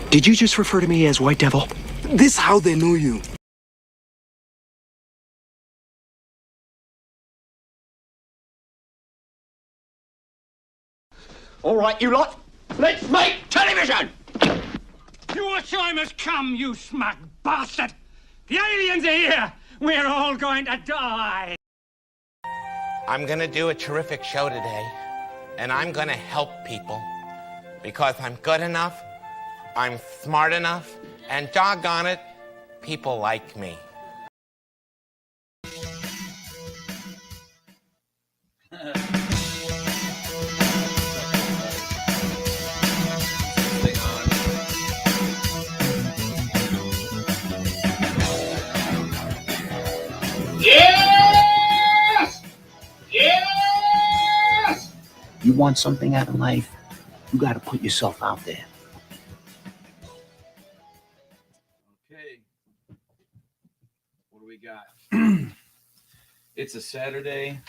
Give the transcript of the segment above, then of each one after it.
Did you just refer to me as White Devil? This how they know you. All right, you lot, let's make television! Your time has come, you smug bastard! The aliens are here! We're all going to die! I'm gonna do a terrific show today, and I'm gonna help people because I'm good enough, I'm smart enough, and doggone it, people like me. Yes! Yes! You want something out of life, you got to put yourself out there. Okay. What do we got? It's a Saturday.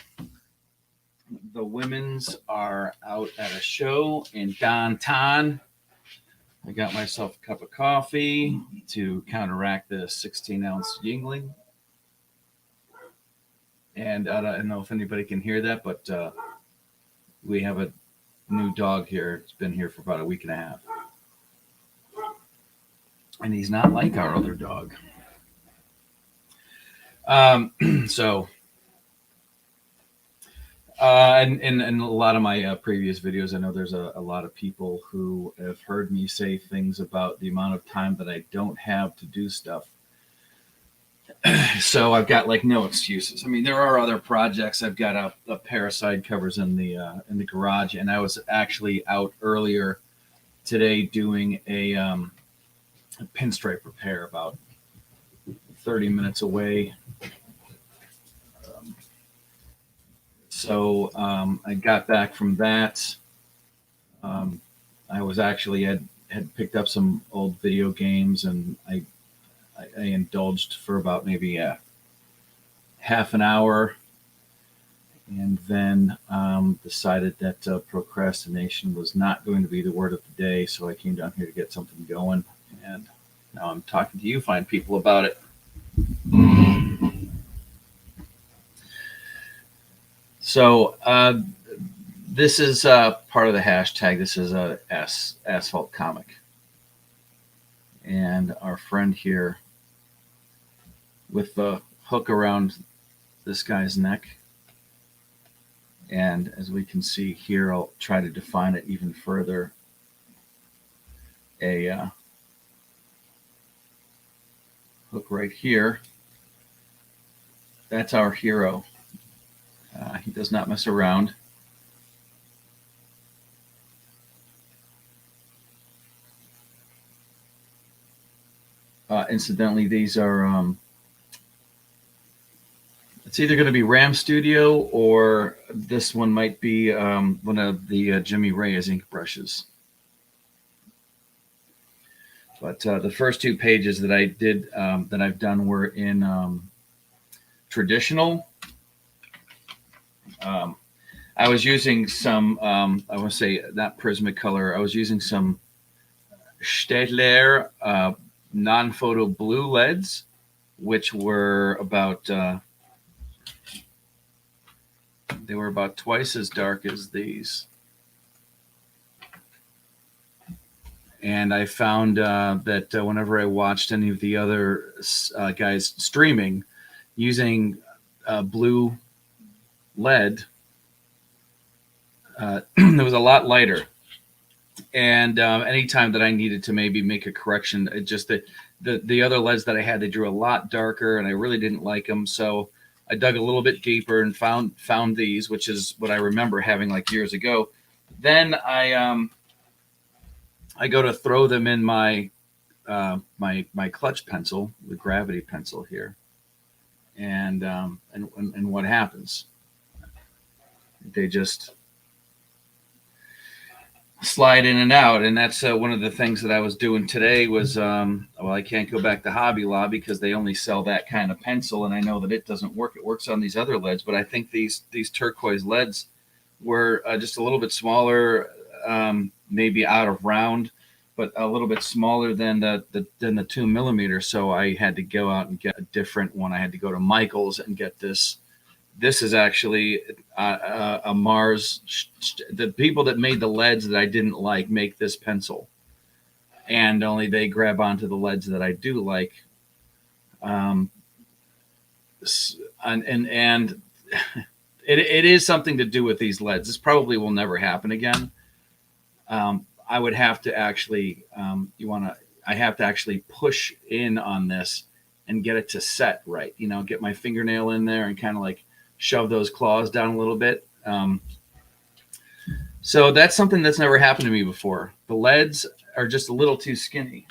The women's are out at a show in downtown. I got myself a cup of coffee to counteract the 16-ounce Yingling. And I don't know if anybody can hear that, but we have a new dog here. It's been here for about a week and a half. And he's not like our other dog. And a lot of my previous videos, I know there's a lot of people who have heard me say things about the amount of time that I don't have to do stuff. So I've got like no excuses. I mean, there are other projects. I've got a pair of side covers in the garage, and I was actually out earlier today doing a pinstripe repair about 30 minutes away. So I got back from that. I was actually had picked up some old video games, and I indulged for about maybe half an hour, and then decided that procrastination was not going to be the word of the day. So I came down here to get something going, and now I'm talking to you fine people about it. So this is part of the hashtag. This is a asphalt comic, and our friend here with the hook around this guy's neck. And as we can see here, I'll try to define it even further. A hook right here. That's our hero. He does not mess around. Incidentally, these are it's either going to be Ram Studio, or this one might be one of the Jimmy Reyes ink brushes. But the first two pages that I did that I've done were in traditional. I was using some I want to say not Prismacolor. I was using some Staedtler non-photo blue leads, which were about they were about twice as dark as these. And I found that whenever I watched any of the other guys streaming using blue lead, it was a lot lighter. And anytime that I needed to maybe make a correction, it just the other leads that I had, they drew a lot darker, and I really didn't like them. So I dug a little bit deeper and found these, which is what I remember having like years ago. Then I go to throw them in my my clutch pencil, the gravity pencil here, and what happens? They just slide in and out. And that's one of the things that I was doing today was, well, I can't go back to Hobby Lobby because they only sell that kind of pencil, and I know that it doesn't work. It works on these other leads, but I think these turquoise leads were just a little bit smaller, maybe out of round, but a little bit smaller than the 2mm. So I had to go out and get a different one. I had to go to Michael's and get this. This is actually a Mars. The people that made the leads that I didn't like make this pencil, and only they grab onto the leads that I do like. And it is something to do with these leads. This probably will never happen again. I would have to actually, I have to actually push in on this and get it to set right. Get my fingernail in there and kind of like shove those claws down a little bit. So that's something that's never happened to me before. The leads are just a little too skinny,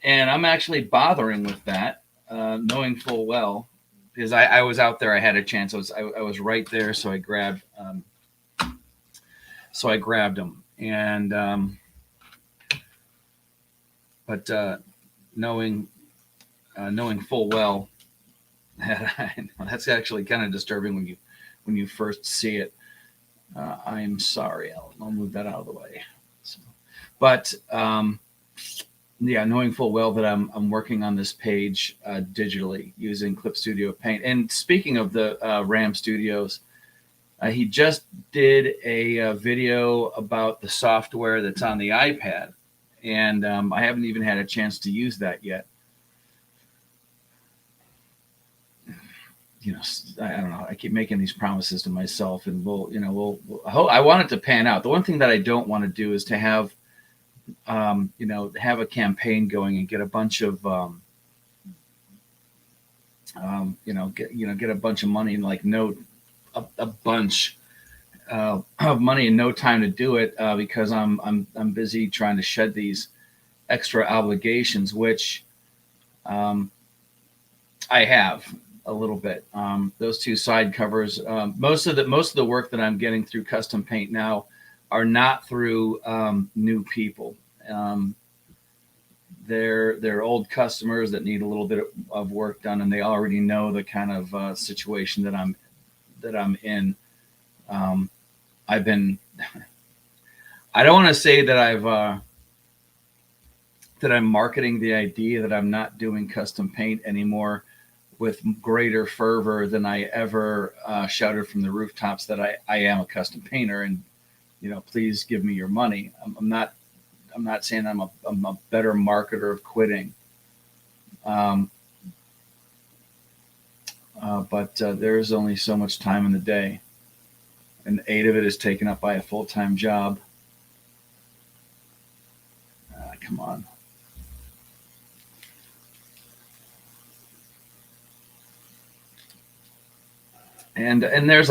and I'm actually bothering with that, knowing full well, because I was out there. I had a chance. I was right there, so I grabbed them, and but knowing full well that that's actually kind of disturbing when you first see it. I'm sorry. I'll move that out of the way. But yeah, knowing full well that I'm working on this page digitally using Clip Studio Paint. And speaking of the Ram Studios, he just did a video about the software that's on the iPad, and I haven't even had a chance to use that yet. I don't know. I keep making these promises to myself, and I want it to pan out. The one thing that I don't want to do is to have a campaign going and get a bunch of, get a bunch of money and like a bunch of money and no time to do it because I'm busy trying to shed these extra obligations, which I have a little bit. Those two side covers, most of the work that I'm getting through Custom Paint now are not through new people. They're old customers that need a little bit of work done, and they already know the kind of situation that I'm in. I've been. I don't want to say that that I'm marketing the idea that I'm not doing custom paint anymore with greater fervor than I ever shouted from the rooftops that I am a custom painter, and please give me your money. I'm not saying I'm a better marketer of quitting. But there's only so much time in the day, and 8 of it is taken up by a full-time job. Come on. And there's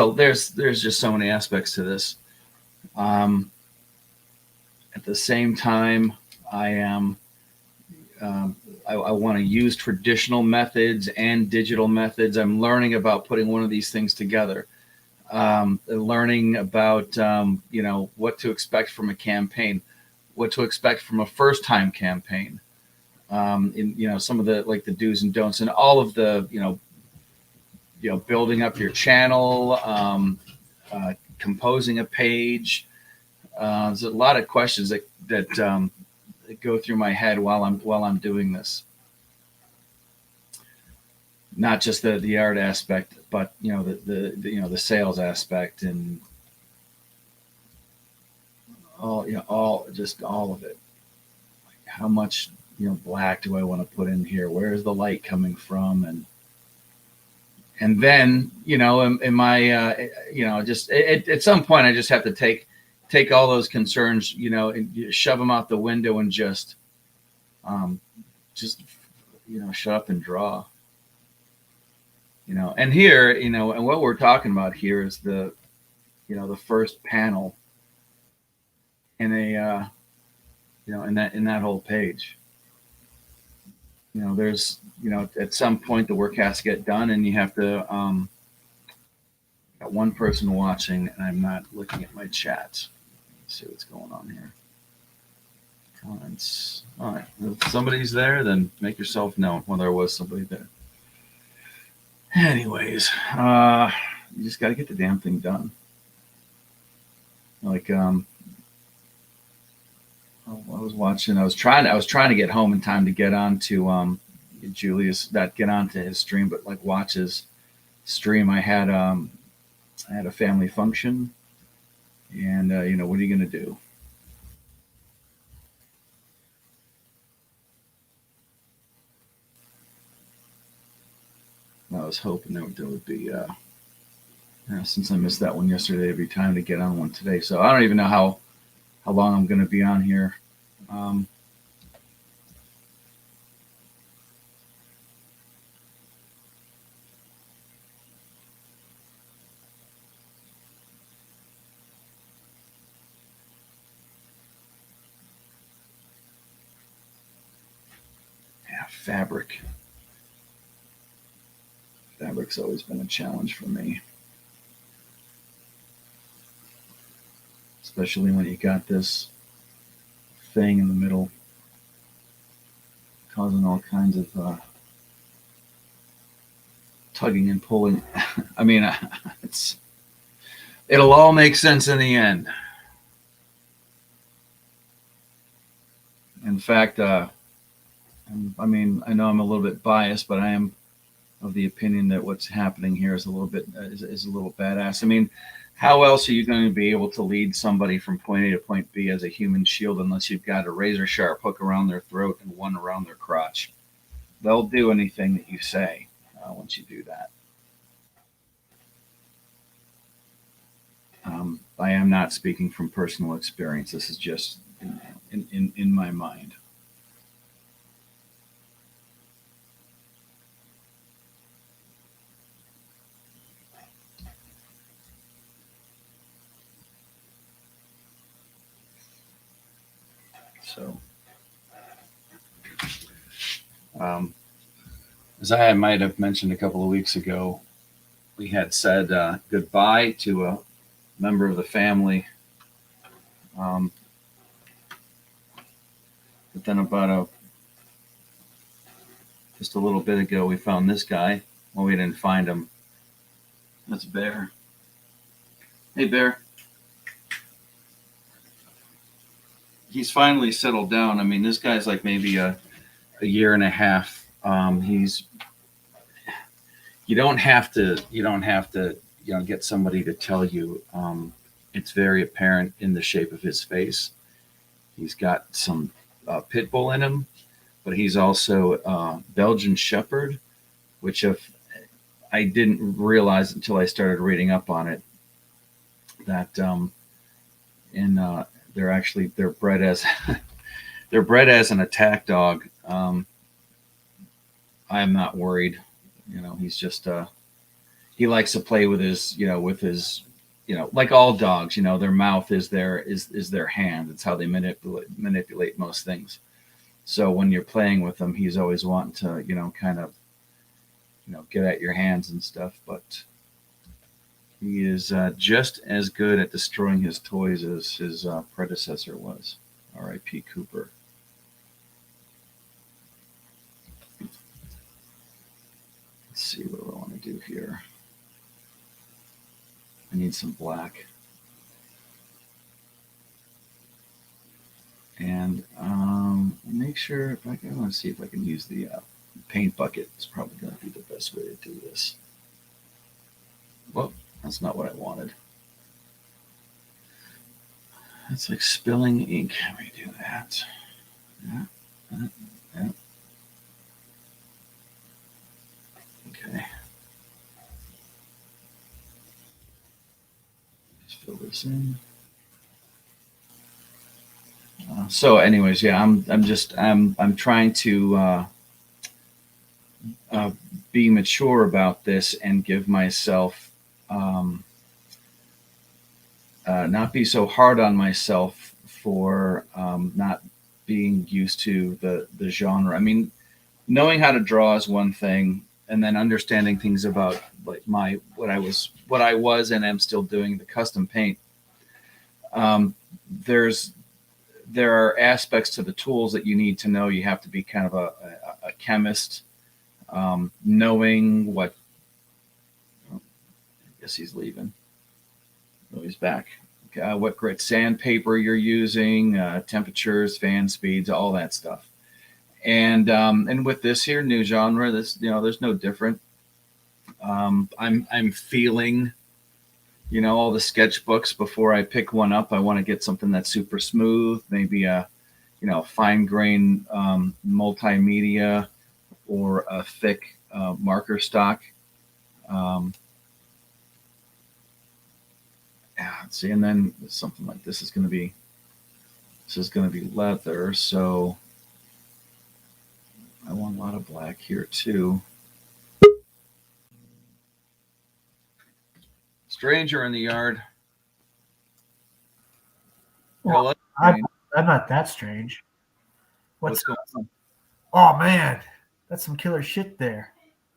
just so many aspects to this. At the same time, I want to use traditional methods and digital methods. I'm learning about putting one of these things together. Learning about what to expect from a campaign, what to expect from a first-time campaign. Some of the do's and don'ts, and all of the building up your channel, composing a page. There's a lot of questions that go through my head while I'm doing this. Not just the art aspect, but the sales aspect and all of it. Like how much black do I want to put in here? Where's the light coming from? And then in my just at some point I just have to take all those concerns, and shove them out the window and just shut up and draw. And here, and what we're talking about here is the first panel in a, in that whole page. There's, at some point the work has to get done, and you have to, got one person watching, and I'm not looking at my chats. See what's going on here. Comments. All right. If somebody's there, then make yourself known. Well, there was somebody there. Anyways, you just got to get the damn thing done. Like, oh, was watching. I was trying to get home in time to get on to get onto his stream, but like watch his stream. I had a family function, and what are you going to do? I was hoping there would be, since I missed that one yesterday, it'd be time to get on one today. So I don't even know how long I'm going to be on here. Yeah, fabric. Fabric's always been a challenge for me. Especially when you got this thing in the middle causing all kinds of tugging and pulling. I mean, it'll all make sense in the end. In fact, I know I'm a little bit biased, but I am of the opinion that what's happening here is a little badass. I mean, how else are you going to be able to lead somebody from point A to point B as a human shield unless you've got a razor sharp hook around their throat and one around their crotch? They'll do anything that you say once you do that. I am not speaking from personal experience. This is just in my mind. So, as I might have mentioned a couple of weeks ago, we had said goodbye to a member of the family. But then just a little bit ago, we found this guy. Well, we didn't find him. That's Bear. Hey, Bear. He's finally settled down. I mean, this guy's like maybe a year and a half. You don't have to get somebody to tell you. It's very apparent in the shape of his face. He's got some pit bull in him, but he's also Belgian Shepherd, which I didn't realize until I started reading up on it that they're bred as an attack dog. I am not worried. He's just he likes to play with his like all dogs. Their mouth is their hand. It's how they manipulate most things. So when you're playing with him, he's always wanting to kind of get at your hands and stuff. But he is just as good at destroying his toys as his predecessor was. R.I.P. Cooper. Let's see what do I want to do here. I need some black. And make sure I want to see if I can use the paint bucket. It's probably going to be the best way to do this. Well, that's not what I wanted. It's like spilling ink. Let me do that. Yeah. Okay. Just fill this in. So, anyways, yeah, I'm trying to be mature about this and give myself not be so hard on myself for not being used to the genre. I mean, knowing how to draw is one thing, and then understanding things about like what I was and am still doing, the custom paint. There are aspects to the tools that you need to know. You have to be kind of a chemist, knowing what. Oh, I guess he's leaving. Oh, he's back. what grit sandpaper you're using, temperatures, fan speeds, all that stuff. And with this here new genre, there's no different. I'm feeling, all the sketchbooks before I pick one up. I want to get something that's super smooth, maybe a fine grain multimedia or a thick marker stock. See, and then something like this is going to be leather, so I want a lot of black here too. Stranger in the yard. Well, I'm not that strange. What's going on? Oh man, that's some killer shit there.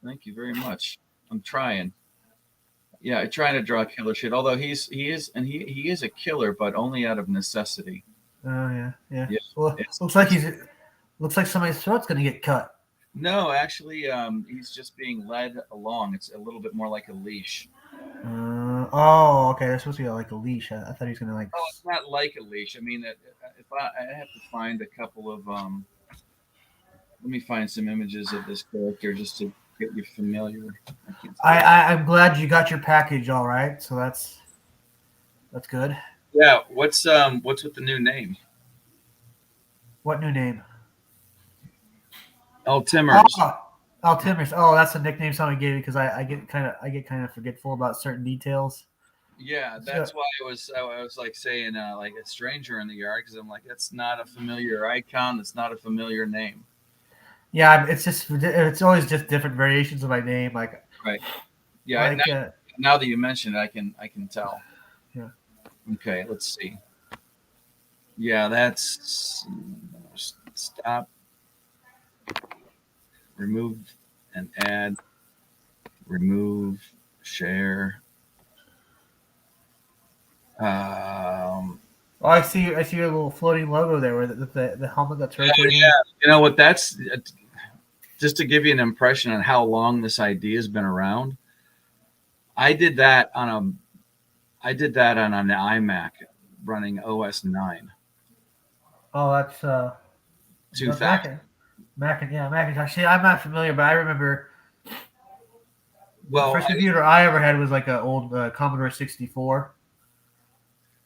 Thank you very much. I'm trying. Yeah, I'm trying to draw killer shit. Although he is a killer, but only out of necessity. Oh yeah. Yeah, Well, looks like somebody's throat's gonna get cut. No, actually, he's just being led along. It's a little bit more like a leash. Okay. They're supposed to be like a leash. I thought he was gonna like. Oh, it's not like a leash. I mean, if I have to find a couple of let me find some images of this character just to get you familiar. I'm glad you got your package all right. So that's good. Yeah. What's with the new name? What new name? El Timmers. Oh, Timmers. Oh, that's a nickname somebody gave me because I get kind of forgetful about certain details. Yeah, that's why I was like saying like a stranger in the yard, because I'm like, that's not a familiar icon. That's not a familiar name. Yeah, it's always just different variations of my name. Like right. Yeah. Like, now that you mention it, I can tell. Yeah. Okay. Let's see. Yeah, that's stop. Remove and add. Remove. Share. Oh, I see your little floating logo there with the helmet that's rotating. Yeah, you know what? That's just to give you an impression on how long this idea has been around. I did that on an iMac running OS 9. Oh, that's 2000. Macintosh. See, I'm not familiar, but I remember. Well, the first computer I ever had was like an old Commodore 64.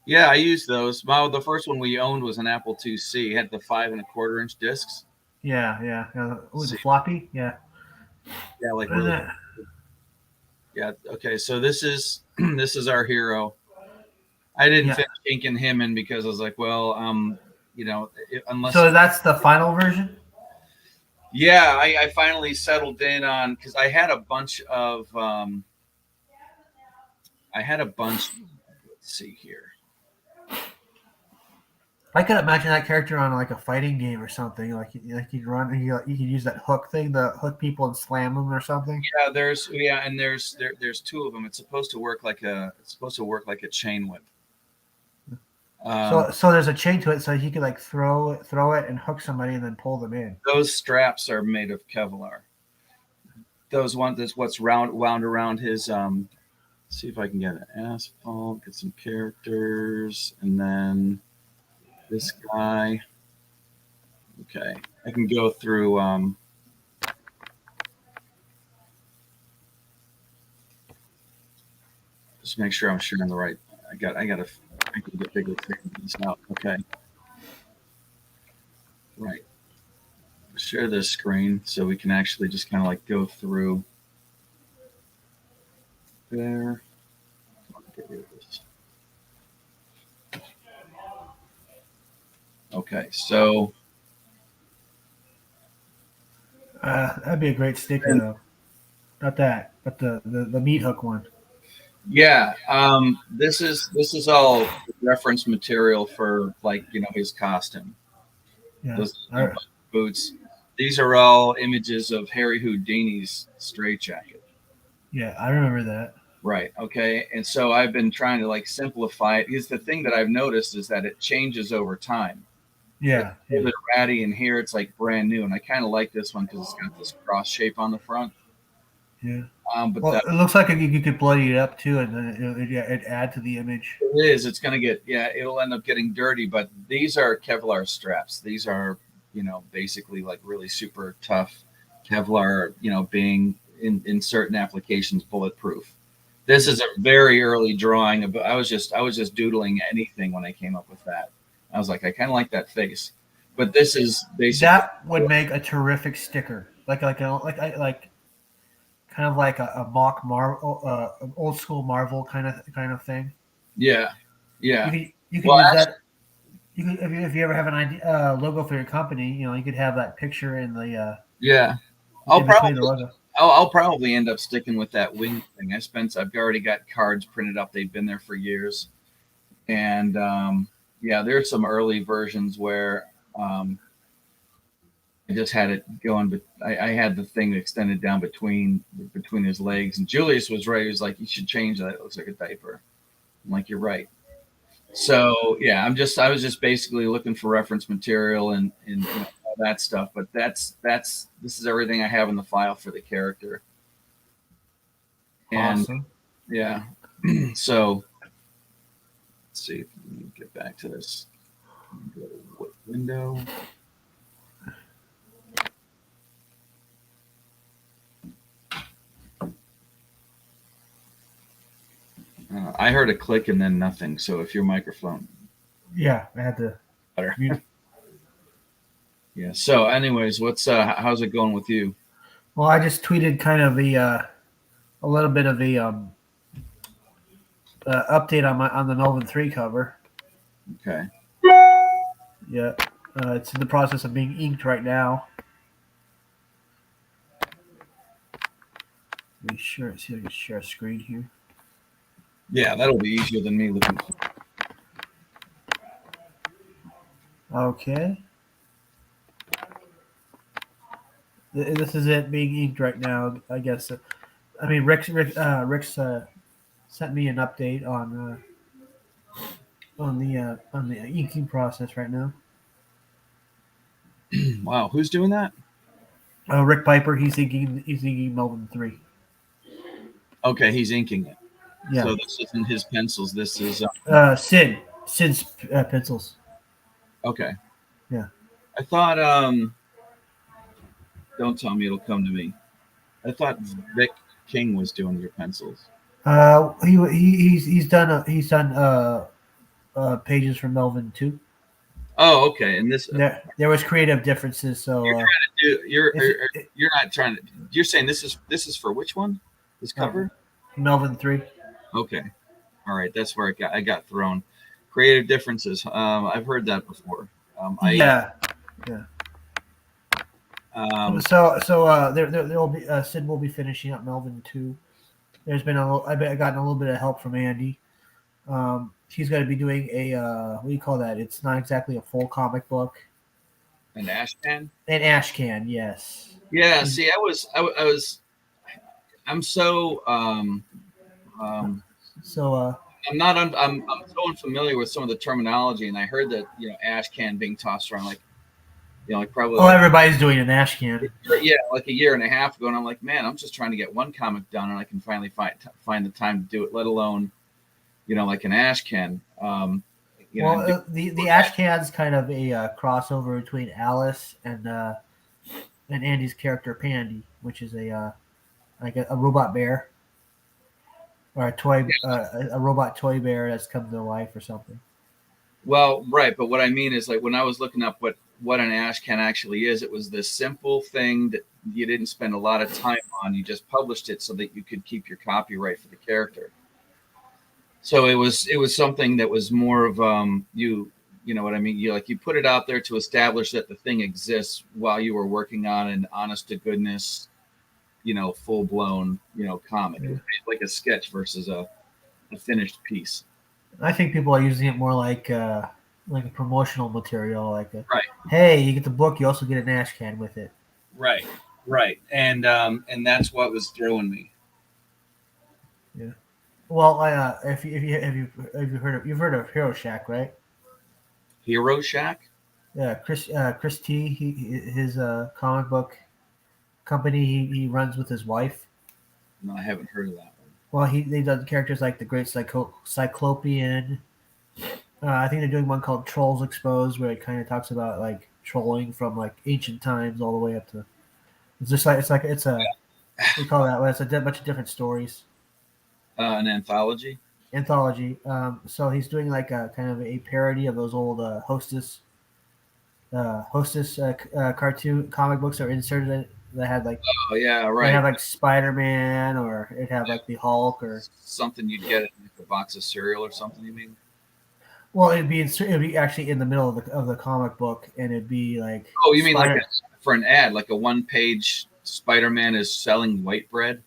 Yeah, I used those. Well, the first one we owned was an Apple IIc. It had the 5 1/4-inch discs. Yeah. Was it floppy? Yeah. Yeah, like really. Yeah. Okay, so this is our hero. I didn't finish inking him in because I was like, well, unless. So that's the final version. Yeah, I finally settled in on, because I had a bunch of. Let's see here. I could imagine that character on like a fighting game or something. Like you'd run, and you could use that hook thing to hook people and slam them or something. Yeah, there's two of them. It's supposed to work like a chain whip. So there's a chain to it, so he could like throw it and hook somebody and then pull them in. Those straps are made of Kevlar. Those ones, that's what's wound around his. See if I can get an asphalt, get some characters, and then. This guy. Okay, I can go through. Just make sure I'm sharing the right. I can get bigger figuring this out. Okay. Right. Share this screen so we can actually just kind of like go through. There. Get rid of this. Okay, so that'd be a great sticker though. Not that, but the meat hook one. Yeah, this is all reference material for his costume. Yeah. Those boots. These are all images of Harry Houdini's straitjacket. Yeah, I remember that. Right. Okay. And so I've been trying to simplify it. Because the thing that I've noticed is that it changes over time. Yeah. It's a bit ratty, and here it's like brand new. And I kind of like this one because it's got this cross shape on the front. Yeah. But Well, it looks like you could bloody it up too, and then it'd add to the image. it is. It's going to get, it'll end up getting dirty. But these are Kevlar straps. These are, basically like really super tough Kevlar, being in certain applications bulletproof. This is a very early drawing. I was just doodling anything when I came up with that. I was like, I kind of like that face. But this is basically That would make a terrific sticker, like kind of like a mock Marvel, an old school Marvel kind of thing. yeah. You could use that. You could, if you ever have an idea logo for your company, you could have that picture in the Yeah. in between the logo. I'll probably end up sticking with that wing thing. I've already got cards printed up. They've been there for years. And there's some early versions where I just had it going, but I had the thing extended down between his legs. And Julius was right. He was like, you should change that. It looks like a diaper. I'm like, you're right. So yeah, I was just basically looking for reference material and all that stuff. But this is everything I have in the file for the character. And Awesome. yeah, so let's see if we can get back to this. Go to window. I heard a click and then nothing. So if your microphone, Yeah, I had to. better. mute. Yeah. So, anyways, how's it going with you? Well, I just tweeted kind of a little bit of the update on the Melvin 3 cover. Okay. Yeah, it's in the process of being inked right now. Let me see if I can share a screen here. Yeah, that'll be easier than me looking. Okay. This is it being inked right now, I guess. I mean, Rick's sent me an update on the inking process right now. Wow, who's doing that? Rick Piper, he's inking Melvin 3. Okay, he's inking it. Yeah. So this isn't his pencils. This is Sid's pencils. okay. Yeah. I thought. Don't tell me it'll come to me. I thought Vic King was doing your pencils. He's done pages for Melvin 2. Oh, okay. And this There was creative differences, so you're not trying to. You're saying this is for which one? This cover? Melvin 3. Okay. All right. That's where I got thrown. Creative differences. I've heard that before. Yeah. So there'll be Sid will be finishing up Melvin 2. There's been I've gotten a little bit of help from Andy. He's going to be doing a what do you call that? It's not exactly a full comic book. An ash can. An ash can, yes. Yeah. See, I'm so So I'm so unfamiliar with some of the terminology, and I heard that ash can being tossed around like probably everybody's doing an ash can. like a year and a half ago, and I'm like, man, I'm just trying to get one comic done, and I can finally find the time to do it, let alone like an ash can. The ash can's kind of a crossover between Alice and Andy's character Pandy, which is a robot bear. Or a robot toy bear that's come to life or something. Well, right, but what I mean is, like, when I was looking up what an ash can actually is, it was this simple thing that you didn't spend a lot of time on. You just published it so that you could keep your copyright for the character. So it was something that was more of you know what I mean. You put it out there to establish that the thing exists while you were working on an honest to goodness, full blown, comic. Yeah. It was like a sketch versus a finished piece. I think people are using it more like a promotional material. Right. Hey, you get the book, you also get an ash can with it. Right. And that's what was throwing me. Yeah. Well, if you've heard of Hero Shack, right? Hero Shack. Yeah, Chris T. His comic book company he runs with his wife. No, I haven't heard of that one. Well, they done characters like the Great Cyclopean. I think they're doing one called Trolls Exposed, where it kind of talks about like trolling from like ancient times all the way up to. It's just like it's a we call that. Well, it's a bunch of different stories. An anthology. Anthology. So he's doing like a kind of a parody of those old Hostess cartoon comic books that were inserted in, that had like Oh yeah, they right. have like Spider-Man, or it have like the Hulk, or Something you'd get in like a box of cereal or something. You mean? well, it'd be actually in the middle of the comic book, and it'd be like Oh, you mean like for an ad, like a 1-page Spider-Man is selling white bread?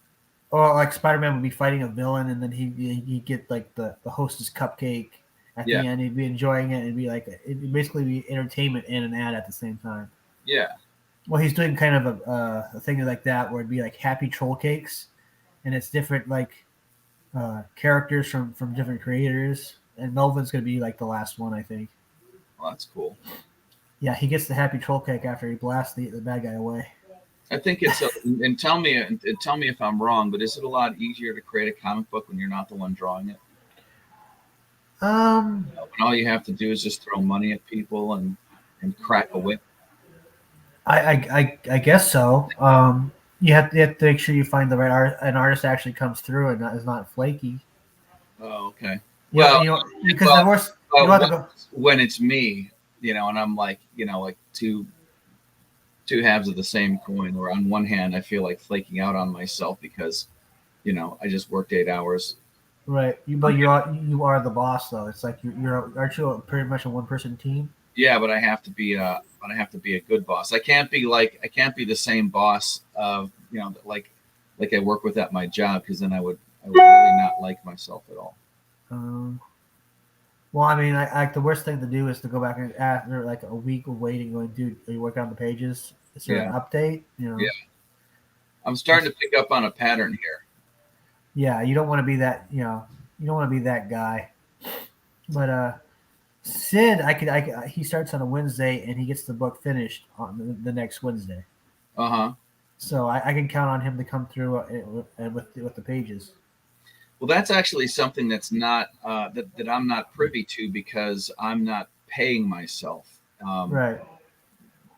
or like Spider-Man would be fighting a villain, and then he'd get like the Hostess cupcake at the end. He'd be enjoying it, and it'd be like it'd basically be entertainment and an ad at the same time. Yeah. Well, he's doing kind of a thing like that, where it'd be like Happy Troll Cakes, and it's different like characters from different creators. And Melvin's going to be like the last one, I think. Well, that's cool. Yeah, he gets the Happy Troll Cake after he blasts the bad guy away. I think it's and tell me if I'm wrong, but is it a lot easier to create a comic book when you're not the one drawing it? When all you have to do is just throw money at people and crack a whip. I guess so. You have to make sure you find the right an artist that actually comes through and is not flaky. Oh, okay. Well, because the worst when it's me, and I'm like, like two halves of the same coin. Where on one hand, I feel like flaking out on myself because, I just worked 8 hours. Right, but you are the boss though. It's like aren't you pretty much a one-person team? Yeah, but I have to be a good boss. I can't be the same boss of like I work with at my job, because then I would really not like myself at all. Well, I mean, I the worst thing to do is to go back and after like a week of waiting, going, dude, are you working on the pages? Is there an update? Yeah. I'm starting to pick up on a pattern here. Yeah, you don't want to be that. You don't want to be that guy. But Sid, he starts on a Wednesday and he gets the book finished on the next Wednesday. So I can count on him to come through with the pages. Well, that's actually something that's not that I'm not privy to, because I'm not paying myself. Right.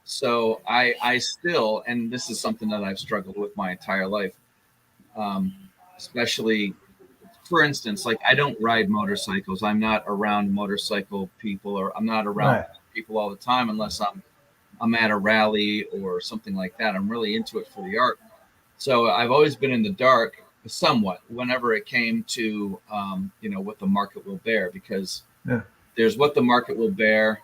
So I still, and this is something that I've struggled with my entire life, especially, for instance, like I don't ride motorcycles. I'm not around motorcycle people, or I'm not around people all the time unless I'm at a rally or something like that. I'm really into it for the art. So I've always been in the dark somewhat whenever it came to what the market will bear, because there's what the market will bear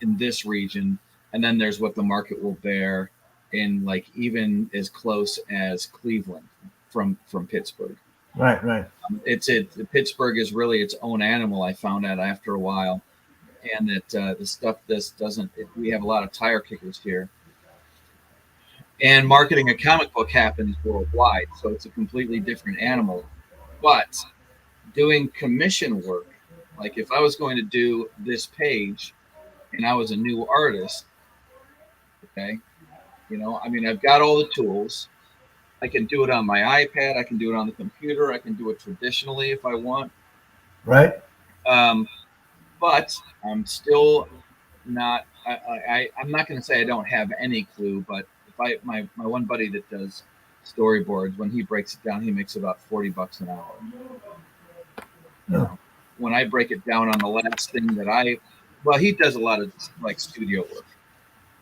in this region, and then there's what the market will bear in like even as close as Cleveland from Pittsburgh. Right. Pittsburgh is really its own animal. I found out after a while, and that we have a lot of tire kickers here. And marketing a comic book happens worldwide, so it's a completely different animal. But doing commission work, like if I was going to do this page and I was a new artist, okay, I've got all the tools. I can do it on my iPad. I can do it on the computer. I can do it traditionally if I want. Right. But I'm still not. I'm not going to say I don't have any clue, but my one buddy that does storyboards, when he breaks it down, he makes about $40 an hour. When I break it down on the last thing that he does a lot of like studio work.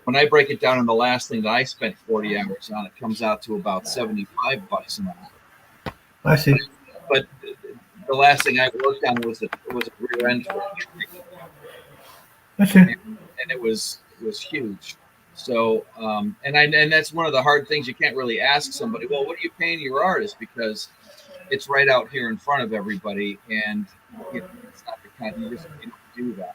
When I break it down on the last thing that I spent 40 hours on, it comes out to about $75 an hour. I see. But the last thing I worked on was a rear end for a tree. I see. And it was huge. So, and that's one of the hard things. You can't really ask somebody, well, what are you paying your artist? Because it's right out here in front of everybody, and it's not the kind you just don't do that.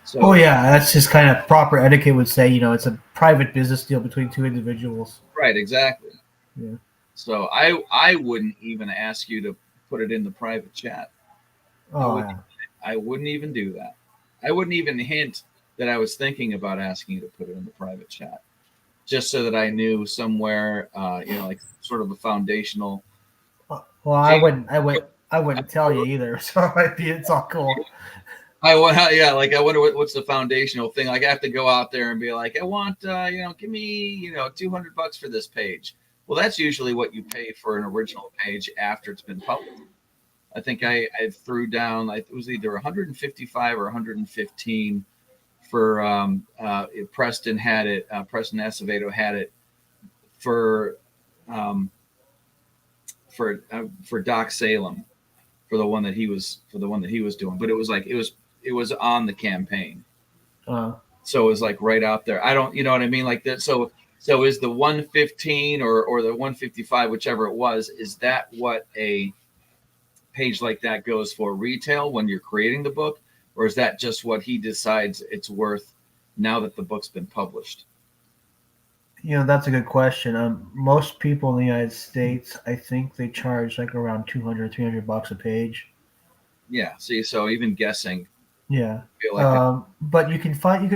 So, that's just kind of proper etiquette would say, it's a private business deal between two individuals. Right, exactly. Yeah. So I wouldn't even ask you to put it in the private chat. I wouldn't even do that. I wouldn't even hint that I was thinking about asking you to put it in the private chat. just so that I knew somewhere, like sort of a foundational. Well, I wouldn't tell you either. So it's all cool. I wonder what's the foundational thing. Like I have to go out there and be like, I want, give me, $200 for this page. Well, that's usually what you pay for an original page after it's been published. I think I threw down, it was either 155 or 115 for Preston had it. Preston Acevedo had it for Doc Salem for the one that he was doing. But it was on the campaign. So it was like right out there. I don't, you know what I mean? Like that. So is the 115 or the 155, whichever it was, is that what a page like that goes for retail when you're creating the book? Or is that just what he decides it's worth now that the book's been published? That's a good question. Most people in the United States, I think they charge like around $200, $300 a page. Yeah. See, so even guessing. Yeah. But you can find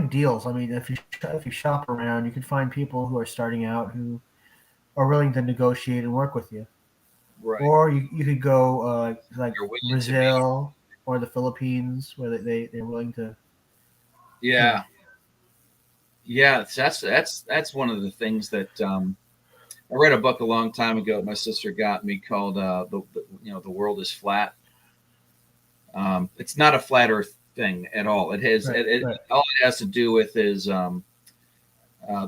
deals. I mean, if you shop around, you can find people who are starting out who are willing to negotiate and work with you. Right. Or you could go like Brazil or the Philippines where they're willing to. Yeah. Yeah, that's one of the things that I read a book a long time ago that my sister got me called the World is Flat. It's not a flat Earth thing at all. It has all it has to do with is the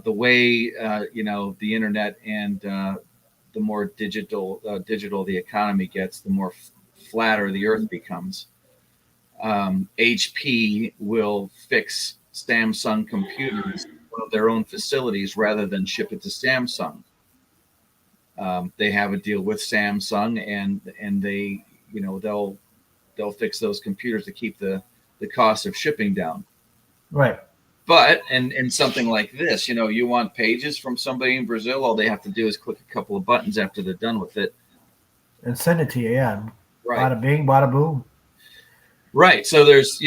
way the internet and the more digital the economy gets, the more flatter the Earth becomes. HP will fix Samsung computers in one of their own facilities rather than ship it to Samsung. They have a deal with Samsung, and they they'll fix those computers to keep the cost of shipping down. Right. But and something like this, you want pages from somebody in Brazil, all they have to do is click a couple of buttons after they're done with it and send it to you. Yeah. Right. Bada bing, bada boom. Right. So there's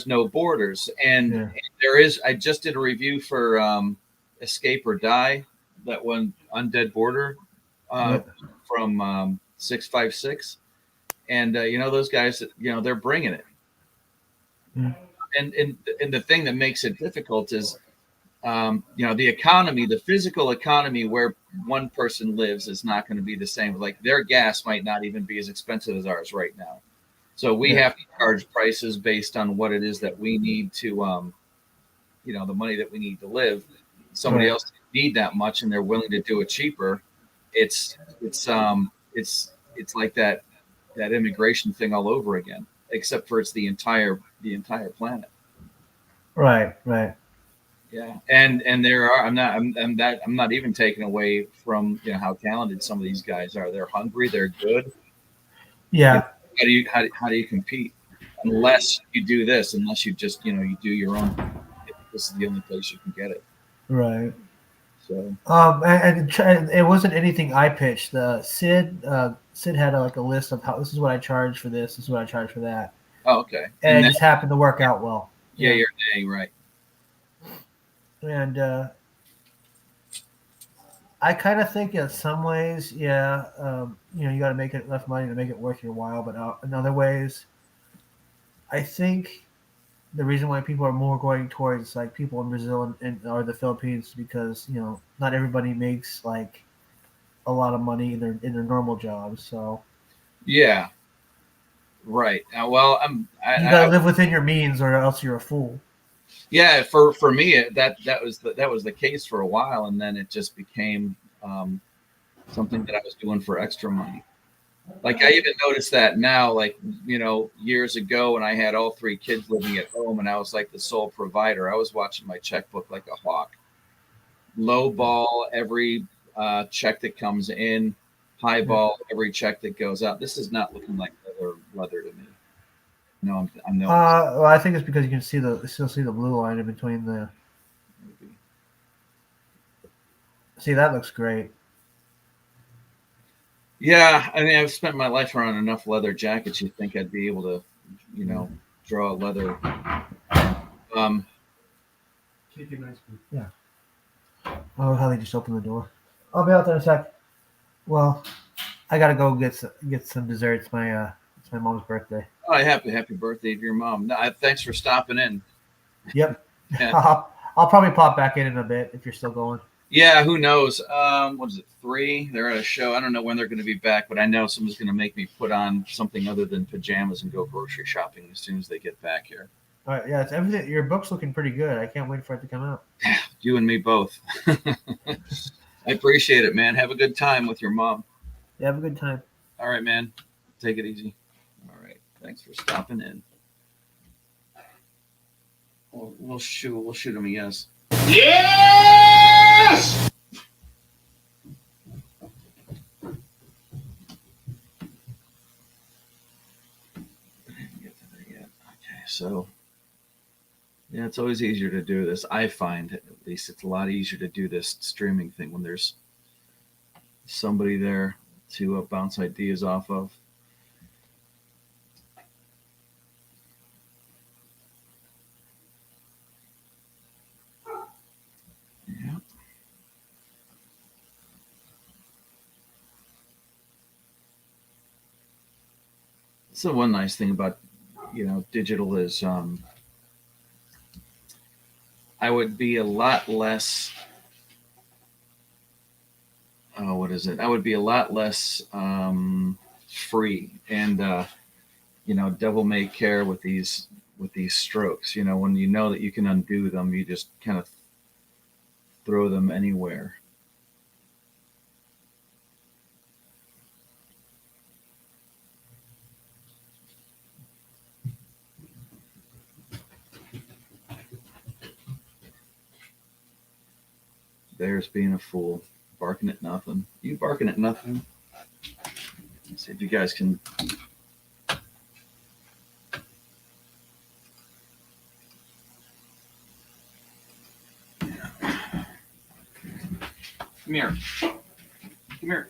no borders, and there is. I just did a review for Escape or Die, that one Undead Border from 656, and those guys, they're bringing it. And the thing that makes it difficult is, the economy, the physical economy where one person lives is not going to be the same. Like their gas might not even be as expensive as ours right now. So we have to charge prices based on what it is that we need to, the money that we need to live. Somebody else need that much, and they're willing to do it cheaper. It's like that immigration thing all over again, except for it's the entire planet. Right. Yeah, and there are. I'm not even taking away from how talented some of these guys are. They're hungry. They're good. Yeah. How do you compete unless you do this? Unless you just you do your own. This is the only place you can get it. Right. So. And it wasn't anything I pitched. Sid had a list of how this is what I charge for this. This is what I charge for that. Oh, okay. And it just happened to work out well. Yeah, you're dang right. And I kind of think in some ways, you got to make enough money to make it worth your while. But in other ways, I think the reason why people are more going towards like people in Brazil or the Philippines is because not everybody makes like a lot of money in their normal jobs. So yeah, right. Well, you gotta live within your means, or else you're a fool. Yeah, for me, that was the case for a while, and then it just became something that I was doing for extra money. Like I even noticed that now, like years ago when I had all three kids living at home, and I was like the sole provider. I was watching my checkbook like a hawk. Low ball every check that comes in, high ball every check that goes out. This is not looking like leather to me. No, I'm no. Well, I think it's because you can still see the blue line in between the. See, that looks great. Yeah, I mean, I've spent my life around enough leather jackets. You'd think I'd be able to, draw a leather. Yeah. Oh, how they just opened the door. I'll be out there in a sec. Well, I gotta go get some dessert. It's my mom's birthday. Oh, happy birthday to your mom. No, thanks for stopping in. Yep. Yeah. I'll probably pop back in a bit if you're still going. Yeah, who knows? What is it, 3? They're at a show. I don't know when they're going to be back, but I know someone's going to make me put on something other than pajamas and go grocery shopping as soon as they get back here. All right, yeah, it's everything. Your book's looking pretty good. I can't wait for it to come out. You and me both. I appreciate it, man. Have a good time with your mom. Yeah, have a good time. All right, man. Take it easy. All right. Thanks for stopping in. We'll shoot him a yes. Yes! Didn't get to that yet. Okay, so yeah, it's always easier to do this. I find, at least, it's a lot easier to do this streaming thing when there's somebody there to bounce ideas off of. Yeah. So one nice thing about digital is I would be a lot less. Oh, what is it? I would be a lot less free and devil may care with these strokes. When you know that you can undo them, you just kind of throw them anywhere. Bear's being a fool, barking at nothing. You barking at nothing? Let's see if you guys can. Come here. Come here.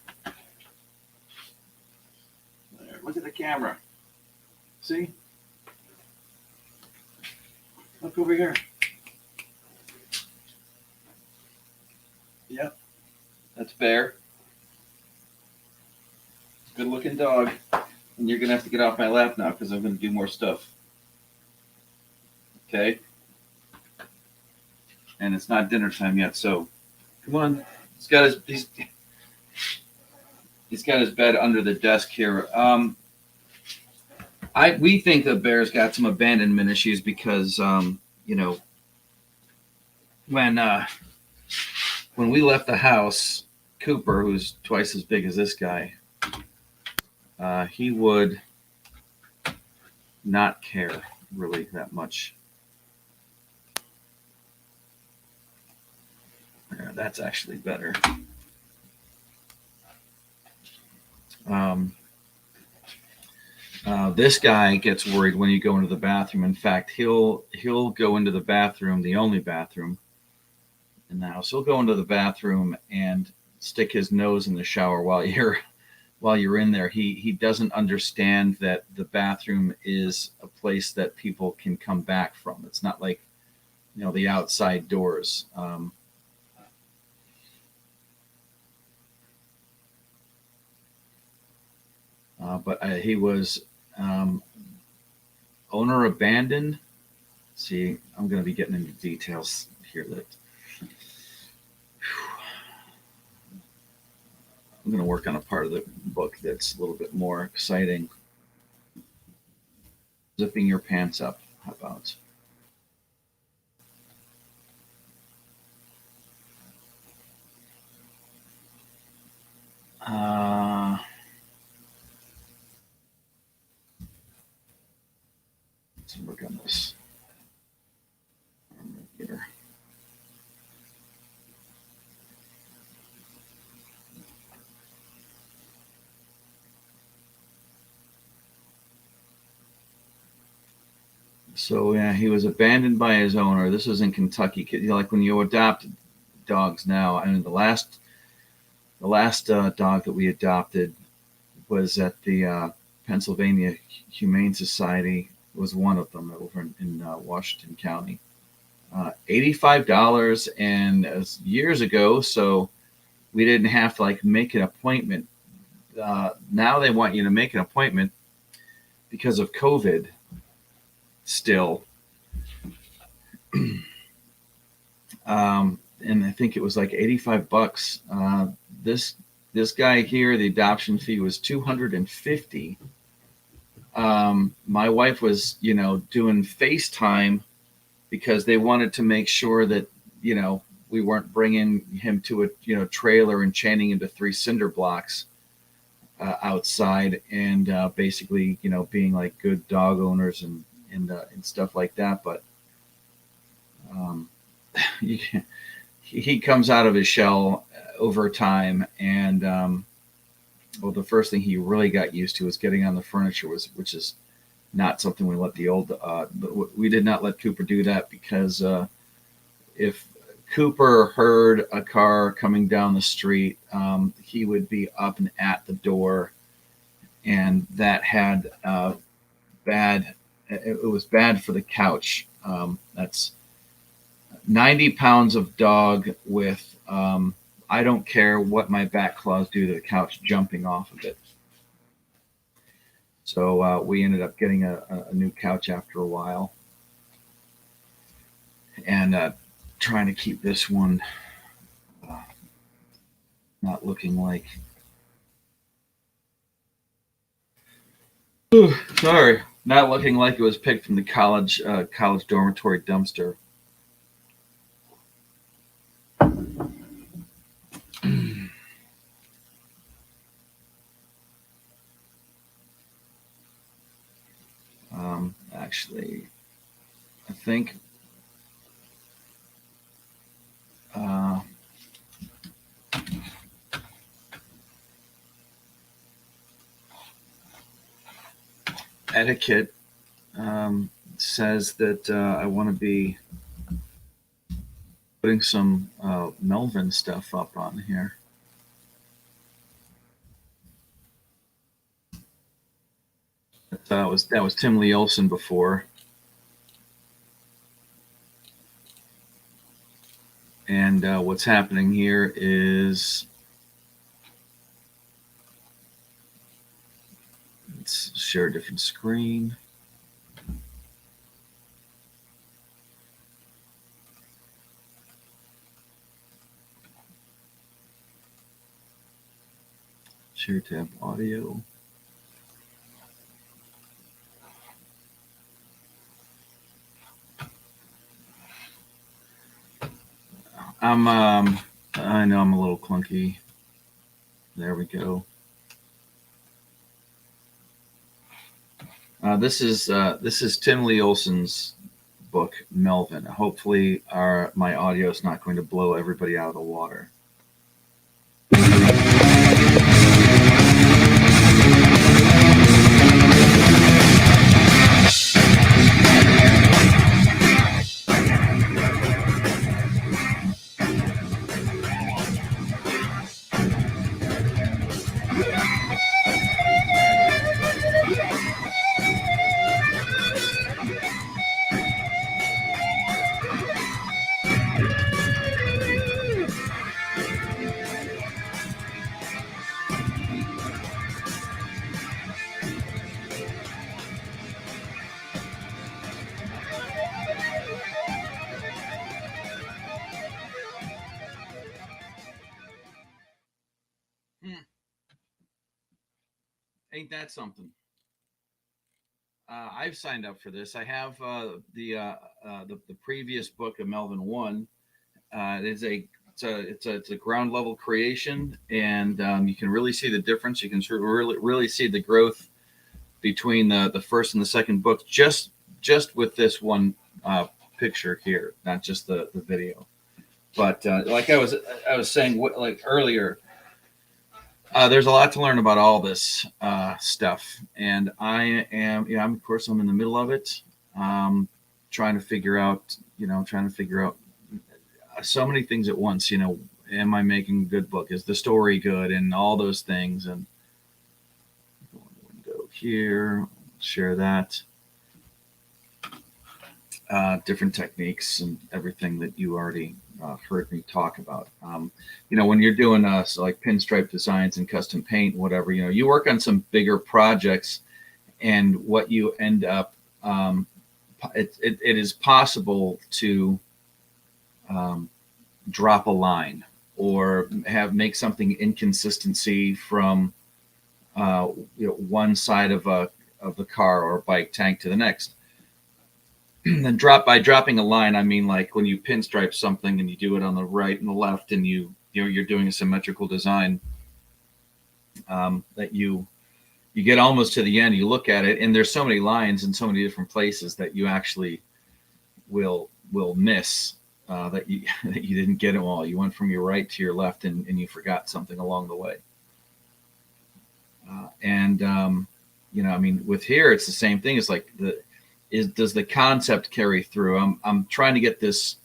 There, look at the camera. See? Look over here. Yep. That's Bear. Good looking dog. And you're going to have to get off my lap now because I'm going to do more stuff. Okay? And it's not dinner time yet, so come on. He's got his bed under the desk here. We think that Bear's got some abandonment issues because when we left the house, Cooper, who's twice as big as this guy, he would not care really that much. Yeah, that's actually better. This guy gets worried when you go into the bathroom. In fact, he'll go into the bathroom, the only bathroom in the house. He'll go into the bathroom and stick his nose in the shower while you're in there. He doesn't understand that the bathroom is a place that people can come back from. It's not like the outside doors. But he was owner abandoned. See, I'm going to be getting into details here that I'm going to work on a part of the book that's a little bit more exciting. Zipping your pants up. How about? Let's work on this. Here. So yeah, he was abandoned by his owner. This was in Kentucky. Like when you adopt dogs now. I mean, the last dog that we adopted was at the Pennsylvania Humane Society. Was one of them over in Washington County. $85, and years ago, so we didn't have to like make an appointment. Now they want you to make an appointment because of COVID still. And I think it was like $85. This guy here, the adoption fee was $250. My wife was, doing FaceTime because they wanted to make sure that, we weren't bringing him to a, trailer and chaining him to 3 cinder blocks outside, and basically, being like good dog owners and stuff like that. But he comes out of his shell over time, and well, the first thing he really got used to was getting on the furniture, which is not something we let we did not let Cooper do that, because if Cooper heard a car coming down the street, he would be up and at the door, and that had it was bad for the couch. That's 90 pounds of dog with, I don't care what my back claws do to the couch, jumping off of it. So we ended up getting a new couch after a while, and trying to keep this one not looking like, not looking like it was picked from the college dormitory dumpster. Actually, I think etiquette says that I want to be putting some Melvin stuff up on here. That was Tim Lee Olson before, and what's happening here is, let's share a different screen. Share tab audio. I know I'm a little clunky. There we go. This is Tim Lee Olson's book, Melvin. Hopefully my audio is not going to blow everybody out of the water. Ain't that something? I've signed up for this. I have the previous book of Melvin 1. It's a ground level creation, and you can really see the difference. You can really see the growth between the first and the second book, just with this one picture here, not just the video. But like I was saying earlier, there's a lot to learn about all this stuff, and I am, of course, I'm in the middle of it, trying to figure out so many things at once. Am I making a good book? Is the story good? And all those things. And go window here, share that. different techniques and everything that you already heard me talk about. When you're doing so like pinstripe designs and custom paint, whatever, you work on some bigger projects, and what you end up, it is possible to drop a line or make something inconsistency from one side of the car or bike tank to the next. And by dropping a line, I mean like when you pinstripe something and you do it on the right and the left, and you're doing a symmetrical design, that you get almost to the end, you look at it, and there's so many lines in so many different places that you actually will miss, that you that you didn't get them all. You went from your right to your left, and you forgot something along the way. I mean, with here, it's the same thing. It's like does the concept carry through? I'm trying to get this.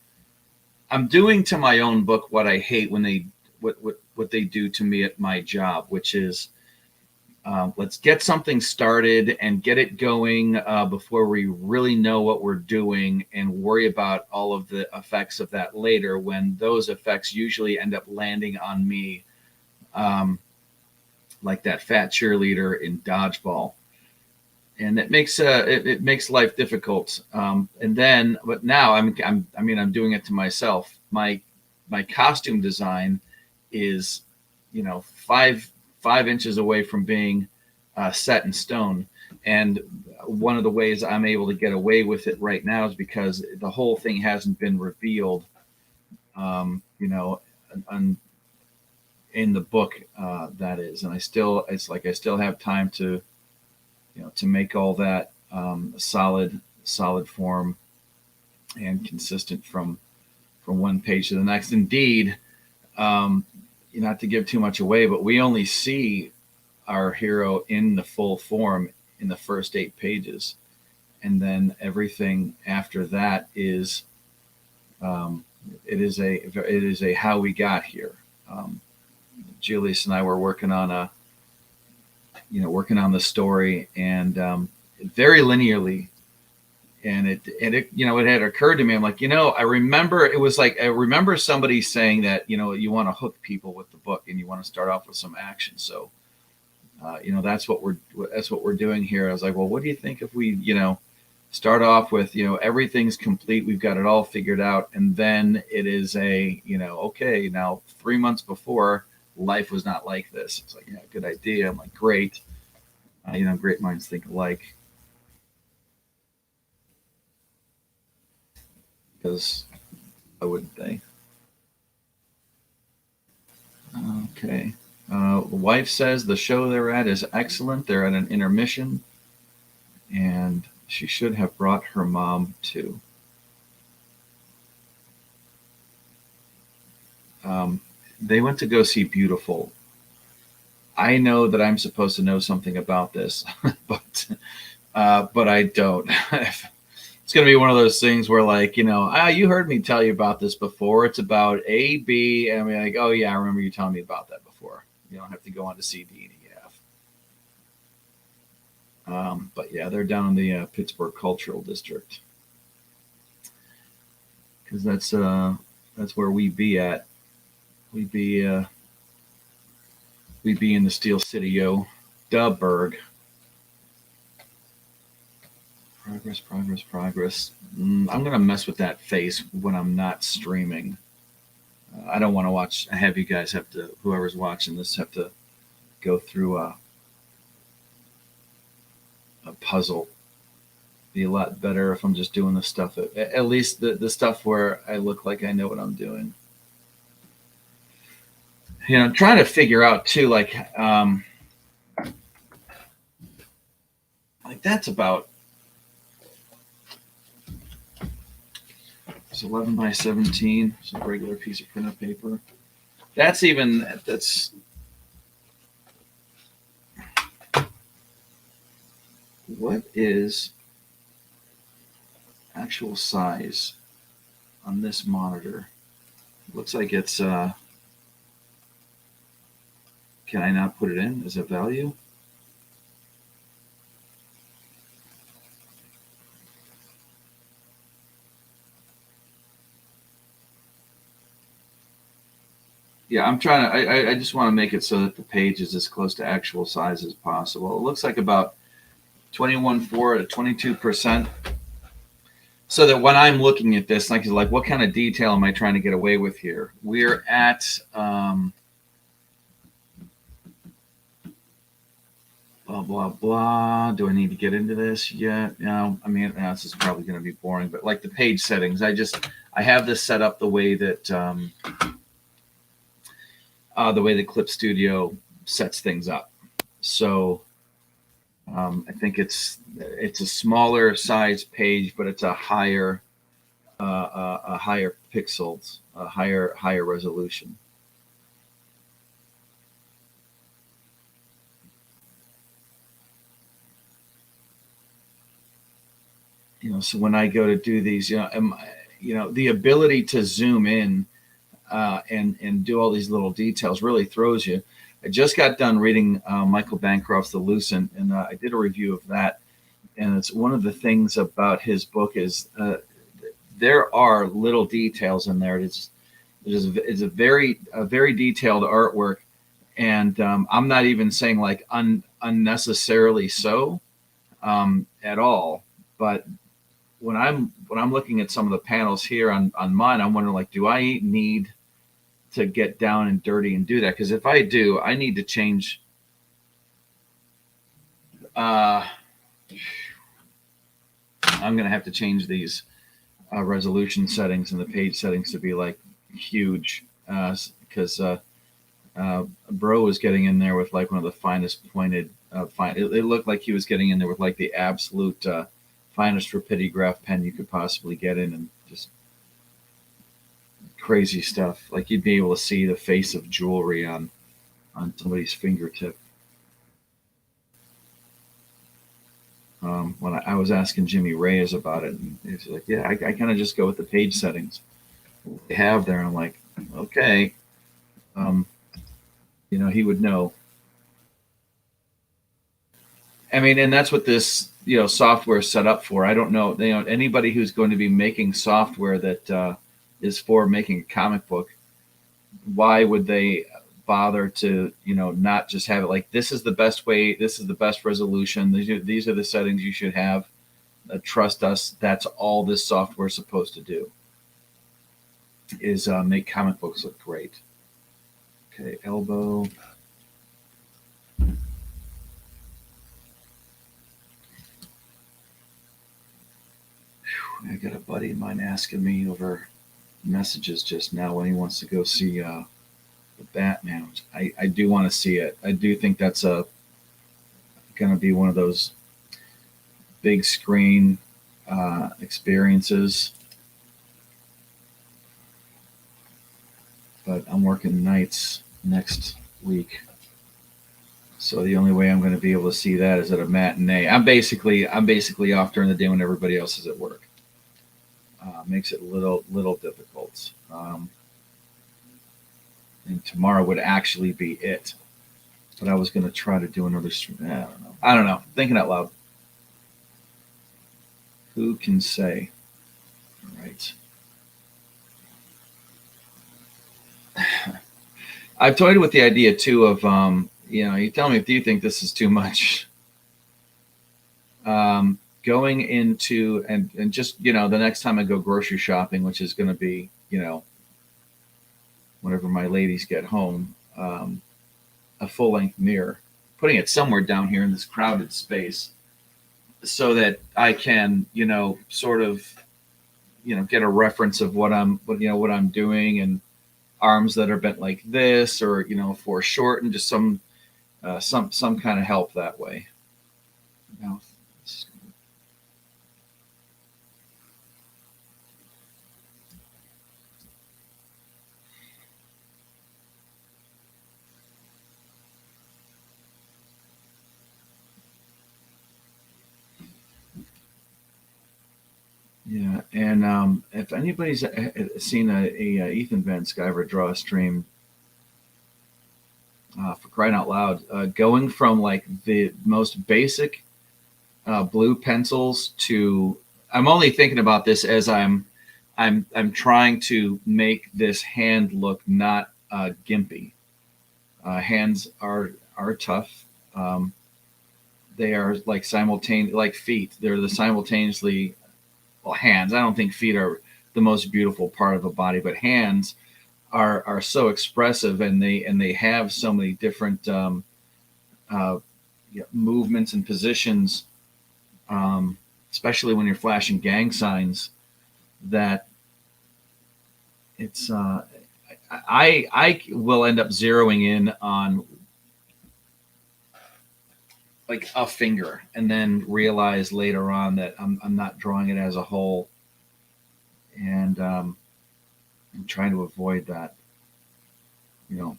I'm doing to my own book what I hate when what they do to me at my job, which is let's get something started and get it going before we really know what we're doing, and worry about all of the effects of that later, when those effects usually end up landing on me, like that fat cheerleader in Dodgeball. And it makes it makes life difficult. But now I'm doing it to myself. My costume design is, 5 inches away from being set in stone. And one of the ways I'm able to get away with it right now is because the whole thing hasn't been revealed, in the book, that is. And I still have time to make all that solid form and consistent from one page to the next. Indeed, not to give too much away, but we only see our hero in the full form in the first 8 pages, and then everything after that is it is a how we got here. Julius and I were working on the story, and very linearly, and it had occurred to me. I'm like, I remember somebody saying that, you want to hook people with the book and you want to start off with some action. So, that's what we're doing here. I was like, well, what do you think if we, start off with, everything's complete, we've got it all figured out, and then it is okay, now 3 months before, life was not like this. It's like, good idea. I'm like, great. Great minds think alike. Because why wouldn't they? Okay. The wife says the show they're at is excellent. They're at an intermission, and she should have brought her mom too. They went to go see Beautiful. I know that I'm supposed to know something about this, but I don't. It's going to be one of those things where, like, you heard me tell you about this before. It's about A, B, and I'm like, oh yeah, I remember you telling me about that before. You don't have to go on to C, D, and E, F. But yeah, they're down in the Pittsburgh Cultural District, because that's where we be at. We be in the Steel City, yo. Dubburg. Progress. I'm going to mess with that face when I'm not streaming. I don't want to have you guys whoever's watching this, have to go through a puzzle. Be a lot better if I'm just doing the stuff, at least the stuff where I look like I know what I'm doing. Trying to figure out too, like that's about, it's 11 by 17. It's a regular piece of printed paper. That's what is actual size on this monitor? It looks like it's can I not put it in as a value? Yeah, I'm trying to. I just want to make it so that the page is as close to actual size as possible. It looks like about 21.4 to 22%. So that when I'm looking at this, like what kind of detail am I trying to get away with here? We're at blah blah blah. Do I need to get into this yet? No. I mean, this is probably going to be boring. But like the page settings, I have this set up the way that Clip Studio sets things up. So I think it's a smaller size page, but it's a higher pixels, a higher resolution. So when I go to do these, the ability to zoom in and do all these little details really throws you. I just got done reading Michael Bancroft's The Lucent, and I did a review of that. And it's one of the things about his book is there are little details in there. It's a very detailed artwork, and I'm not even saying like unnecessarily so at all. But when I'm looking at some of the panels here on mine, I'm wondering like, do I need to get down and dirty and do that? Because if I do, I need to change. I'm going to have to change these resolution settings and the page settings to be like huge, because Bro was getting in there with like one of the finest pointed. It looked like he was getting in there with like the absolute finest rapidograph pen you could possibly get in, and just crazy stuff. Like you'd be able to see the face of jewelry on somebody's fingertip. When I was asking Jimmy Reyes about it, and he's like, yeah, I kind of just go with the page settings they have there. And I'm like, okay. He would know. I mean, and that's what this, software is set up for. I don't know, anybody who's going to be making software that is for making a comic book, why would they bother to, not just have it like, this is the best way, this is the best resolution, these are the settings you should have. Trust us, that's all this software is supposed to do, is make comic books look great. Okay, elbow. I got a buddy of mine asking me over messages just now when he wants to go see the Batman. I do want to see it. I do think that's going to be one of those big screen experiences. But I'm working nights next week, so the only way I'm going to be able to see that is at a matinee. I'm basically off during the day when everybody else is at work. Makes it a little difficult. And tomorrow would actually be it. But I was going to try to do another stream. I don't know. Thinking out loud. Who can say? All right. I've toyed with the idea too of, you tell me if you think this is too much. Going into and just, the next time I go grocery shopping, which is going to be, whenever my ladies get home, a full length mirror, putting it somewhere down here in this crowded space so that I can, sort of, get a reference of what I'm doing, and arms that are bent like this, or, foreshortened, just some kind of help that way. Yeah, and if anybody's seen a Ethan Van Sciver draw stream, for crying out loud, going from like the most basic blue pencils to, I'm only thinking about this as I'm trying to make this hand look not gimpy. Hands are tough. They are like like feet. They're the simultaneously, well, hands. I don't think feet are the most beautiful part of a body, but hands are so expressive, and they have so many different movements and positions, especially when you're flashing gang signs, that it's I will end up zeroing in on like a finger, and then realize later on that I'm not drawing it as a whole, and I'm trying to avoid that.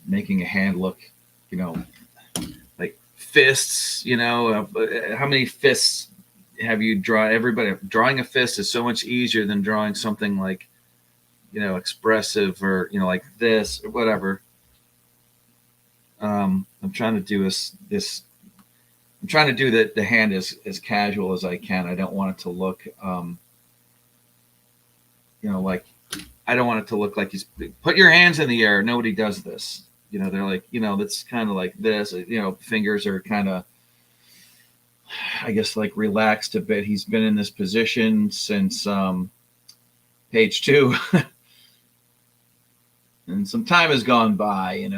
Making a hand look, like fists. How many fists have you drawn? Everybody drawing a fist is so much easier than drawing something like, expressive, or like this or whatever. I'm trying to do this. I'm trying to do the hand as casual as I can. I don't want it to look, like, I don't want it to look like he's put your hands in the air. Nobody does this. They're like, that's kind of like this. Fingers are kind of, I guess, like relaxed a bit. He's been in this position since page 2, and some time has gone by.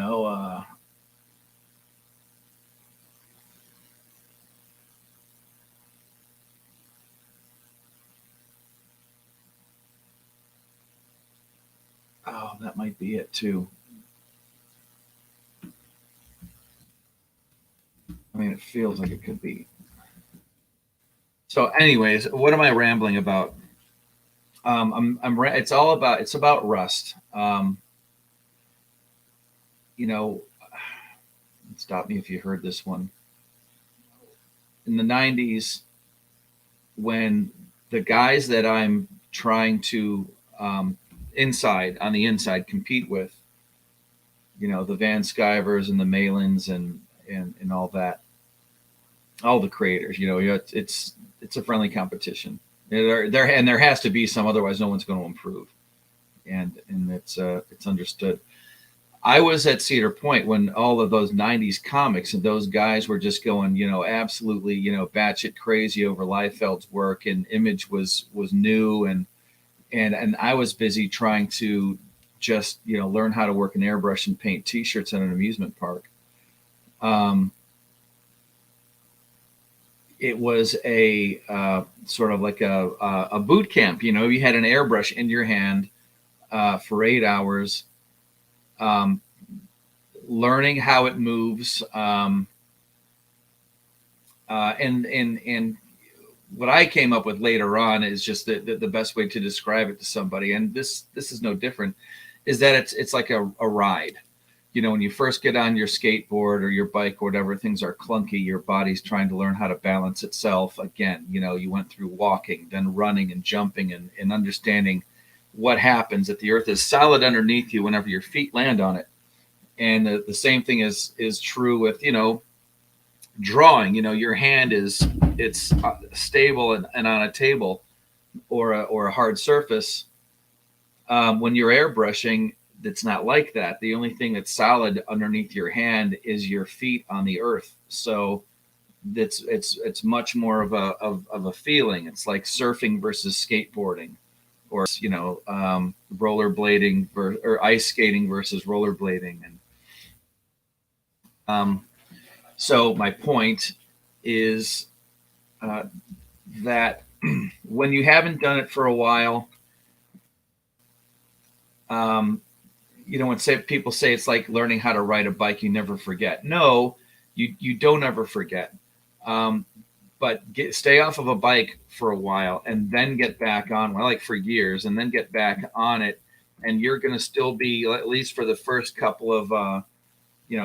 Oh, that might be it too. I mean, it feels like it could be. So, anyways, what am I rambling about? It's about rust. Stop me if you heard this one. In the 90s, when the guys that I'm trying to on the inside compete with, the Van Skyvers and the Malins and all that, all the creators, it's a friendly competition. There has to be some, otherwise no one's going to improve, and it's understood. I was at Cedar Point when all of those 90s comics and those guys were just going, absolutely, batshit crazy over Liefeld's work, and Image was new, and I was busy trying to just, learn how to work an airbrush and paint T-shirts at an amusement park. It was a sort of like a boot camp. You had an airbrush in your hand for 8 hours, learning how it moves, and what I came up with later on is just the best way to describe it to somebody, and this is no different, is that it's like a ride. When you first get on your skateboard or your bike or whatever, things are clunky. Your body's trying to learn how to balance itself again. You went through walking, then running and jumping, and understanding what happens, that the earth is solid underneath you whenever your feet land on it. And the same thing is true with, drawing. Your hand it's stable and on a table or a hard surface. When you're airbrushing, it's not like that. The only thing that's solid underneath your hand is your feet on the earth. So it's much more of a feeling. It's like surfing versus skateboarding, or rollerblading or ice skating versus rollerblading. And so my point is that when you haven't done it for a while, when people say it's like learning how to ride a bike, you never forget. No, you don't ever forget. But stay off of a bike for a while and then get back on, like for years, and then get back on it. And you're going to still be, at least for the first couple of,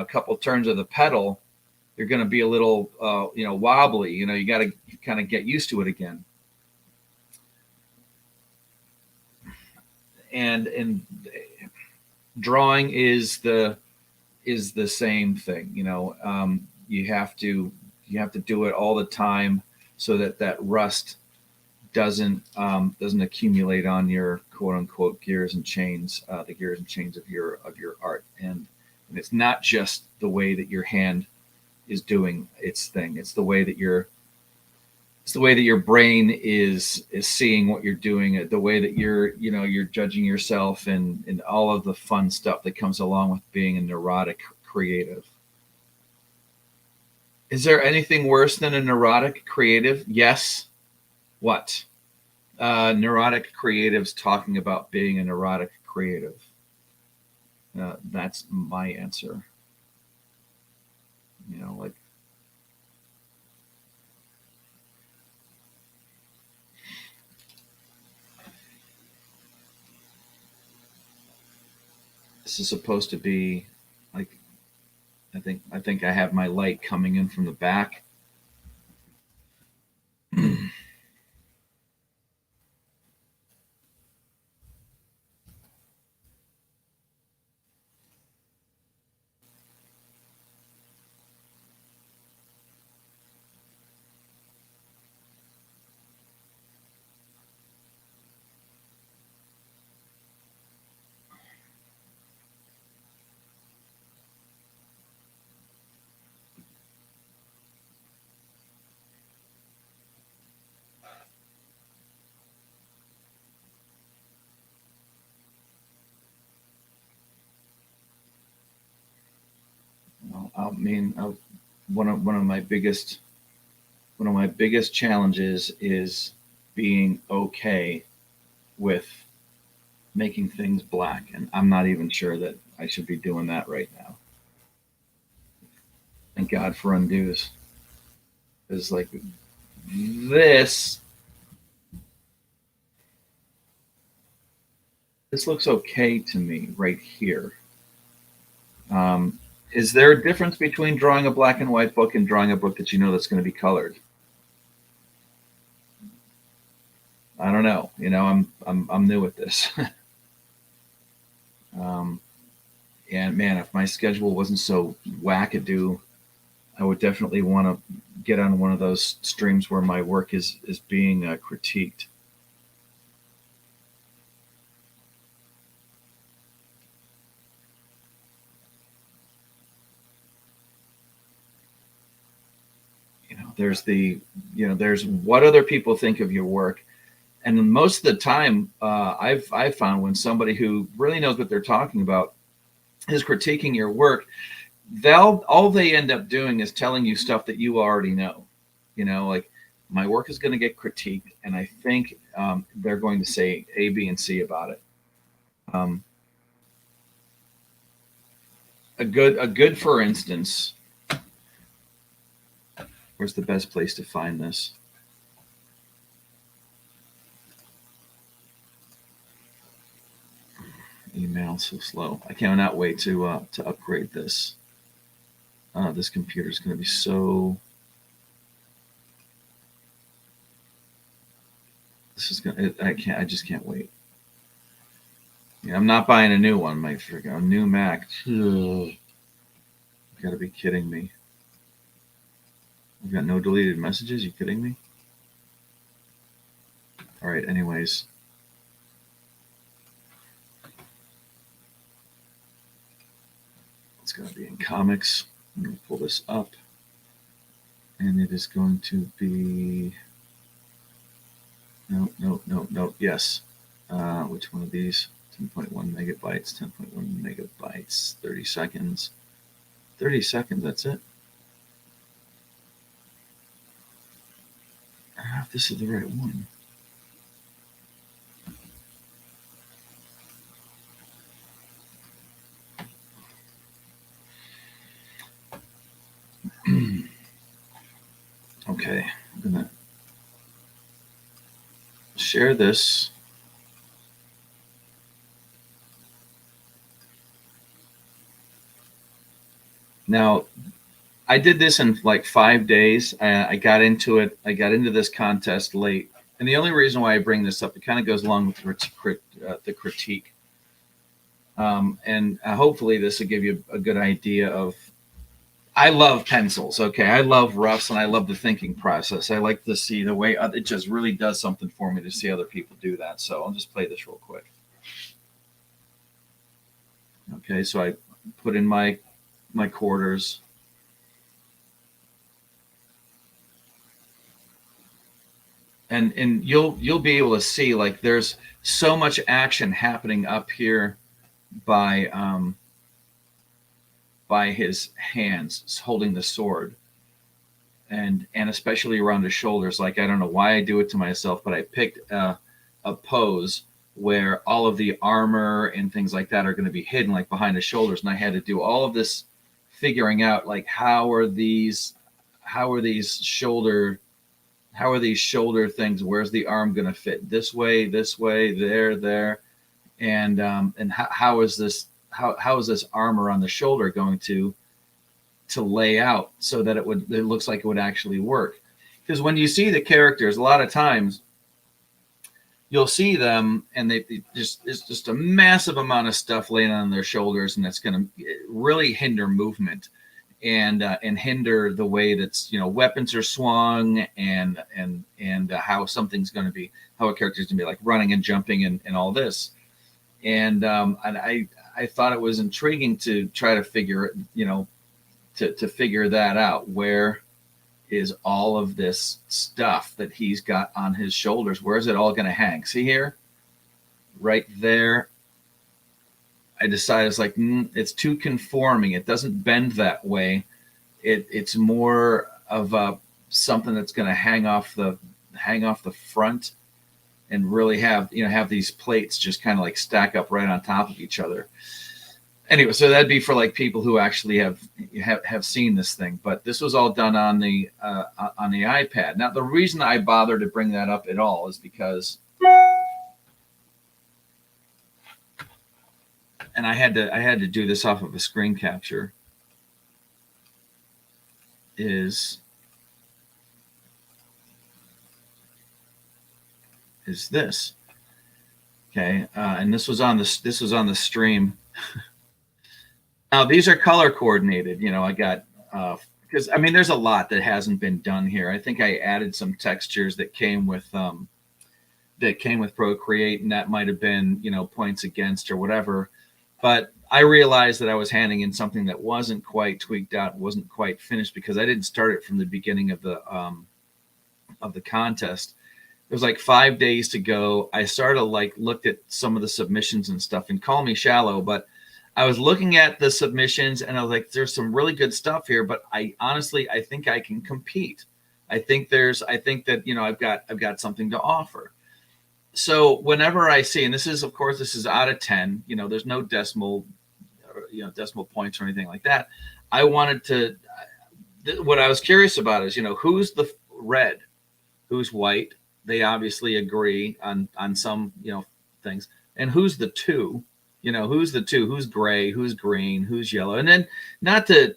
couple turns of the pedal, you're going to be a little, wobbly. You got to kind of get used to it again. And drawing is the same thing. You have to do it all the time so that rust doesn't accumulate on your quote unquote gears and chains, the gears and chains of your art. And it's not just the way that your hand is doing its thing. It's the way that your brain is seeing what you're doing, the way that you're judging yourself, and all of the fun stuff that comes along with being a neurotic creative. Is there anything worse than a neurotic creative? Yes. What? Neurotic creatives talking about being a neurotic creative. That's my answer. Like, this is supposed to be like, I think I have my light coming in from the back. One of my biggest challenges is being okay with making things black, and I'm not even sure that I should be doing that right now. Thank God for undos. It's like this looks okay to me right here. Is there a difference between drawing a black and white book and drawing a book that that's going to be colored? I don't know. I'm new at this. And man, if my schedule wasn't so wackadoo, I would definitely want to get on one of those streams where my work is being critiqued. There's what other people think of your work. And most of the time, I've found when somebody who really knows what they're talking about is critiquing your work, all they end up doing is telling you stuff that you already know. Like, my work is going to get critiqued, and I think they're going to say A, B, and C about it. A good, for instance. Where's the best place to find this? Email so slow. I cannot wait to upgrade this. This computer is going to be so. This is going. I just can't wait. I'm not buying a new one. My freaking new Mac. You got to be kidding me. I've got no deleted messages. You kidding me? All right. Anyways. It's going to be in comics. I'm going to pull this up. And it is going to be... No. Yes. Which one of these? 10.1 megabytes, 10.1 megabytes, 30 seconds. 30 seconds, that's it. I don't know if this is the right one. Okay, I'm gonna share this. Now, I did this in like 5 days. I got into it. I got into this contest late. And the only reason why I bring this up, it kind of goes along with the critique. And hopefully this will give you a good idea of, I love pencils. Okay, I love roughs, and I love the thinking process. I like to see the way it just really does something for me to see other people do that. So I'll just play this real quick. Okay, so I put in my quarters. And you'll be able to see, like, there's so much action happening up here by his hands holding the sword, and especially around his shoulders. Like, I don't know why I do it to myself, but I picked a pose where all of the armor and things like that are going to be hidden, like behind his shoulders, and I had to do all of this figuring out, like, how are these shoulder things, where's the arm going to fit, this way, there, and how is this armor on the shoulder going to lay out so that it looks like it would actually work. Because when you see the characters, a lot of times you'll see them and it's just a massive amount of stuff laying on their shoulders, and that's going to really hinder movement and hinder the way that's, weapons are swung and how something's going to be, how a character's going to be, like, running and jumping and all this. And I thought it was intriguing to try to figure, to figure that out. Where is all of this stuff that he's got on his shoulders? Where is it all going to hang? See here, right there. I decided, it's like, it's too conforming. It doesn't bend that way. It's more of something that's going to hang off the front, and really have these plates just kind of like stack up right on top of each other. Anyway, so that'd be for, like, people who actually have seen this thing. But this was all done on the iPad. Now, the reason I bothered to bring that up at all is because, and I had to do this off of a screen capture, is this. Okay, and this was on the stream. Now, these are color coordinated. I got, because, I mean, there's a lot that hasn't been done here. I think I added some textures that came with Procreate, and that might have been, points against or whatever. But I realized that I was handing in something that wasn't quite tweaked out, wasn't quite finished, because I didn't start it from the beginning of the contest. It was like 5 days to go. I started, like, looked at some of the submissions and stuff, and call me shallow, but I was looking at the submissions and I was like, there's some really good stuff here, but I think I can compete. I think that, I've got something to offer. So whenever I see, and this is out of 10, there's no decimal points or anything like that. I wanted to, what I was curious about is, who's the red, who's white. They obviously agree on some, things. And who's the two? Who's the two? Who's gray? Who's green? Who's yellow? And then not to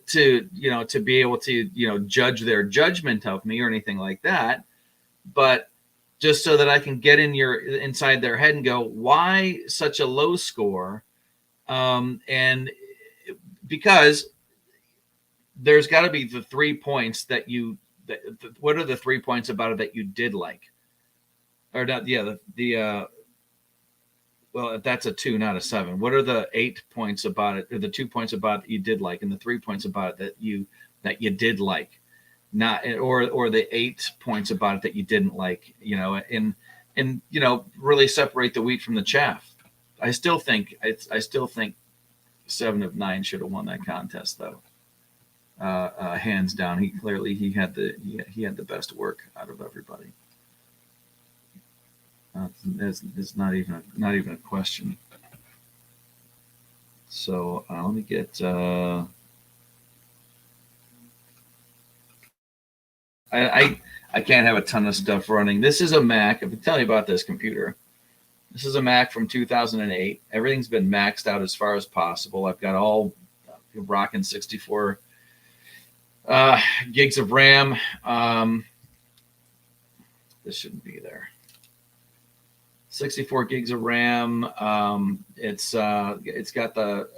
be able to, judge their judgment of me or anything like that, but just so that I can get inside their head and go, why such a low score? And because there's got to be the 3 points what are the 3 points about it that you did like? Or not? Yeah, well, that's a 2, not a 7. What are the 8 points about it, or the 2 points about it you did like, and the 3 points about it that you did like, not, or the 8 points about it that you didn't like, and really separate the wheat from the chaff. I still think 7 of 9 should have won that contest, though. Hands down, he had the best work out of everybody. It's not even a question. So let me get. I can't have a ton of stuff running. This is a Mac. I've been telling you about this computer. This is a Mac from 2008. Everything's been maxed out as far as possible. I've got all rocking 64 gigs of RAM. This shouldn't be there. 64 gigs of RAM. It's got the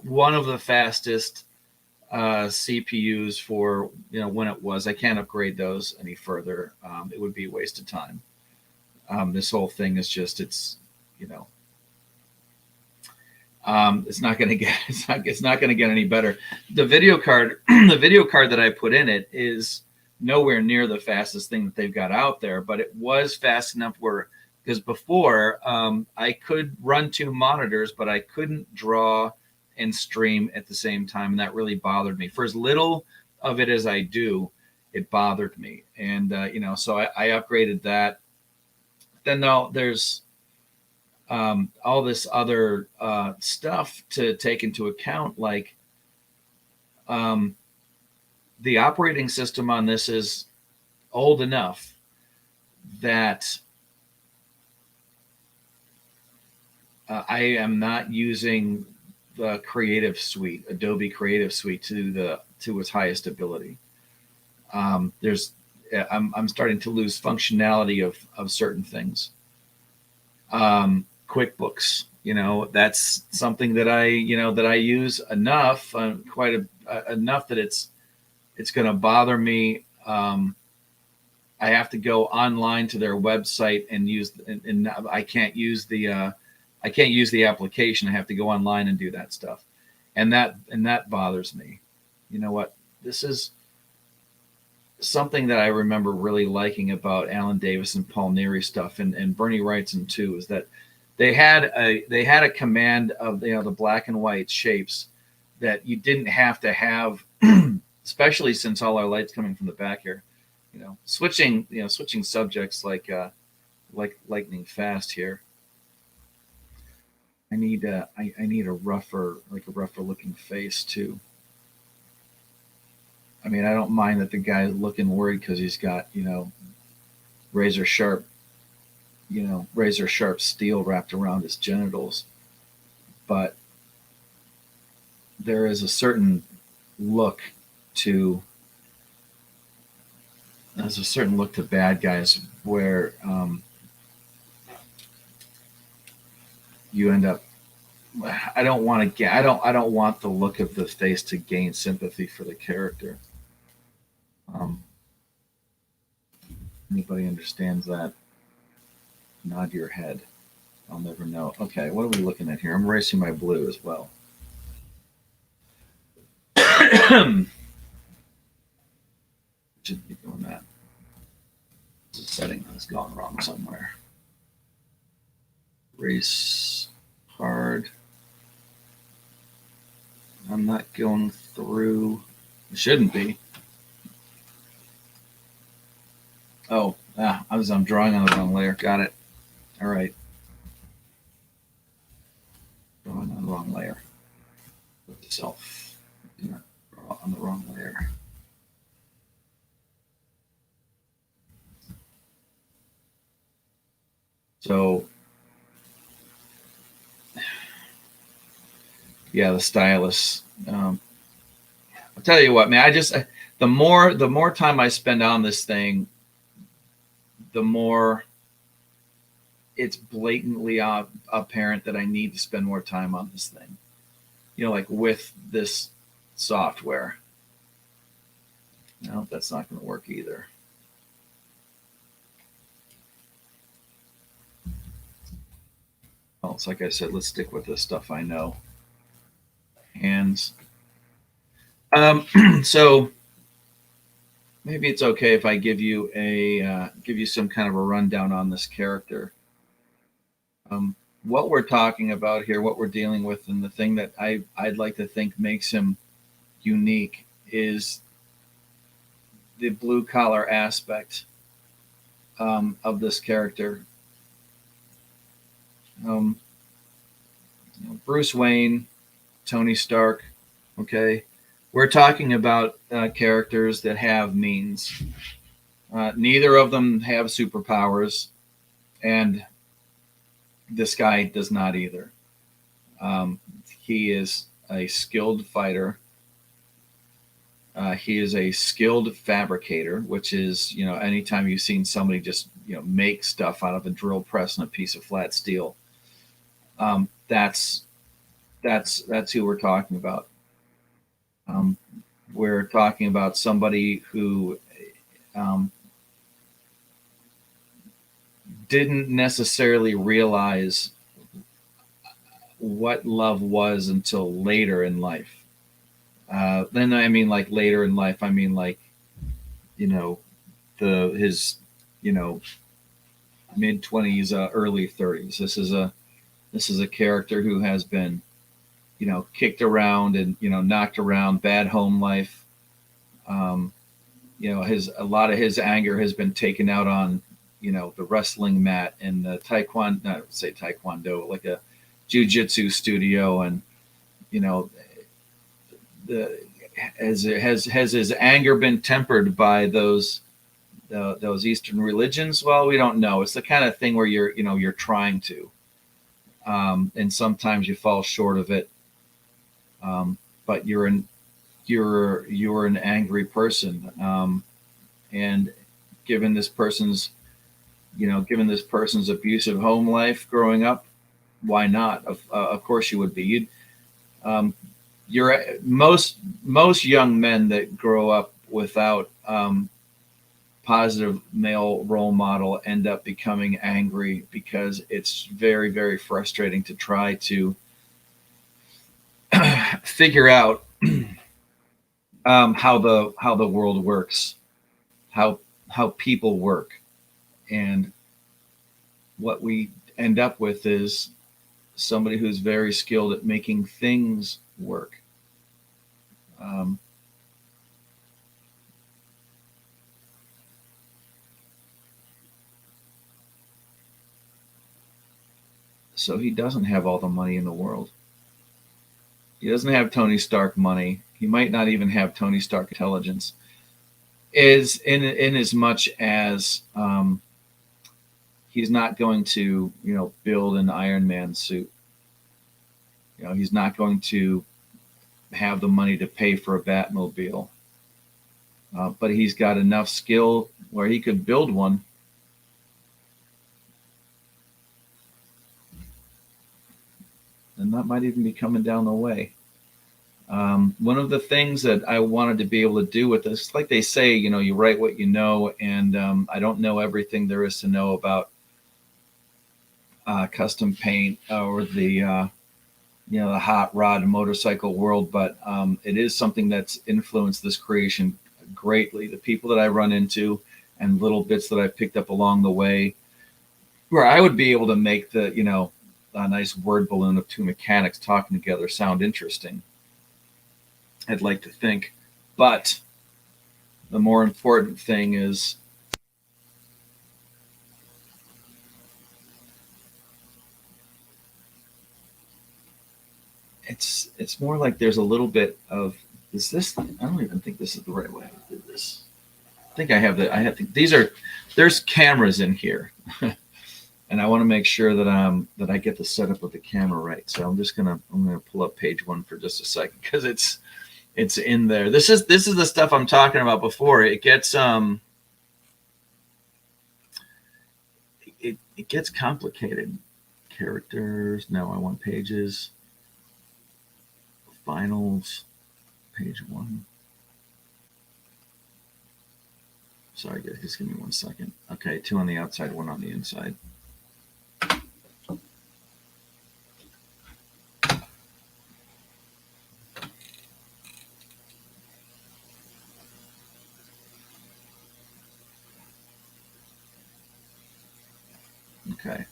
one of the fastest CPUs for, when it was. I can't upgrade those any further. It would be a waste of time. This whole thing is just, it's not going to get, it's not going to get any better. The video card, the video card that I put in it is nowhere near the fastest thing that they've got out there, but it was fast enough because before I could run 2 monitors, but I couldn't draw and stream at the same time. And that really bothered me. For as little of it as I do, it bothered me. And, so I upgraded that. Then there's all this other stuff to take into account, like the operating system on this is old enough that I am not using the Creative Suite, Adobe Creative Suite, to its highest ability. I'm starting to lose functionality of certain things. QuickBooks, that's something that I use enough, enough that it's going to bother me. I have to go online to their website and use, and I can't use the application. I have to go online and do that stuff, and that bothers me. You know what? This is something that I remember really liking about Alan Davis and Paul Neary stuff, and Bernie Wrightson too, is that they had a command of the black and white shapes that you didn't have to have, especially since all our light's coming from the back here. Switching subjects like lightning fast here. I need a rougher looking face too. I mean, I don't mind that the guy's looking worried because he's got, razor sharp steel wrapped around his genitals. But there is a certain look to bad guys where you end up, I don't want the look of the face to gain sympathy for the character. Anybody understands that? Nod your head. I'll never know. Okay, what are we looking at here? I'm erasing my blue as well. Should be doing that. It's a setting that's gone wrong somewhere. Erase hard. I'm not going through. It shouldn't be. Oh, I'm drawing on the wrong layer. Got it. All right. Drawing on the wrong layer. Put yourself draw on the wrong layer. So, yeah, the stylus. I'll tell you what, man. The more time I spend on this thing, the more it's blatantly apparent that I need to spend more time on this thing. Like with this software. No, that's not going to work either. Well, it's like I said, let's stick with this stuff I know. Hands. So maybe it's okay if I give you some kind of a rundown on this character. What we're talking about here, what we're dealing with, and the thing that I'd like to think makes him unique is the blue collar aspect of this character. Bruce Wayne, Tony Stark. Okay, we're talking about characters that have means. Neither of them have superpowers, and this guy does not either. He is a skilled fighter. He is a skilled fabricator, which is, anytime you've seen somebody just, make stuff out of a drill press and a piece of flat steel. That's who we're talking about. we're talking about somebody who didn't necessarily realize what love was until later in life. Then I mean, like later in life, I mean like, you know, his, you know, mid-20s, early 30s. This is a character who has been, you know, kicked around and, you know, knocked around, bad home life. You know, a lot of his anger has been taken out on, you know, the wrestling mat and the taekwondo, like a jiu-jitsu studio. And, you know, has his anger been tempered by those Eastern religions? Well, we don't know. It's the kind of thing where you're trying to, and sometimes you fall short of it. But you're an angry person, and given this person's abusive home life growing up, why not? Of course you would be. Most young men that grow up without positive male role model end up becoming angry, because it's very, very frustrating to try to figure out how the world works, how people work, and what we end up with is somebody who's very skilled at making things work. So he doesn't have all the money in the world. He doesn't have Tony Stark money. He might not even have Tony Stark intelligence. Is in as much as he's not going to, you know, build an Iron Man suit. You know, he's not going to have the money to pay for a Batmobile. But he's got enough skill where he could build one. And that might even be coming down the way. One of the things that I wanted to be able to do with this, like they say, you know, you write what you know, and I don't know everything there is to know about custom paint or the the hot rod and motorcycle world, but it is something that's influenced this creation greatly. The people that I run into and little bits that I picked up along the way, where I would be able to make a nice word balloon of two mechanics talking together sound interesting, I'd like to think. But the more important thing is it's more like there's a little bit of, is this, I don't even think this is the right way I did this. I think there's cameras in here. And I want to make sure that I get the setup of the camera right. So I'm gonna pull up page 1 for just a second, because it's in there. This is the stuff I'm talking about before. It gets it gets complicated. Characters. No, I want pages. Finals. Page 1. Sorry, guys, just give me 1 second. Okay, 2 on the outside, 1 on the inside. Okay.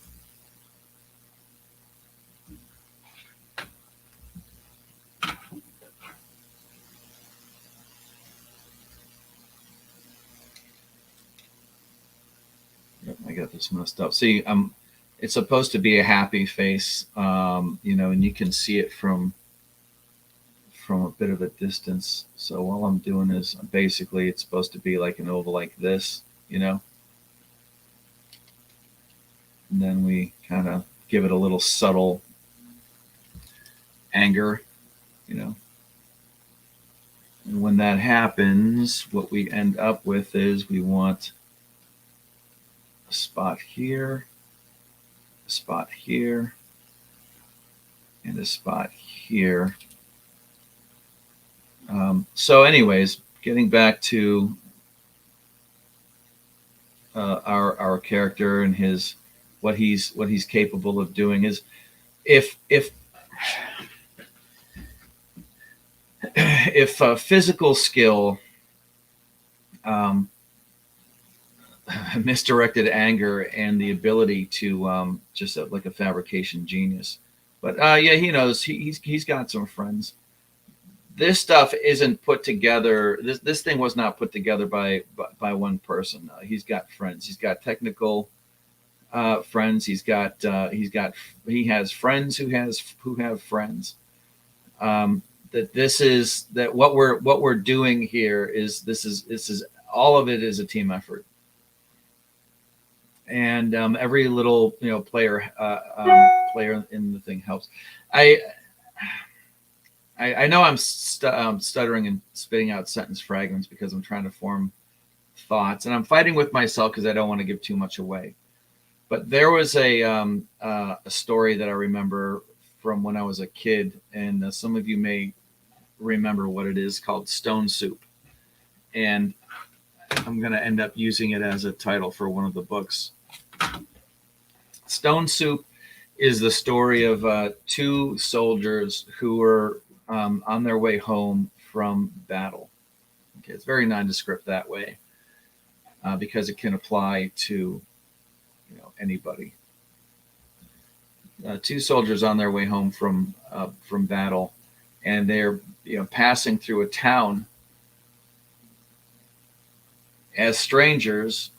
Yep, I got this messed up. See, it's supposed to be a happy face, and you can see it from a bit of a distance. So all I'm doing is basically it's supposed to be like an oval like this, And then we kind of give it a little subtle anger, And when that happens, what we end up with is we want a spot here, a spot here, and a spot here. So anyways, getting back to our character and his what he's capable of doing is if physical skill, misdirected anger, and the ability to just like a fabrication genius. But yeah, he knows he's got some friends. This stuff isn't put together. This thing was not put together by one person. He's got friends. He's got technical friends. He has friends who have friends. That what we're doing here is this is all of it is a team effort, and every little player in the thing helps. I know I'm stuttering and spitting out sentence fragments because I'm trying to form thoughts, and I'm fighting with myself because I don't want to give too much away. But there was a story that I remember from when I was a kid, and some of you may remember what it is, called Stone Soup. And I'm going to end up using it as a title for one of the books. Stone Soup is the story of two soldiers who were on their way home from battle. Okay, it's very nondescript that way because it can apply to anybody. Two soldiers on their way home from battle, and they're passing through a town as strangers.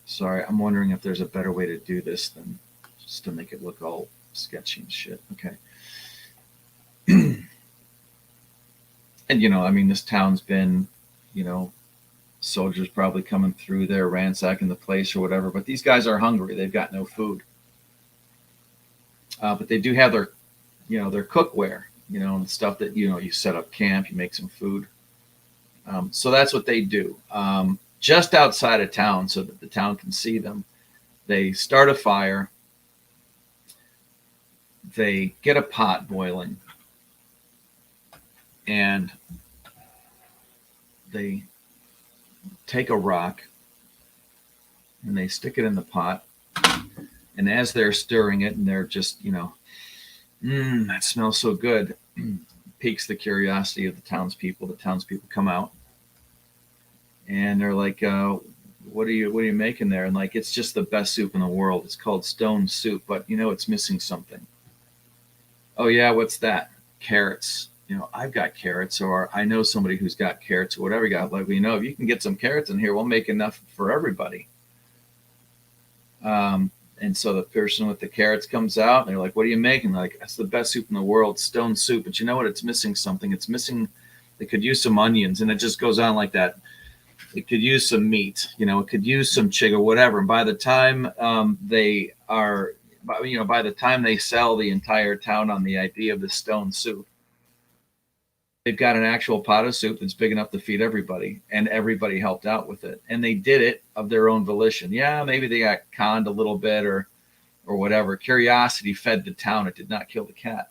Sorry, I'm wondering if there's a better way to do this than just to make it look all sketchy and shit. Okay. And this town's been, soldiers probably coming through there, ransacking the place or whatever, but these guys are hungry. They've got no food. But they do have their cookware, and stuff that, you set up camp, you make some food. So that's what they do. Just outside of town so that the town can see them. They start a fire. They get a pot boiling. And they take a rock and they stick it in the pot. And as they're stirring it, and they're just, that smells so good, piques the curiosity of the townspeople. The townspeople come out, and they're like, "What are you making there?" And like, it's just the best soup in the world. It's called Stone Soup, but it's missing something. Oh yeah, what's that? Carrots. I've got carrots, or I know somebody who's got carrots, or whatever you got. Like, if you can get some carrots in here, we'll make enough for everybody. And so the person with the carrots comes out, and they're like, "What are you making?" They're like, "That's the best soup in the world, Stone Soup." But you know what? It's missing something. It's missing. They could use some onions, and it just goes on like that. It could use some meat. It could use some chicken or whatever. And by the time by the time they sell the entire town on the idea of the Stone Soup, they've got an actual pot of soup that's big enough to feed everybody, and everybody helped out with it. And they did it of their own volition. Yeah, maybe they got conned a little bit or whatever. Curiosity fed the town. It did not kill the cat.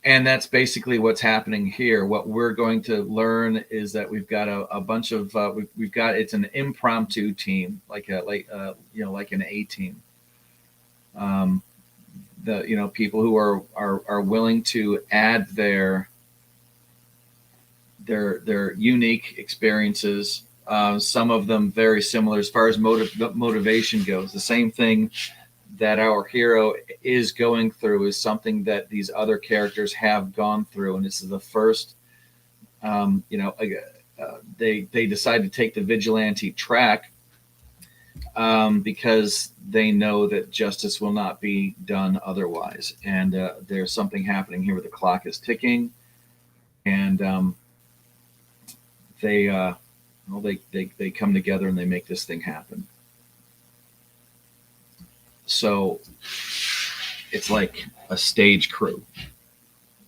And that's basically what's happening here. What we're going to learn is that we've got a bunch of it's an impromptu team, like an A team. The people who are willing to add their unique experiences. Some of them very similar as far as motivation goes. The same thing that our hero is going through is something that these other characters have gone through, and this is the first. They decide to take the vigilante track because they know that justice will not be done otherwise, and there's something happening here where the clock is ticking, and they come together and they make this thing happen. So it's like a stage crew.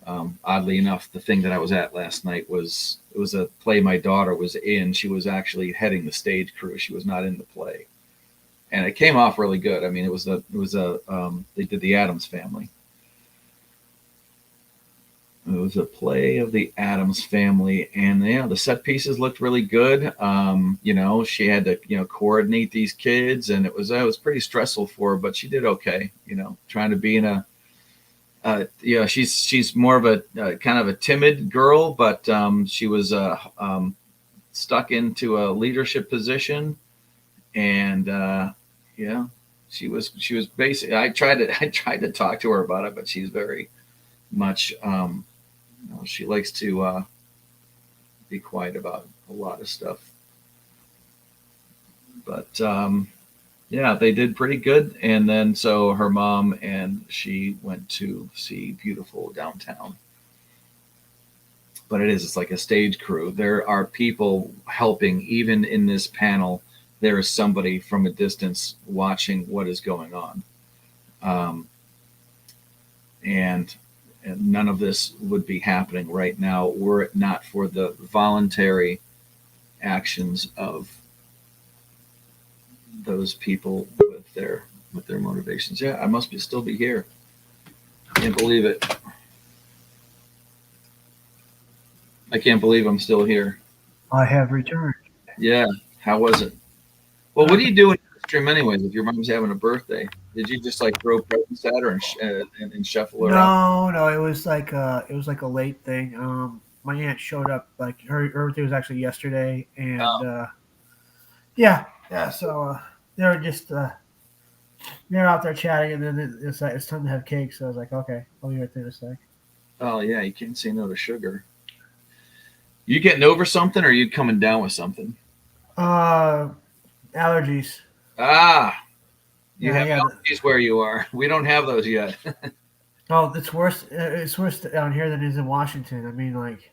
Oddly enough, the thing that I was at last night was a play my daughter was in. She was actually heading the stage crew. She was not in the play, and it came off really good. I mean, they did the Addams Family, It was a play of the Addams Family, and yeah, the set pieces looked really good. She had to coordinate these kids, and it was pretty stressful for her, but she did okay. Trying to be in a she's more of a kind of a timid girl, but she was stuck into a leadership position, and she was basically. I tried to talk to her about it, but she's very much. She likes to be quiet about a lot of stuff. But they did pretty good. And then so her mom and she went to see Beautiful Downtown. But it's like a stage crew. There are people helping. Even in this panel, there is somebody from a distance watching what is going on. And none of this would be happening right now were it not for the voluntary actions of those people with their motivations. Yeah, I must still be here. Can't believe it. I can't believe I'm still here. I have returned. Yeah. How was it? Well, what do you do in the stream anyways if your mom's having a birthday? Did you just like throw presents at her and shuffle her out? No, it was like a late thing. My aunt showed up, like her birthday was actually yesterday, and so they were just they're out there chatting, and then it's like it's time to have cake. So I was like, okay, I'll be right there in a sec. Oh yeah, you can't say no to sugar. You getting over something, or are you coming down with something? Allergies. You have allergies where you are. We don't have those yet. Oh, it's worse. It's worse down here than it is in Washington. I mean, like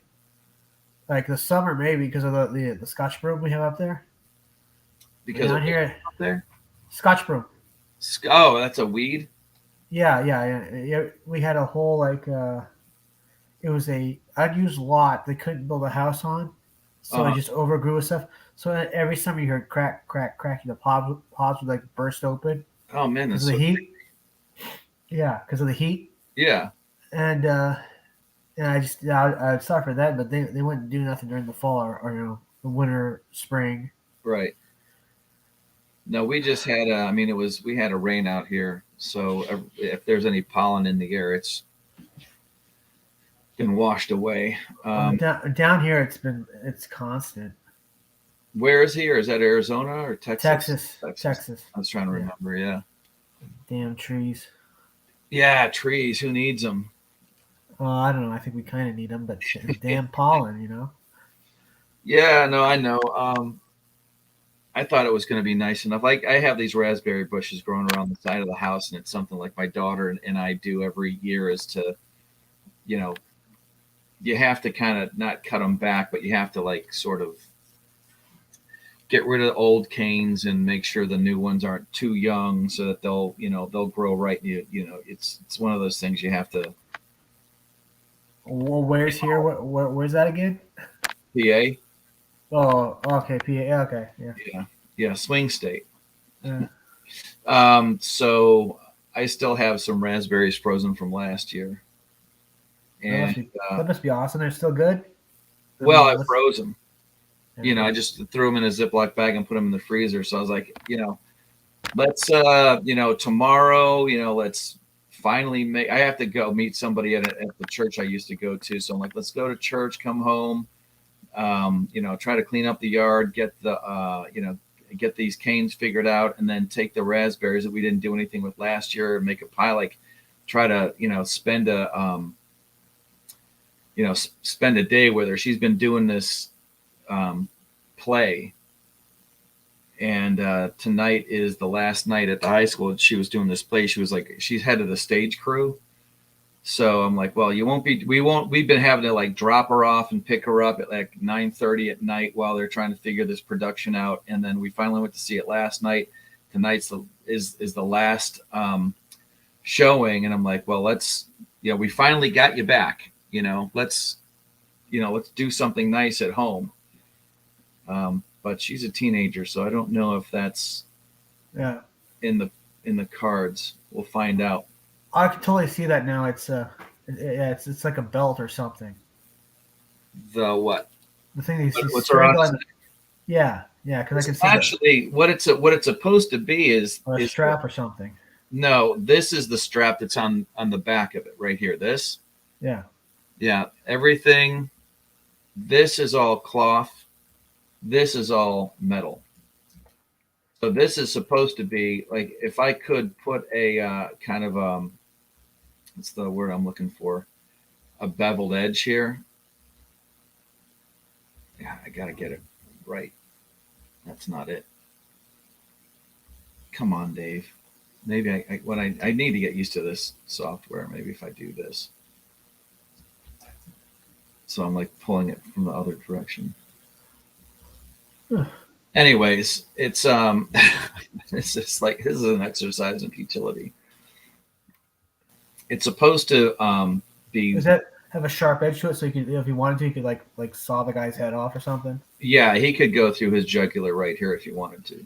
the summer maybe because of the Scotch broom we have up there. Because down here up there, Scotch broom. Oh, that's a weed. Yeah. We had a whole it was a unused lot they couldn't build a house on, so it just overgrew with stuff. So every summer you heard crack, the pods would like burst open. Oh man, that's because of the heat. Yeah, because of the heat. Yeah. And I sorry for that, but they wouldn't do nothing during the fall or the winter, spring. Right. No, we just had we had a rain out here, so if there's any pollen in the air, it's been washed away. Down here, it's constant. Where is he? Or is that Arizona or Texas? Texas. I was trying to remember. Yeah. Damn trees. Yeah, trees. Who needs them? I don't know. I think we kind of need them, but damn pollen, Yeah, no, I know. I thought it was going to be nice enough. Like I have these raspberry bushes growing around the side of the house, and it's something like my daughter and I do every year is to, you have to kind of not cut them back, but you have to like sort of get rid of old canes and make sure the new ones aren't too young so that they'll grow right. It's one of those things you have to. Well, where's here? Where's that again? PA. Oh, okay, PA. Okay, yeah. Yeah, swing state. Yeah. So I still have some raspberries frozen from last year. And that must be awesome. They're still good? Well, I froze them. I just threw them in a Ziploc bag and put them in the freezer. So I was like, let's, tomorrow, let's finally I have to go meet somebody at the church I used to go to. So I'm like, let's go to church, come home, try to clean up the yard, get get these canes figured out, and then take the raspberries that we didn't do anything with last year and make a pie, try to, spend a day with her. She's been doing this play, and tonight is the last night at the high school. She was doing this play. She's head of the stage crew. So I'm like, well, we've been having to drop her off and pick her up at 9:30 at night while they're trying to figure this production out. And then we finally went to see it last night. Tonight's is the last showing. And I'm like, well, we finally got you back, let's do something nice at home. But she's a teenager, so I don't know if that's in the cards. We'll find out. I can totally see that now. It's Yeah, it's like a belt or something. The what? The thing he's What's around his strangling. neck? Yeah, because I can see Actually, what it's supposed to be is a strap or something. no. This is the strap that's on the back of it right here. This, Yeah. yeah, everything. This is all cloth. This is all metal. So this is supposed to be like if I could put a kind of what's the word I'm looking for? A beveled edge here. Yeah, I gotta get it right. That's not it. Come on, Dave. Maybe I need to get used to this software. Maybe if I do this. So I'm like pulling it from the other direction. Anyways, it's it's just like this is an exercise in futility. It's supposed to be. Does that have a sharp edge to it? So you could, if you wanted to, you could like saw the guy's head off or something. Yeah, he could go through his jugular right here if he wanted to.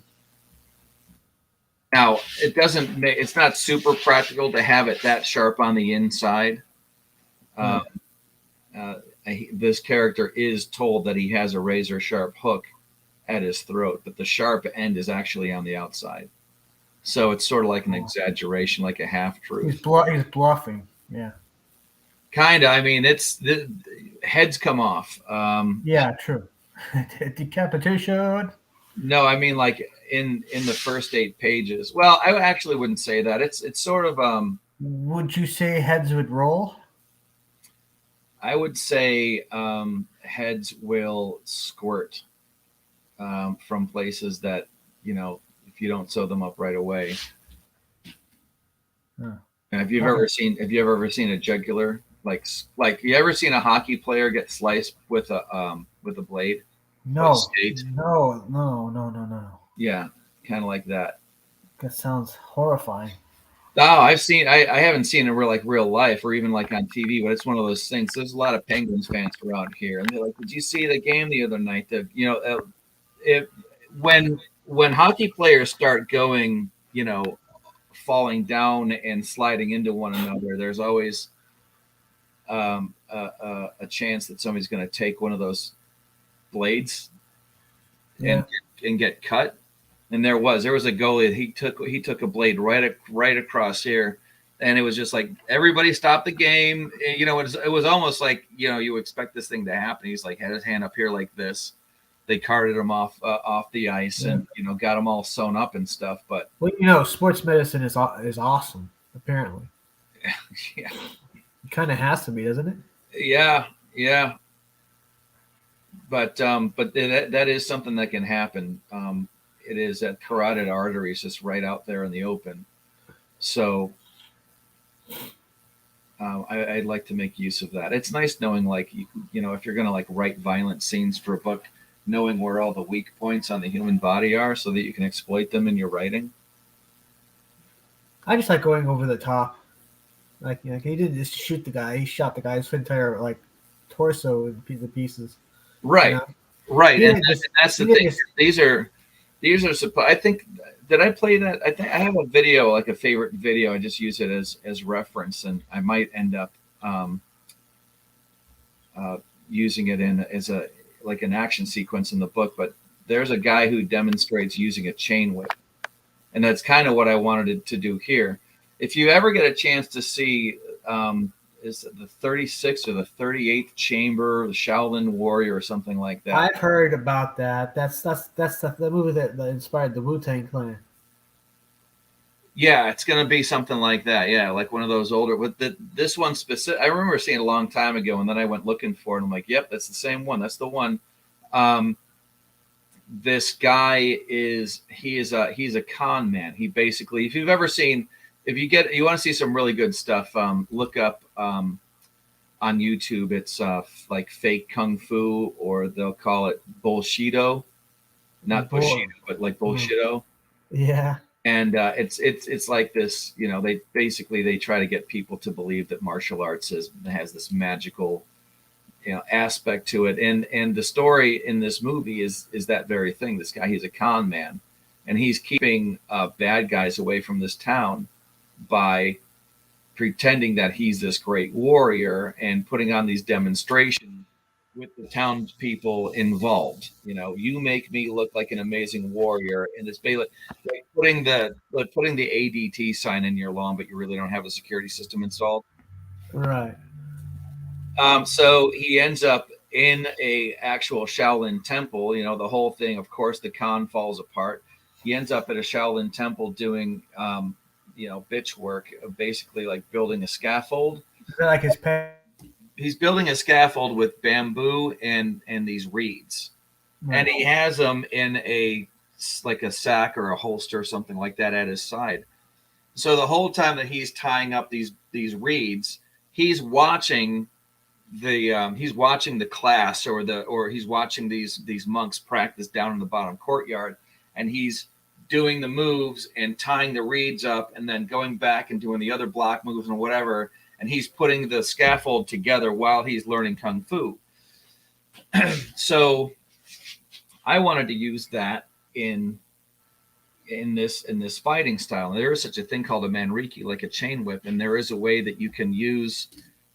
Now, it doesn't make it's not super practical to have it that sharp on the inside. This character is told that he has a razor sharp hook at his throat, but the sharp end is actually on the outside. So it's sort of like an exaggeration, like a half truth. He's bluffing. Yeah. Kind of. I mean, it's the heads come off. Yeah, true. Decapitation. No, I mean like in the first 8 pages. Well, I actually wouldn't say that. It's sort of. Would you say heads would roll? I would say heads will squirt from places that if you don't sew them up right away. Huh. And have you ever seen a jugular? Like you ever seen a hockey player get sliced with a blade? No. Skate? No. Yeah, kind of like that. That sounds horrifying. Oh, I haven't seen it in real life or even like on TV, but it's one of those things. There's a lot of Penguins fans around here, and they're like, "Did you see the game the other night?" That when hockey players start going, falling down and sliding into one another, there's always a chance that somebody's going to take one of those blades and get cut. And there was a goalie. He took a blade right across here, and it was just like everybody stopped the game. It was almost like you expect this thing to happen. He's like had his hand up here like this. They carted him off the ice and got him all sewn up and stuff. But sports medicine is awesome. Apparently, yeah, it kind of has to be, doesn't it? Yeah. But that is something that can happen. It is that carotid artery is just right out there in the open. So I'd like to make use of that. It's nice knowing, like, if you're going to like write violent scenes for a book, knowing where all the weak points on the human body are so that you can exploit them in your writing. I just like going over the top. Like, he didn't just shoot the guy. He shot the guy's entire, like, torso in pieces. Right. Right. And that's the thing. These are I think, did I play that? I think I have a video, like a favorite video. I just use it as reference, and I might end up using it as an action sequence in the book. But there's a guy who demonstrates using a chain whip, and that's kind of what I wanted to do here. If you ever get a chance to see, is it the 36th or the 38th chamber, the Shaolin Warrior, or something like that? I've heard about that. That's the movie that inspired the Wu-Tang Clan. Yeah, it's going to be something like that. Yeah, like one of those older. But this one specific, I remember seeing it a long time ago, and then I went looking for it. And I'm like, yep, that's the same one. That's the one. This guy he's a con man. He basically, if you've ever seen. If you want to see some really good stuff, look up on YouTube. It's like fake kung fu, or they'll call it bullshido, not bushido, but like bullshido. Yeah. And it's like this. They try to get people to believe that martial arts has this magical, aspect to it. And the story in this movie is that very thing. This guy, he's a con man, and he's keeping bad guys away from this town by pretending that he's this great warrior and putting on these demonstrations with the townspeople involved. You know, you make me look like an amazing warrior, and it's basically like putting the ADT sign in your lawn, but you really don't have a security system installed. Right. So he ends up in a actual Shaolin temple. You know, the whole thing, of course, the con falls apart. He ends up at a Shaolin temple doing, bitch work, basically like building a scaffold. Is that like his pet? He's building a scaffold with bamboo and these reeds, and he has them in a sack or a holster or something like that at his side. So the whole time that he's tying up these reeds, he's watching the class or he's watching these monks practice down in the bottom courtyard, and he's doing the moves and tying the reeds up and then going back and doing the other block moves and whatever, and he's putting the scaffold together while he's learning kung fu. So I wanted to use that in this fighting style. And there is such a thing called a manriki, like a chain whip, and there is a way that you can use,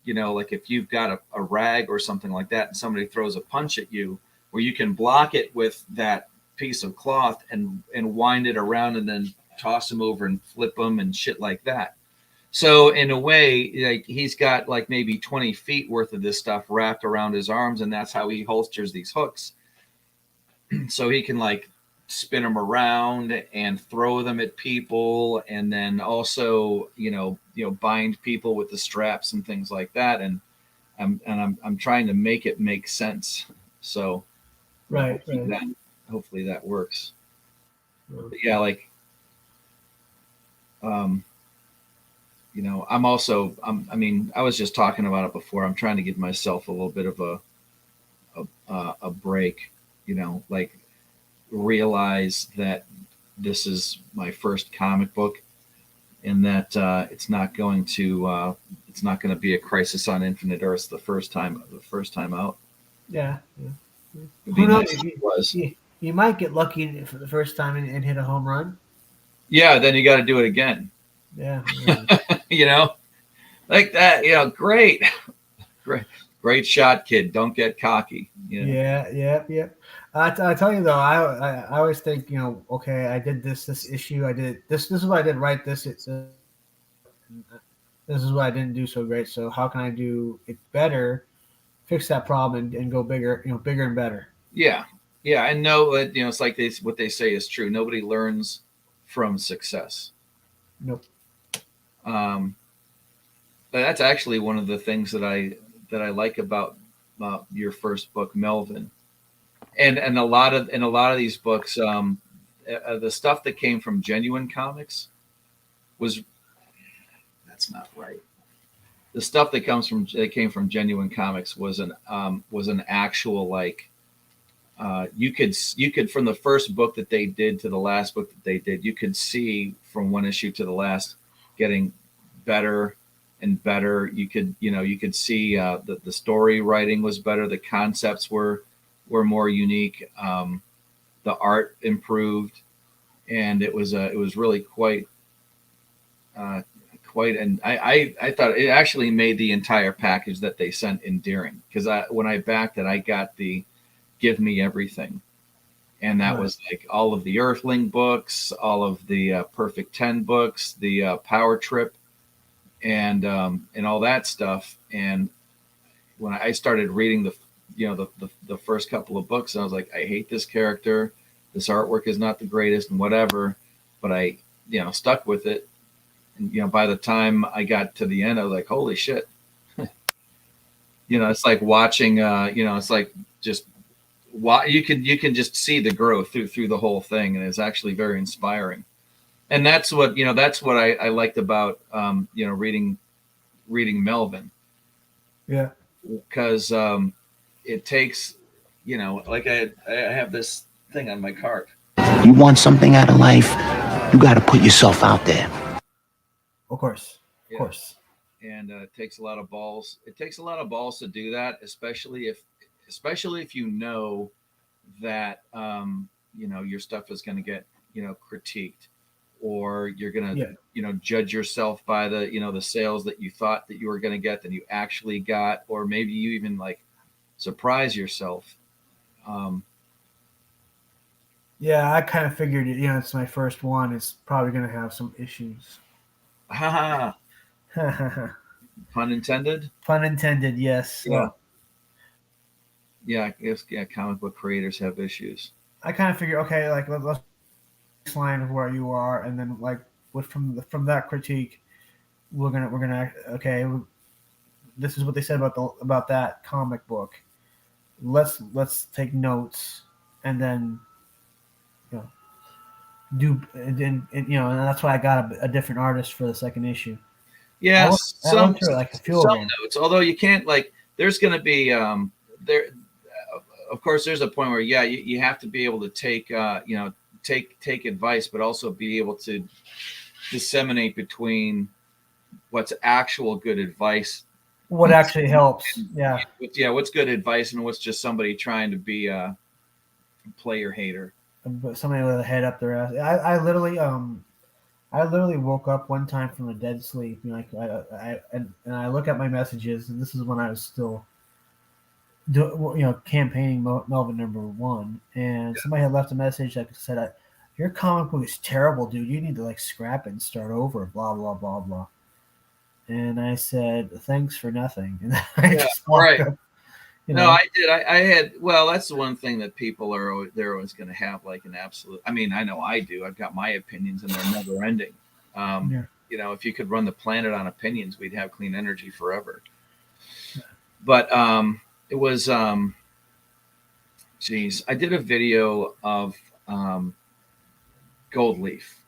like if you've got a rag or something like that and somebody throws a punch at you, where you can block it with that piece of cloth and wind it around and then toss them over and flip them and shit like that. So in a way, like he's got like maybe 20 feet worth of this stuff wrapped around his arms, and that's how he holsters these hooks. So he can like spin them around and throw them at people, and then also bind people with the straps and things like that. And I'm trying to make it make sense. So hopefully that works. But yeah, like I was just talking about it before. I'm trying to give myself a little bit of a break, like realize that this is my first comic book, and that it's not going to be a Crisis on Infinite Earths the first time out. Yeah. Who knows? You might get lucky for the first time and hit a home run. Yeah, then you got to do it again. Yeah. Like that. Great shot, kid. Don't get cocky. Yeah. I tell you though, I always think, okay, I did this issue, I did this. This is what I did right. This is what I didn't do so great. So how can I do it better? Fix that problem and go bigger, bigger and better. Yeah. And know that it's like what they say is true. Nobody learns from success. Nope. But that's actually one of the things that I like about your first book, Melvin. And a lot of these books, the stuff that came from Genuine Comics that's not right. The stuff that came from Genuine Comics was an actual like you could from the first book that they did to the last book that they did, you could see from one issue to the last getting better and better. You could see the story writing was better, the concepts were more unique, the art improved, and it was really quite. And I thought it actually made the entire package that they sent endearing, because when I backed it, I got the Give Me Everything, and that was like all of the Earthling books, all of the Perfect 10 books, the Power Trip, and all that stuff. And when I started reading the first couple of books, I was like, I hate this character, this artwork is not the greatest and whatever, but I stuck with it. And by the time I got to the end, I was like, holy shit. It's like watching it's like just you can just see the growth through the whole thing, and it's actually very inspiring. And that's what I liked about reading Melvin. Yeah. Because it takes, like I have this thing on my cart. You want something out of life, you got to put yourself out there. Of course. Of course. And it takes a lot of balls. It takes a lot of balls to do that, especially if you know that your stuff is going to get critiqued, or you're gonna Yeah. judge yourself by the the sales that you thought that you were gonna get that you actually got, or maybe you even like surprise yourself. Yeah, I kind of figured it. It's my first one. It's probably going to have some issues. Haha, pun intended. Pun intended. Yes. Yeah. Well, Yeah, I guess comic book creators have issues. I kind of figured, okay, like let's line of where you are, and then like from that critique, we're gonna okay. This is what they said about that comic book. Let's take notes, and then and that's why I got a different artist for the second issue. Yeah, some notes. Although you can't there's going to be there. Of course, there's a point where you have to be able to take take advice, but also be able to disseminate between what's actual good advice, what actually helps. What's good advice and what's just somebody trying to be a player hater. Somebody with a head up their ass. I literally woke up one time from a dead sleep. And I look at my messages, and this is when I was still campaigning Melvin #1, and somebody had left a message that said, "Your comic book is terrible, dude. You need to scrap it and start over." Blah blah blah blah. And I said, "Thanks for nothing." And I just walked up. No, I did. I had. Well, that's the one thing that people they're always going to have an absolute. I mean, I know I do. I've got my opinions, and they're never ending. If you could run the planet on opinions, we'd have clean energy forever. But it was. Geez, I did a video of gold leaf.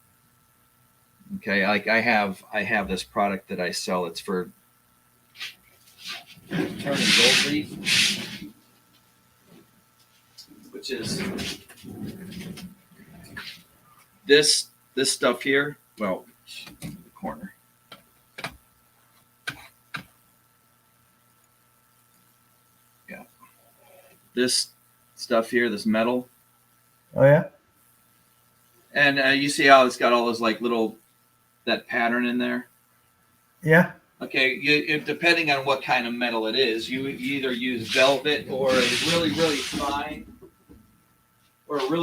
Okay, I have this product that I sell. It's for turning gold leaf, which is this stuff here. Well, the corner. Yeah, this stuff here, this metal. Oh yeah. And you see how it's got all those that pattern in there. Yeah. Okay, depending on what kind of metal it is, you either use velvet or a really,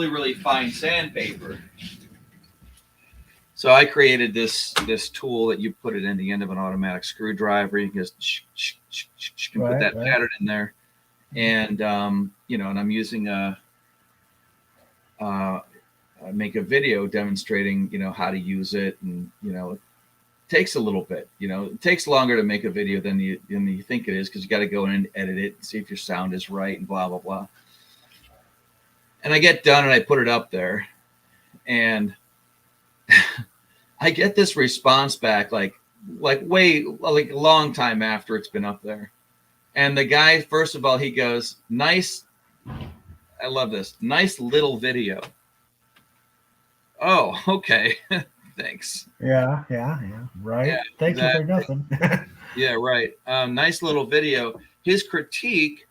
really fine sandpaper. So I created this tool that you put it in the end of an automatic screwdriver. You can just put that pattern in there, and and I'm using make a video demonstrating how to use it, and it takes a little bit. It takes longer to make a video than you think it is, because you got to go in and edit it and see if your sound is right and blah blah blah. And I get done and I put it up there, and I get this response back a long time after it's been up there. And the guy, first of all, he goes, "Nice, I love this. Nice little video." Oh, okay. Thanks. Yeah. Right. Yeah, Thank you for nothing. Yeah, right. Nice little video. His critique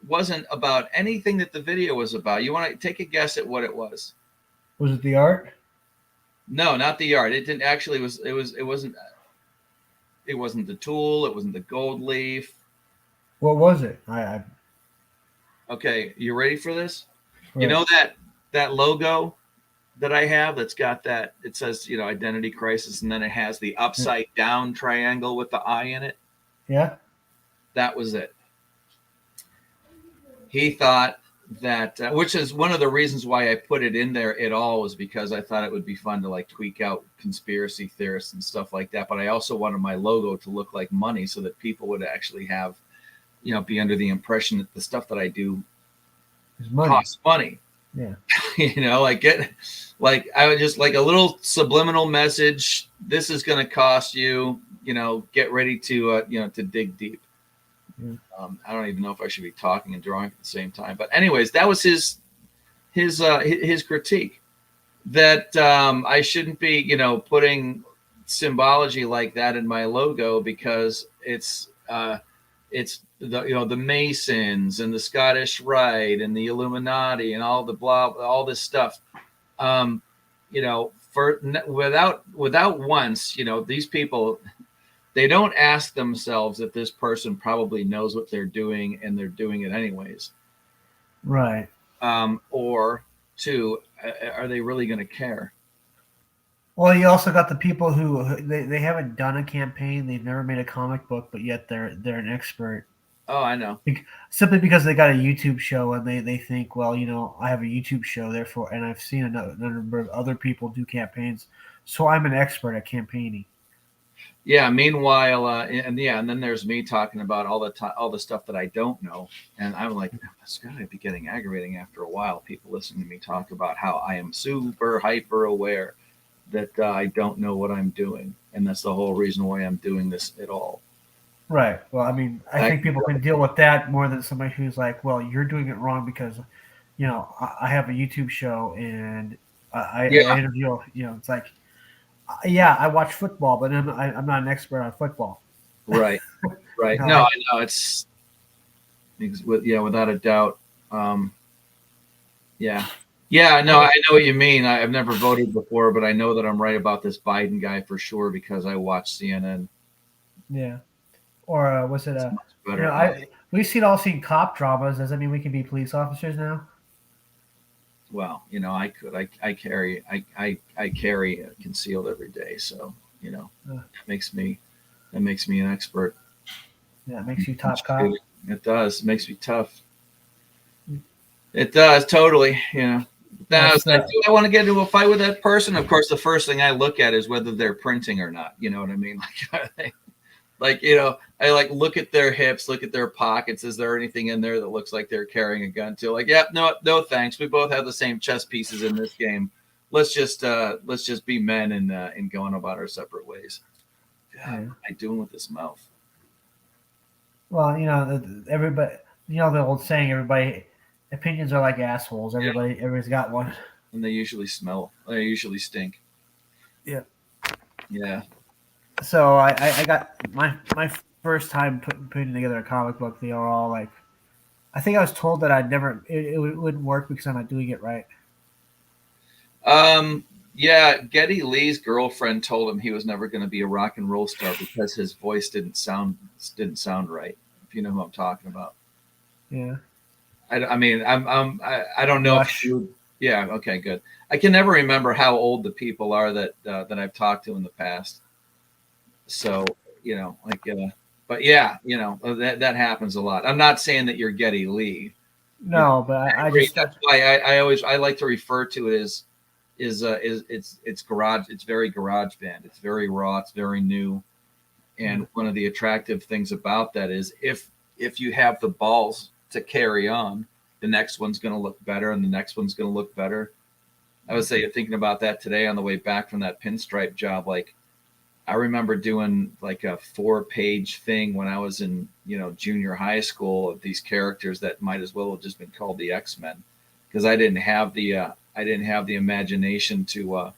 wasn't about anything that the video was about. You want to take a guess at what it was? Was it the art? No, not the art. It didn't actually. It wasn't the tool. It wasn't the gold leaf. What was it? Okay, you ready for this? Right. You know that logo that I have that's got that, it says identity crisis, and then it has the upside down triangle with the eye in it. Yeah, that was it. He thought that which is one of the reasons why I put it in there at all, was because I thought it would be fun to tweak out conspiracy theorists and stuff like that, but I also wanted my logo to look like money, so that people would actually have be under the impression that the stuff that I do costs money. Yeah. I would just a little subliminal message. This is going to cost you, get ready to, to dig deep. Yeah. I don't even know if I should be talking and drawing at the same time, but anyways, that was his critique, that I shouldn't be, putting symbology like that in my logo, because it's the Masons and the Scottish Rite and the Illuminati and all the all this stuff, without once, these people, they don't ask themselves if this person probably knows what they're doing and they're doing it anyways. Right. Or two, are they really going to care? Well, you also got the people who they haven't done a campaign, they've never made a comic book, but yet they're an expert. Oh, I know. Simply because they got a YouTube show and they think, well, I have a YouTube show, therefore, and I've seen a number of other people do campaigns, so I'm an expert at campaigning. Yeah. Meanwhile, and then there's me talking about all the stuff that I don't know, and I'm like, this gotta be getting aggravating after a while. People listening to me talk about how I am super hyper aware that I don't know what I'm doing, and that's the whole reason why I'm doing this at all. Right. Well, I mean, I think people can deal with that more than somebody who's like, well, you're doing it wrong because, I have a YouTube show and I interview, it's like, yeah, I watch football, but I'm not an expert on football. Right. Right. No, I know it's without a doubt. Yeah. Yeah, no, I know what you mean. I've never voted before, but I know that I'm right about this Biden guy for sure because I watch CNN. Yeah. Or was it better. We've all seen cop dramas. Does that mean we can be police officers now? Well, I could. I carry concealed every day, so that makes me an expert. Yeah, it makes you top cop. It does. It makes me tough. It does totally. Now, do I want to get into a fight with that person? Of course, the first thing I look at is whether they're printing or not. You know what I mean? I look at their hips, look at their pockets. Is there anything in there that looks like they're carrying a gun too? No, thanks. We both have the same chess pieces in this game. Let's just be men and go on about our separate ways. God, what am I doing with this mouth? Well, everybody, the old saying, everybody opinions are like assholes. Everybody's got one, and they usually smell. They usually stink. Yeah. Yeah. So I got my first time putting together a comic book. They were all like, I think I was told that it wouldn't work because I'm not doing it right. Yeah, Geddy Lee's girlfriend told him he was never going to be a rock and roll star because his voice didn't sound right. If you know who I'm talking about. Yeah. I don't know if you. Yeah. Okay. Good. I can never remember how old the people are that I've talked to in the past. So but yeah, that happens a lot. I'm not saying that you're Geddy Lee. No, but I just that's why I like to refer to it as it's garage. It's very garage band. It's very raw. It's very new. And one of the attractive things about that is if you have the balls to carry on, the next one's going to look better, and the next one's going to look better. I was thinking about that today on the way back from that pinstripe job. Like, I remember doing like a 4-page thing when I was in, junior high school of these characters that might as well have just been called the X-Men, because I didn't have the imagination to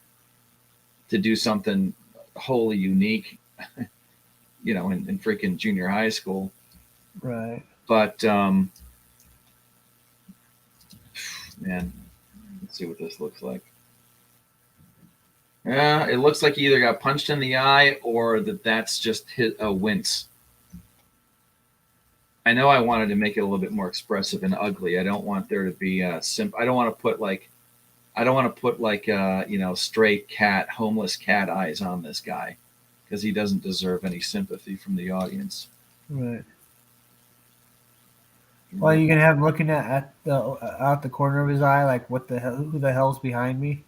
do something wholly unique, in freaking junior high school. Right. But man, let's see what this looks like. Yeah, it looks like he either got punched in the eye or that's just a wince. I know I wanted to make it a little bit more expressive and ugly. I don't want there to be I don't want to put stray cat, homeless cat eyes on this guy, because he doesn't deserve any sympathy from the audience. Right. Well, you can have him looking at out the corner of his eye, like, what the hell? Who the hell's behind me?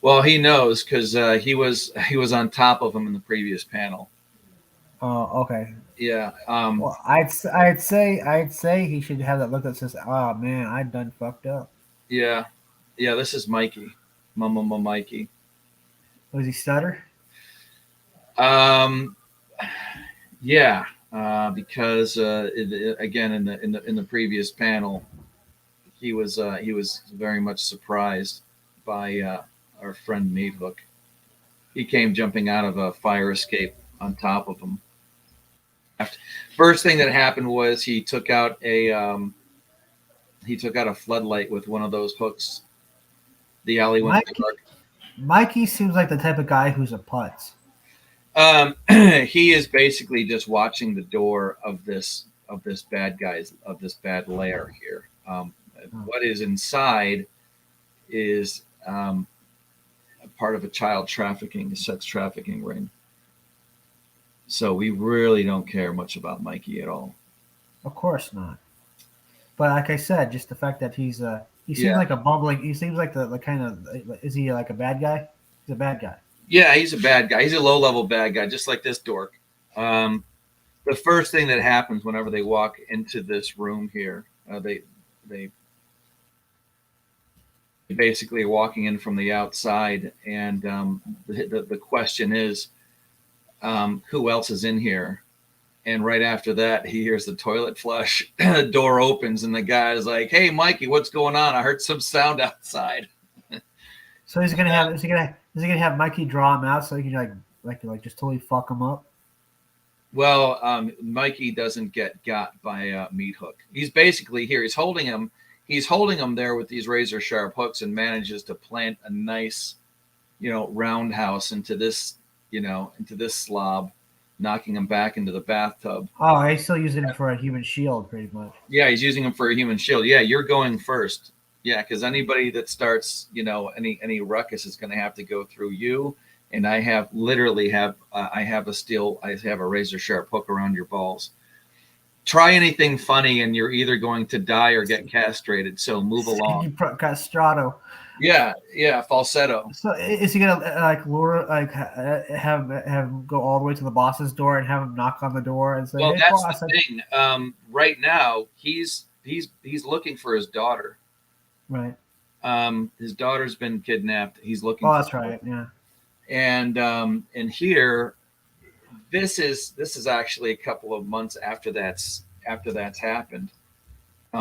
Well, he knows because he was on top of him in the previous panel. Oh, okay. Yeah. Well, I'd say he should have that look that says, "Oh man, I done fucked up." Yeah. Yeah. This is Mikey, Mama Mikey. Was he stutter? Yeah. Because again in the previous panel, he was very much surprised by our friend Meathook. He came jumping out of a fire escape on top of him. First thing that happened was he took out a floodlight with one of those hooks. The alley went dark. Mikey seems like the type of guy who's a putz. He is basically just watching the door of this bad lair here. What is inside is a part of a sex trafficking ring. So we really don't care much about Mikey at all. Of course not. But like I said, just the fact that he seems like a bumbling. He seems like the kind of, is he like a bad guy? He's a bad guy. Yeah, he's a bad guy. He's a low-level bad guy, just like this dork. The first thing that happens whenever they walk into this room here, they basically are walking in from the outside, and the question is, who else is in here? And right after that, he hears the toilet flush. The door opens, and the guy is like, "Hey, Mikey, what's going on? I heard some sound outside." So is he gonna have Mikey draw him out so he can like just totally fuck him up? Well, Mikey doesn't get got by meat hook. He's basically here. He's holding him there with these razor sharp hooks, and manages to plant a nice, roundhouse into this slob, knocking him back into the bathtub. Oh, he's still using him for a human shield, pretty much. Yeah, he's using him for a human shield. Yeah, you're going first. Yeah, because anybody that starts, any ruckus is going to have to go through you. And I have a razor sharp hook around your balls. Try anything funny, and you're either going to die or get castrated. So move along. Castrato. Yeah, falsetto. So is he gonna have him go all the way to the boss's door and have him knock on the door and say, "Well, hey, that's boss, the thing. Right now, he's looking for his daughter. Right. His daughter's been kidnapped. He's looking. Oh, that's right. Yeah. And here, this is actually a couple of months after that's happened,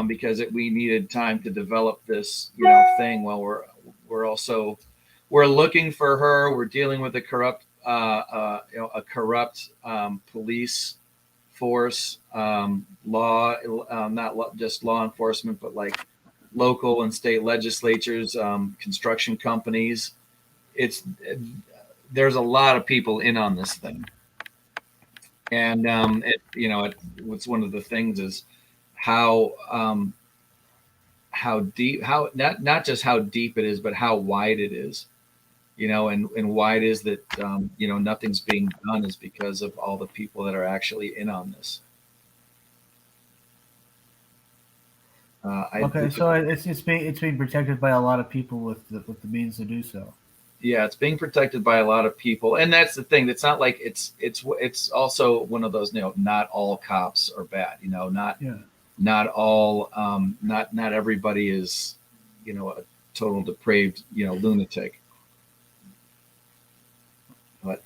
because we needed time to develop this thing. While we're looking for her. We're dealing with a corrupt police force, not just law enforcement, but like local and state legislatures, construction companies. There's a lot of people in on this thing, and what's one of the things is how deep, not just how deep it is, but how wide it is, and why it is that nothing's being done is because of all the people that are actually in on this. So it's being protected by a lot of people with the means to do so. Yeah, it's being protected by a lot of people, and that's the thing. It's not like it's also one of those. Not all cops are bad. Not all. Not everybody is, a total depraved, lunatic. But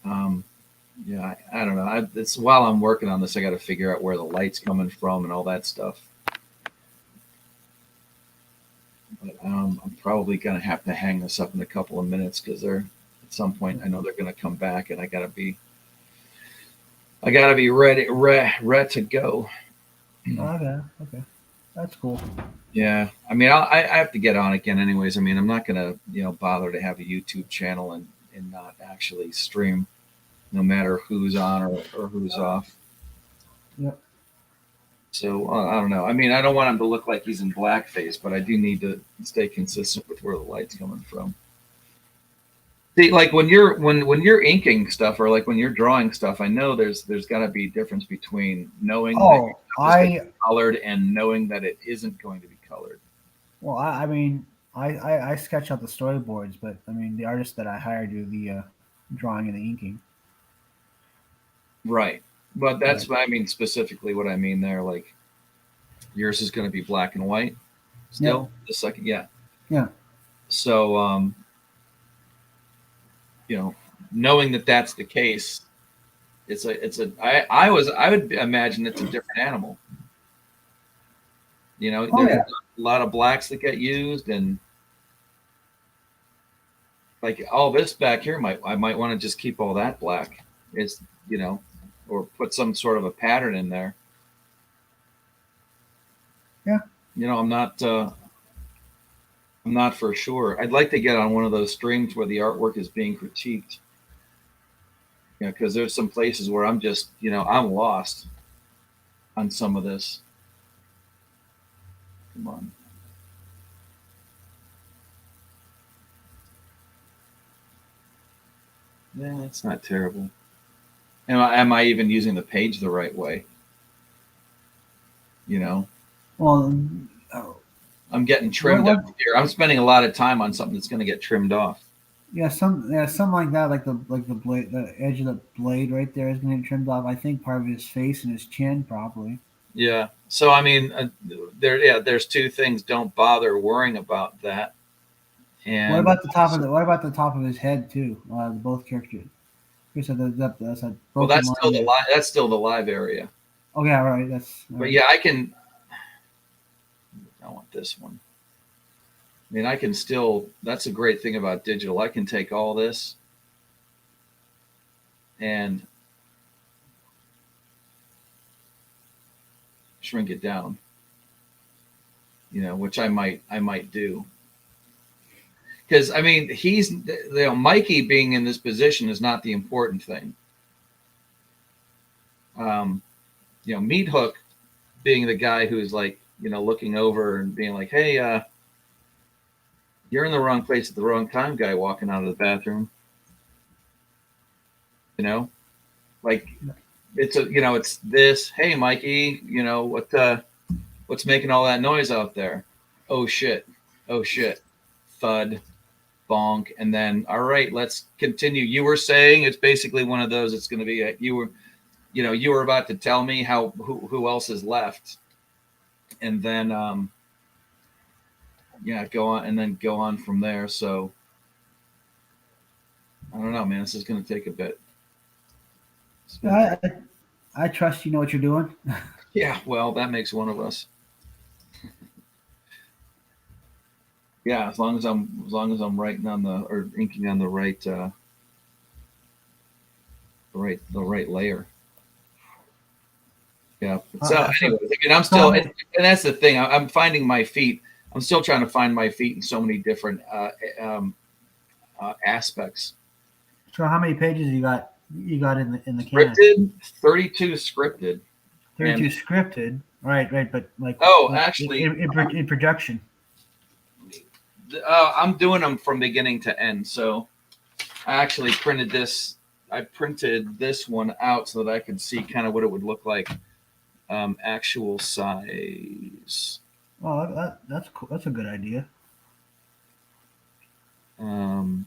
yeah, I don't know. It's while I'm working on this, I got to figure out where the light's coming from and all that stuff. But I'm probably going to have to hang this up in a couple of minutes because at some point I know they're going to come back, and I got to be ready to go. Okay, that's cool. Yeah, I mean, I have to get on again, anyways. I mean, I'm not going to bother to have a YouTube channel and not actually stream, no matter who's on or who's off. Yep. So I don't know. I mean, I don't want him to look like he's in blackface, but I do need to stay consistent with where the light's coming from. See, like when you're inking stuff or like when you're drawing stuff, I know there's got to be a difference between knowing that it's colored and knowing that it isn't going to be colored. Well, I mean, I sketch out the storyboards, but I mean, the artists that I hire do the drawing and the inking. Right. But that's what I mean, specifically what I mean there. Like yours is going to be black and white still. The second. Yeah. So, knowing that that's the case, I would imagine it's a different animal. There's a lot of blacks that get used, and like all this back here I might want to just keep all that black. It's, or put some sort of a pattern in there. Yeah. I'm I'm not for sure. I'd like to get on one of those streams where the artwork is being critiqued. Because there's some places where I'm just, I'm lost on some of this. Come on. Yeah, it's not terrible. Am I even using the page the right way? Well, I'm getting trimmed up here. I'm spending a lot of time on something that's going to get trimmed off. something like that, like the blade, the edge of the blade right there is going to get trimmed off. I think part of his face and his chin, probably. Yeah. So I mean, there's two things. Don't bother worrying about that. And what about the top of his head too? Both characters. That's well, that's still the live. That's still the live area. Oh yeah, right. But yeah, I can. I want this one. I mean, I can still. That's a great thing about digital. I can take all this and shrink it down. Which I might do. Because I mean, he's Mikey being in this position is not the important thing. Meat Hook being the guy who's like, looking over and being like, hey, you're in the wrong place at the wrong time, guy walking out of the bathroom. Like it's this, hey, Mikey, what's making all that noise out there? Oh shit, thud, bonk, and then, all right, let's continue. You were saying it's basically one of those. It's going to be you were about to tell me who else is left, and then go on from there. So I don't know, man. This is going to take a bit. I trust you know what you're doing. Yeah, well, that makes one of us. Yeah, as long as I'm writing on or inking on the right layer. Yeah. So anyway, I'm still, and that's the thing. I'm finding my feet. I'm still trying to find my feet in so many different aspects. So how many pages you got in the can? Scripted, 32 scripted. 32 scripted. Right, but like actually in production. I'm doing them from beginning to end. So I actually printed this. I printed this one out so that I could see kind of what it would look like, actual size. Oh, that's cool. That's a good idea. Go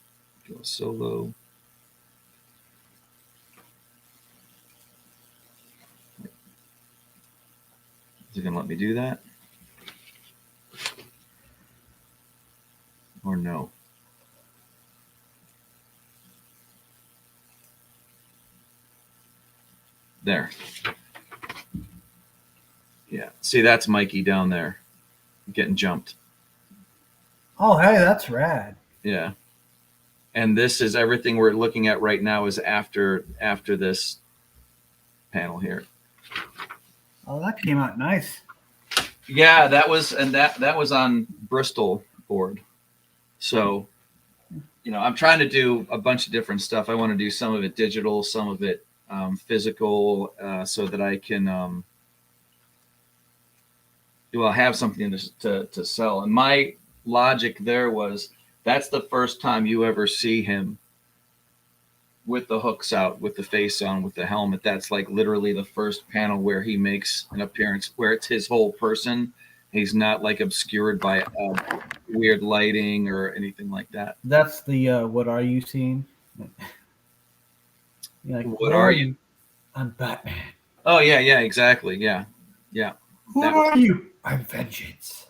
solo. Is it gonna let me do that? Or no? There. Yeah. See, that's Mikey down there getting jumped. Oh, hey, that's rad. Yeah. And this is everything we're looking at right now is after this panel here. Oh, that came out nice. Yeah, that was on Bristol board. So, I'm trying to do a bunch of different stuff. I want to do some of it digital, some of it physical, so that I can have something to sell. And my logic there was that's the first time you ever see him with the hooks out, with the face on, with the helmet. That's like literally the first panel where he makes an appearance, where it's his whole person. He's not like obscured by weird lighting or anything like that. That's the what are you seeing? Like, what are you? I'm Batman. Oh yeah, exactly. Yeah. Who are you? I'm Vengeance.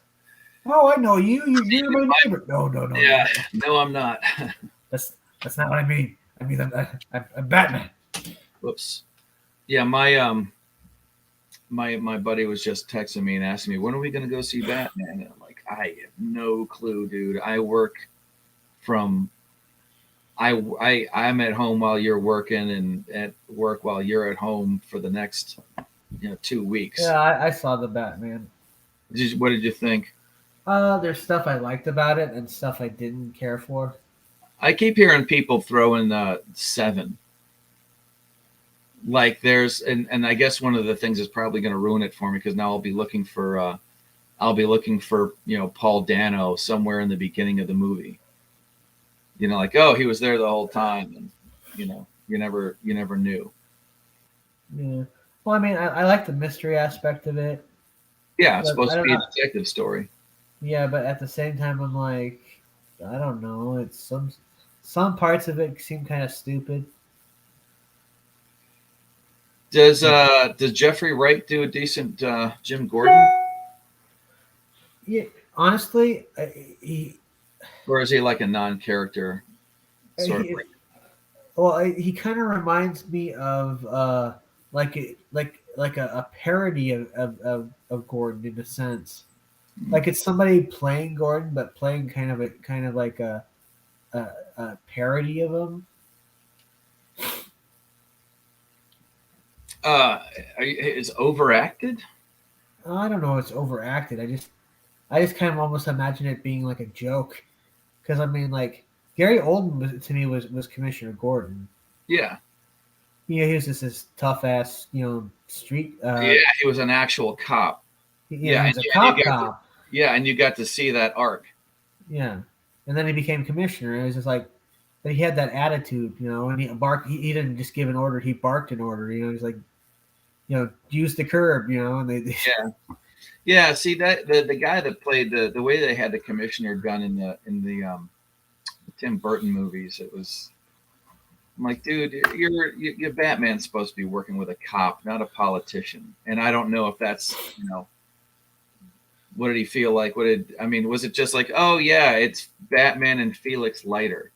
Oh, I know you. You're my neighbor. No. Yeah, no, I'm not. That's not what I mean. I mean, I'm Batman. Whoops. Yeah, my buddy was just texting me and asking me, when are we going to go see Batman? And I'm like, I have no clue, dude. I work from, I'm at home while you're working and at work while you're at home for the next, 2 weeks. Yeah, I saw the Batman. What did you think? There's stuff I liked about it and stuff I didn't care for. I keep hearing people throw in 7. Like there's, and I guess one of the things is probably going to ruin it for me because now I'll be looking for Paul Dano somewhere in the beginning of the movie. Like, oh, he was there the whole time, and you never knew. Yeah. Well, I mean, I like the mystery aspect of it. Yeah, it's But supposed I to don't be a know. detective story. Yeah, but at the same time, I'm like, I don't know. It's some parts of it seem kind of stupid. Does Jeffrey Wright do a decent Jim Gordon, Yeah, honestly, or is he like a non-character sort of? he well, he kind of reminds me of like a parody of Gordon in a sense. Like it's somebody playing Gordon, but playing kind of like a parody of him. Is overacted? I don't know. It's overacted. I just kind of almost imagine it being like a joke, because I mean, like Gary Oldman to me was Commissioner Gordon. Yeah. Yeah, he was just this tough ass, street. Yeah, he was an actual cop. Yeah, he was a cop. Yeah, and you got to see that arc. Yeah, and then he became commissioner. And it was just like, but he had that attitude, and he barked. He didn't just give an order; he barked an order. He's like, use the curb, and they Yeah. Yeah, see that the guy that played the way they had the commissioner done in the Tim Burton movies, it was. I'm like, dude, you're Batman's supposed to be working with a cop, not a politician. And I don't know if that's, what did he feel like? Was it just like, oh yeah, it's Batman and Felix Leiter?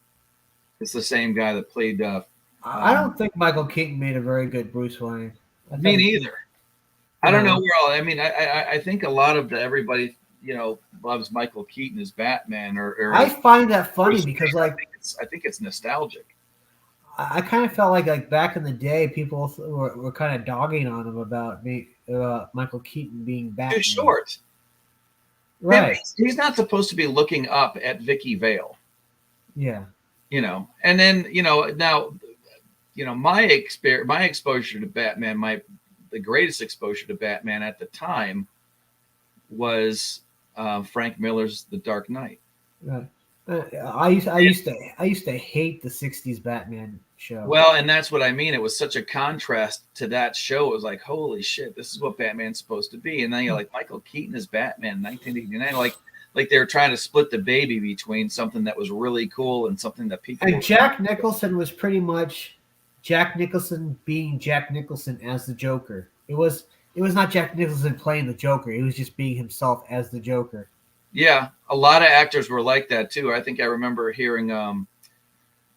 It's the same guy that played. I don't think Michael Keaton made a very good Bruce Wayne. Me neither. I don't know where all. I think a lot of everybody, loves Michael Keaton as Batman. Or I find that funny Bruce because, Wayne. like, I think it's nostalgic. I kind of felt like back in the day, people were kind of dogging on him about Michael Keaton being Batman. Too short. Right. He's not supposed to be looking up at Vicky Vale. Yeah. And then now, my exposure to Batman, the greatest exposure to Batman at the time was Frank Miller's The Dark Knight. Right. I used to hate the '60s Batman show. Well, and that's what I mean. It was such a contrast to that show. It was like, holy shit, this is what Batman's supposed to be. And then you're like, Michael Keaton is Batman, 1989. Like they were trying to split the baby between something that was really cool and something that people. And Jack Nicholson was pretty much Jack Nicholson being Jack Nicholson as the Joker. It was not Jack Nicholson playing the Joker. He was just being himself as the Joker. Yeah, a lot of actors were like that too. I think I remember hearing,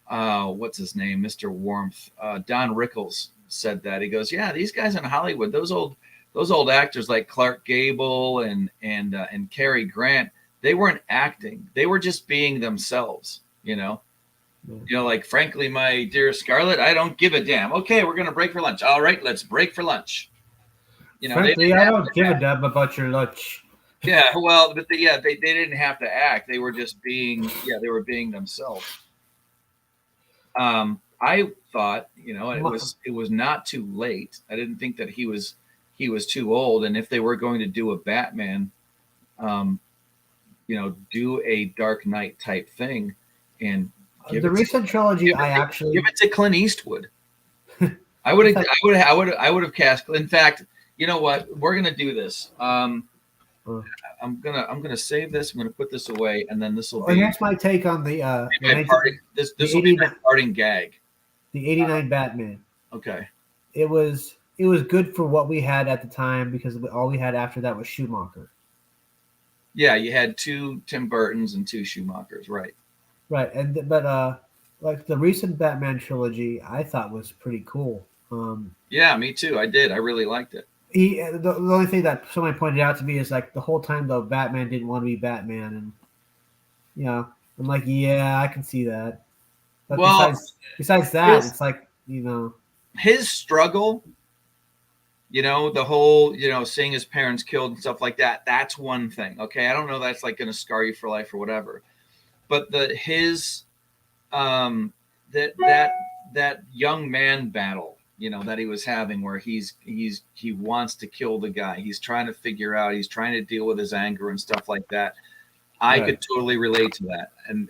what's his name, Mr. Warmth, Don Rickles said that. He goes, "Yeah, these guys in Hollywood, those old actors like Clark Gable and Cary Grant, they weren't acting; they were just being themselves." Like, frankly, my dear Scarlett, I don't give a damn. Okay, we're gonna break for lunch. All right, let's break for lunch. Frankly, I don't give a damn about your lunch. Yeah, well, but they didn't have to act. They were just being, they were being themselves. I thought, it was not too late. I didn't think that he was too old. And if they were going to do a Batman, do a Dark Knight type thing, and the recent trilogy, give it to Clint Eastwood. I would have cast. In fact, you know what? We're gonna do this. I'm gonna save this. I'm gonna put this away, and then this will be. Here's my take on the this will be my parting gag. The '89 Batman. Okay. It was good for what we had at the time because all we had after that was Schumacher. Yeah, you had 2 Tim Burtons and 2 Schumachers, right? Right, but like the recent Batman trilogy, I thought was pretty cool. Yeah, me too. I did. I really liked it. The only thing that somebody pointed out to me is like the whole time though Batman didn't want to be Batman, and I'm like, yeah, I can see that. But besides that, it's like his struggle You know, the whole, you know, seeing his parents killed and stuff like that. That's one thing. Okay. I don't know that's like going to scar you for life or whatever. But that young man battle, you know, that he was having where he wants to kill the guy. He's trying to figure out, he's trying to deal with his anger and stuff like that. I could totally relate to that. And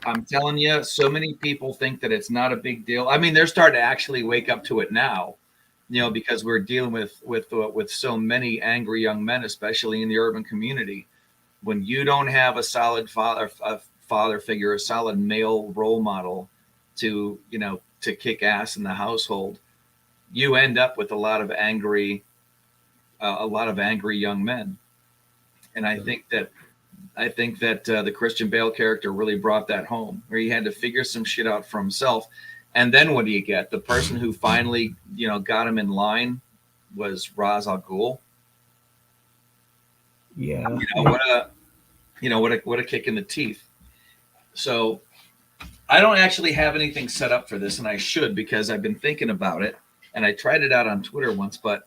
I'm telling you, so many people think that it's not a big deal. I mean, they're starting to actually wake up to it now, you know, because we're dealing with so many angry young men, especially in the urban community. When you don't have a solid father figure, a solid male role model to, you know, to kick ass in the household, you end up with a lot of angry young men. And I think that the Christian Bale character really brought that home, where he had to figure some shit out for himself. And then what do you get? The person who finally, you know, got him in line was Ra's al Ghul. Yeah. What a kick in the teeth. So I don't actually have anything set up for this, and I should, because I've been thinking about it, and I tried it out on Twitter once, but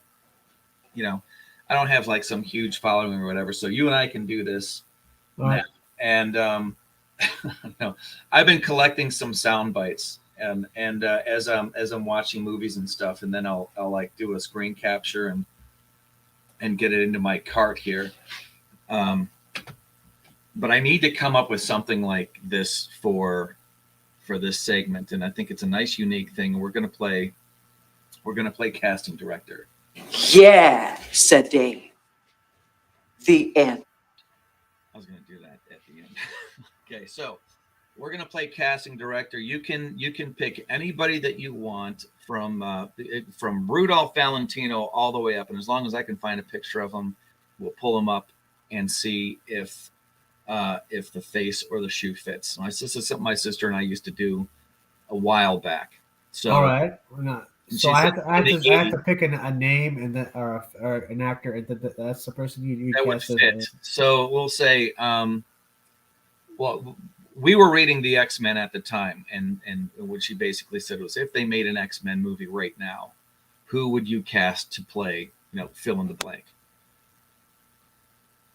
you know, I don't have like some huge following or whatever. So you and I can do this. Right. And I've been collecting some sound bites, and as I'm watching movies and stuff, and then I'll like do a screen capture and get it into my cart here. But I need to come up with something like this for this segment, and I think it's a nice, unique thing. We're gonna play casting director. Yeah, said Dave. The end. I was gonna do that at the end. Okay, so we're gonna play casting director. You can pick anybody that you want from Rudolph Valentino all the way up, and as long as I can find a picture of him, we'll pull him up and see if the face or the shoe fits. This is something my sister and I used to do a while back. So all right, we're not. So I have to pick a name and then or an actor, and that's the person you that would cast fit. So we'll say, well, we were reading the X-Men at the time, and what she basically said was, if they made an X-Men movie right now, who would you cast to play, you know, fill in the blank?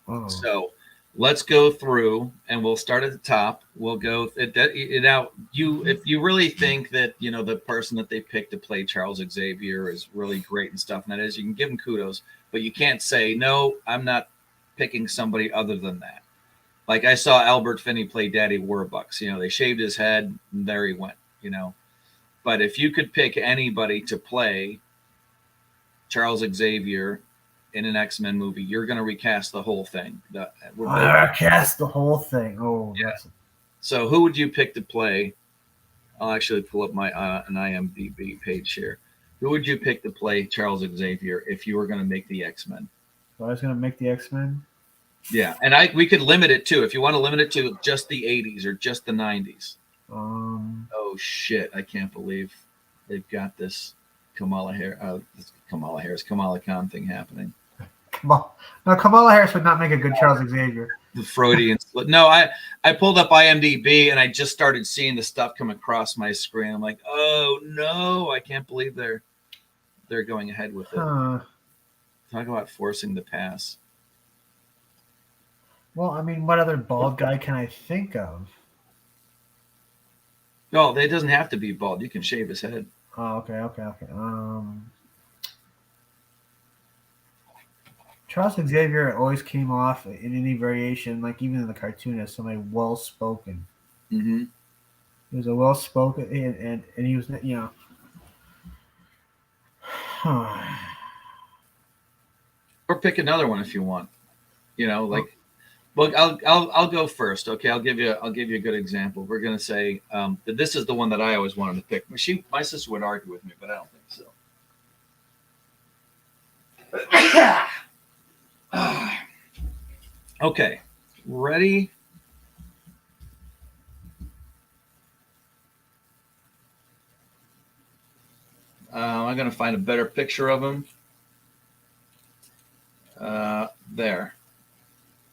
Oh. So let's go through, and we'll start at the top. We'll go now. If you really think that, you know, the person that they picked to play Charles Xavier is really great and stuff, and that is, you can give him kudos, but you can't say, no, I'm not picking somebody other than that. Like I saw Albert Finney play Daddy Warbucks. You know, they shaved his head, and there he went. You know, but if you could pick anybody to play Charles Xavier in an X-Men movie, you're going to recast the whole thing. Recast the whole thing. Oh, yeah. So who would you pick to play? I'll actually pull up my an IMDb page here. Who would you pick to play Charles Xavier if you were going to make the X-Men? So I was going to make the X-Men. Yeah, and we could limit it too. If you want to limit it to just the 80s or just the 90s. Oh shit! I can't believe they've got this Kamala Khan thing happening. No, Kamala Harris would not make a good Charles Xavier. The Freudian slip. No, I pulled up IMDb and I just started seeing the stuff come across my screen. I'm like, oh no, I can't believe they're going ahead with it. Talk about forcing the pass. Well, I mean, what other bald guy can I think of? No, it doesn't have to be bald. You can shave his head. Oh, okay. Charles Xavier always came off in any variation, like even in the cartoon, as somebody well-spoken. Mm-hmm. He was a well-spoken, and he was, you know. Or pick another one if you want. You know, like, well, I'll go first. Okay, I'll give you a good example. We're gonna say that this is the one that I always wanted to pick. My sister would argue with me, but I don't think so. Okay, ready? I'm going to find a better picture of him. There.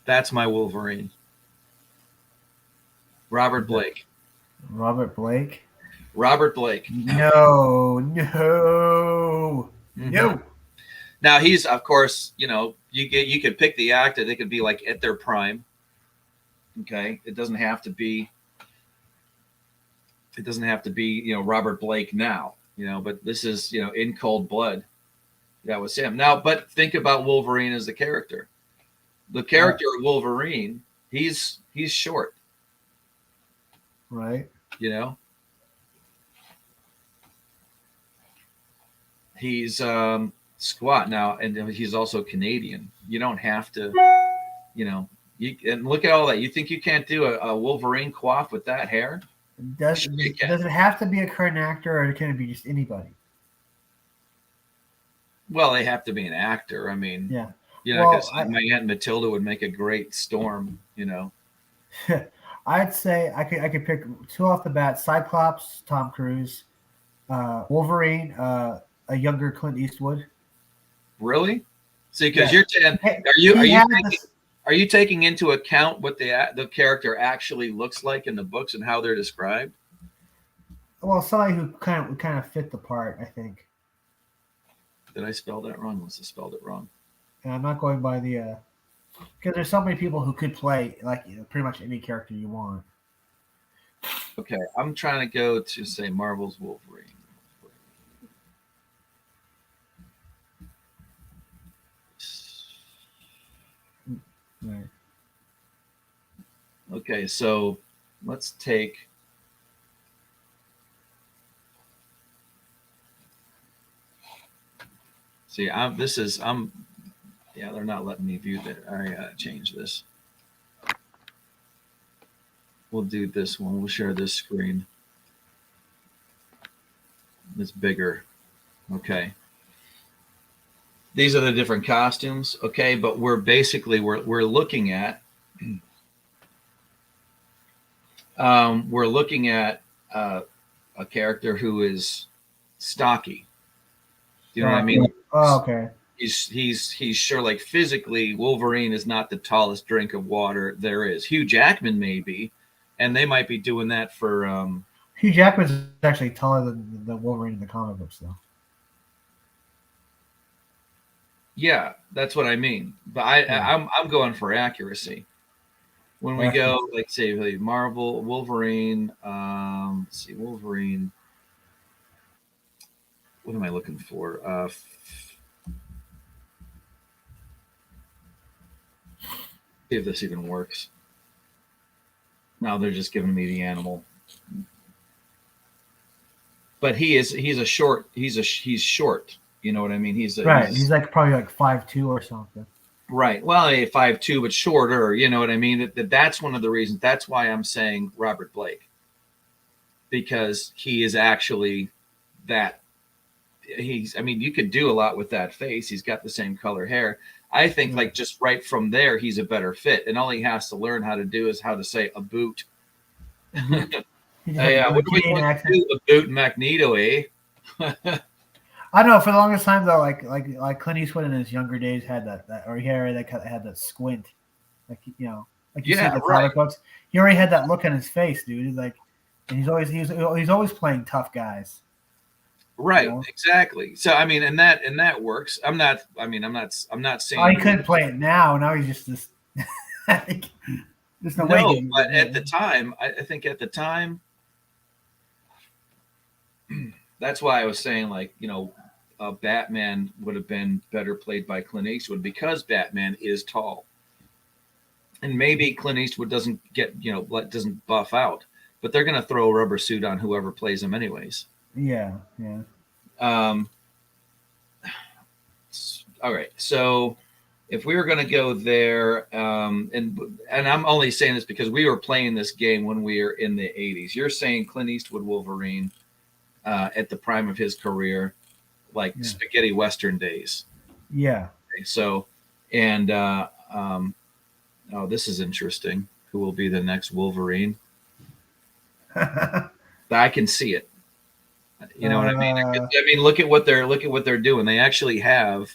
That's my Wolverine. Robert Blake. Robert Blake? Robert Blake. No. No. Now he's, of course, you could pick the actor. They could be like at their prime. Okay, it doesn't have to be. Robert Blake now. But this is in cold blood. That was him. Now, but think about Wolverine as the character. The character of Wolverine, he's short. Right. He's squat now, and he's also Canadian. You don't have to, and look at all that. You think you can't do a Wolverine coif with that hair? Does it have to be a current actor, or can it be just anybody? Well, they have to be an actor. I mean, yeah. Because my Aunt Matilda would make a great Storm. I'd say I could pick two off the bat: Cyclops, Tom Cruise, Wolverine, a younger Clint Eastwood. Really? See, because Yeah. are you taking into account what the character actually looks like in the books and how they're described? Well, somebody who kind of fit the part, I think. Did I spell that wrong? Must have spelled it wrong. And I'm not going by the because there's so many people who could play like pretty much any character you want. Okay, I'm trying to go to say Marvel's Wolverine. Right. Okay, so let's take. See, yeah, they're not letting me view that. I gotta change this. We'll do this one. We'll share this screen. It's bigger. Okay. These are the different costumes. Okay, but we're looking at a character who is stocky. Do you know what I mean? Oh, okay. He's sure, like, physically, Wolverine is not the tallest drink of water there is. Hugh Jackman may be, and they might be doing that for Hugh Jackman's actually taller than the Wolverine in the comic books, though. Yeah, that's what I mean. But I'm going for accuracy. When we go, like, say, Marvel, Wolverine, let's see, Wolverine. What am I looking for? See if this even works. Now they're just giving me the animal. But he's short. You know what I mean? He's like probably like 5'2" or something. Right. Well, 5'2", but shorter. You know what I mean? That's one of the reasons. That's why I'm saying Robert Blake, because he is actually that. You could do a lot with that face. He's got the same color hair. I think, like, just right from there, he's a better fit. And all he has to learn how to do is how to say a boot. Yeah, what do we want to do? A boot Magneto, eh? I know. For the longest time, though, like Clint Eastwood in his younger days had that or he already had that squint, like you see in the comic books. He already had that look on his face, dude. Like, and he's always playing tough guys. Right, exactly. So and that works. I'm not saying. Oh, he couldn't play it now. Now he's just this. There's no way. No, but at the time, I think at the time, that's why I was saying, like, Batman would have been better played by Clint Eastwood because Batman is tall, and maybe Clint Eastwood doesn't doesn't buff out, but they're going to throw a rubber suit on whoever plays him anyways. Yeah. All right. So if we were going to go there, and I'm only saying this because we were playing this game when we were in the 80s. You're saying Clint Eastwood Wolverine at the prime of his career, like spaghetti Western days. Yeah. Okay, so, and this is interesting. Who will be the next Wolverine? I can see it. You know what I mean? Look at what they're doing. They actually have,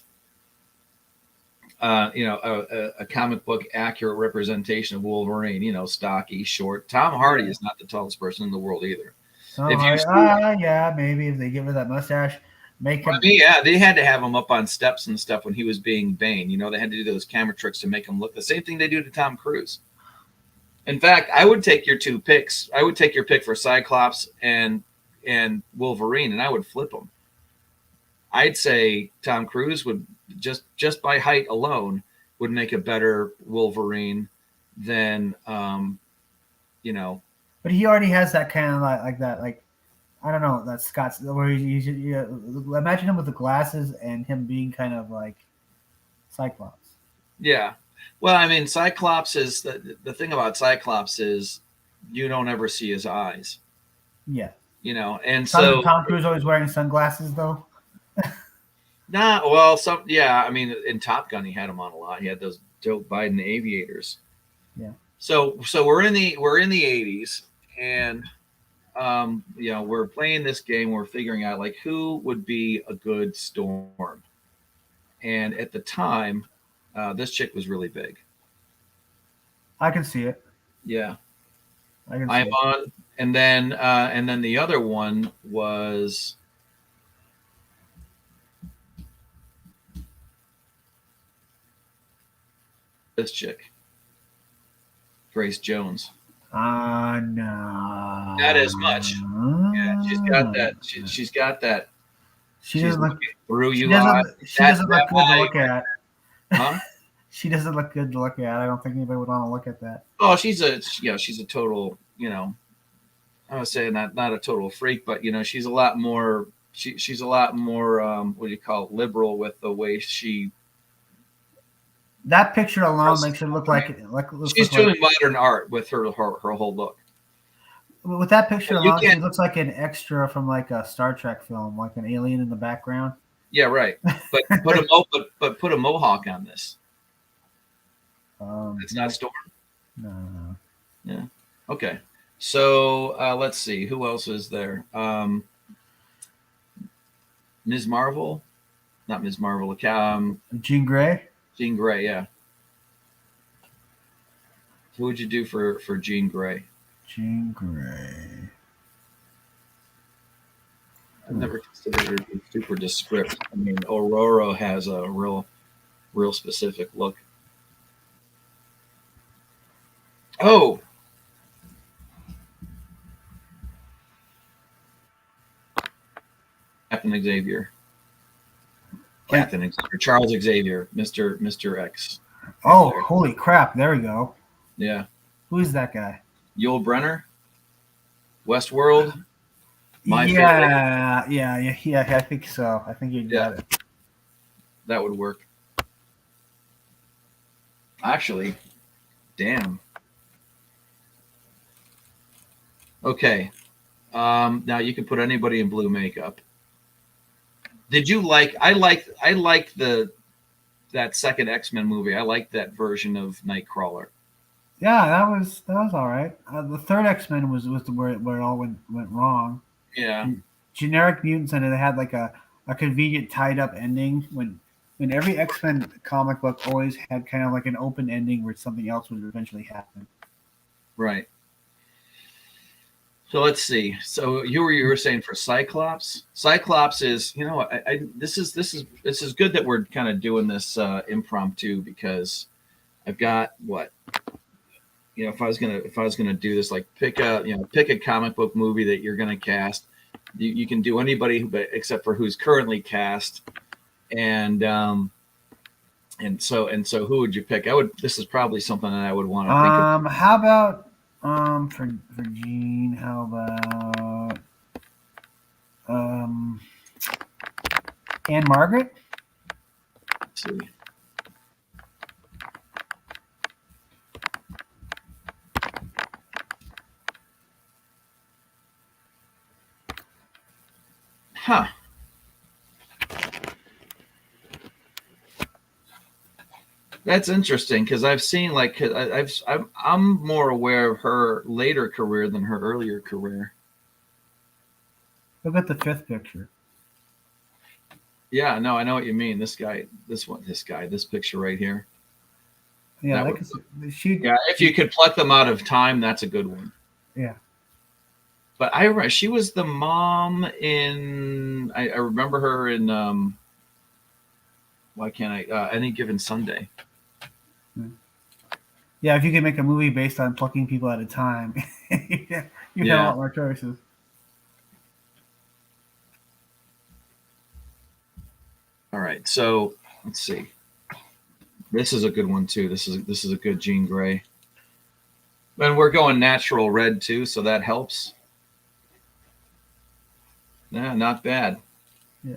a comic book accurate representation of Wolverine. Stocky, short. Tom Hardy is not the tallest person in the world either. Yeah, maybe if they give her that mustache. Make him. I mean, yeah, they had to have him up on steps and stuff when he was being Bane. You know, they had to do those camera tricks to make him look the same thing they do to Tom Cruise. In fact, I would take your two picks. I would take your pick for Cyclops and Wolverine, and I would flip them. I'd say Tom Cruise would just by height alone would make a better Wolverine than you know. But he already has that kind of like that, like I don't know, that Scott's where he's imagine him with the glasses and him being kind of like Cyclops. Yeah. Well, I mean, Cyclops is the thing about Cyclops is you don't ever see his eyes. Yeah. You know, and Tom Cruise always wearing sunglasses though. I mean, in Top Gun he had them on a lot. He had those Joe Biden aviators. Yeah. So we're in the 80s, and you know, we're playing this game. We're figuring out like who would be a good Storm, and at the time, this chick was really big. I can see it. Yeah, I can see I'm it. on, and then the other one was. This chick, Grace Jones. No. Not as much. Yeah, she's got that. She's got that. She She's doesn't look. looking through you. She doesn't look good to look at. Huh? She doesn't look good to look at. I don't think anybody would want to look at that. Oh, she's a total. You know, I would say not a total freak, but you know, she's a lot more. She's a lot more. What do you call it? Liberal with the way she. That picture alone makes her look like she's doing modern art with her whole look. With that picture You alone, she can't- looks like an extra from like a Star Trek film, like an alien in the background. Yeah, right. But put a mohawk on this. It's not Storm. No. Yeah. Okay. So let's see. Who else is there? Ms. Marvel, not Ms. Marvel. Jean Grey. Jean Grey. Yeah. Who would you do for Jean Grey? Jean Grey. I've never considered her to be super descriptive. I mean, Aurora has a real specific look. Oh. Captain Xavier. Charles Xavier, Mr. X. Oh, holy crap! There we go. Yeah. Who is that guy? Yul Brenner, Westworld. Favorite. Yeah. I think so. I think you got it. That would work. Actually, damn. Okay. Now you can put anybody in blue makeup. Did you like? I liked that second X-Men movie. I liked that version of Nightcrawler. Yeah, that was all right. The third X-Men was where it all went wrong. Yeah. Generic mutants, and it had like a convenient tied up ending when every X-Men comic book always had kind of like an open ending where something else would eventually happen. Right. So let's see. So you were saying for Cyclops. Cyclops is, you know, this is good that we're kind of doing this impromptu, because I've got what, you know, if I was gonna do this, like pick a comic book movie that you're gonna cast. You can do anybody except for who's currently cast, and so who would you pick? This is probably something that I would want to think of. How about for Jean? How about Anne Margaret? Let's see. Huh. That's interesting, because I've seen I'm more aware of her later career than her earlier career. Look at the fifth picture. Yeah, no, I know what you mean. This picture right here. Yeah, if you could pluck them out of time, that's a good one. Yeah. But I remember she was the mom in. I remember her in. Why can't I? Any Given Sunday. Yeah, if you can make a movie based on plucking people at a time, you have a lot more choices. All right, so let's see. This is a good one too. This is a good Jean Grey. And we're going natural red too, so that helps. Yeah, not bad. Yeah.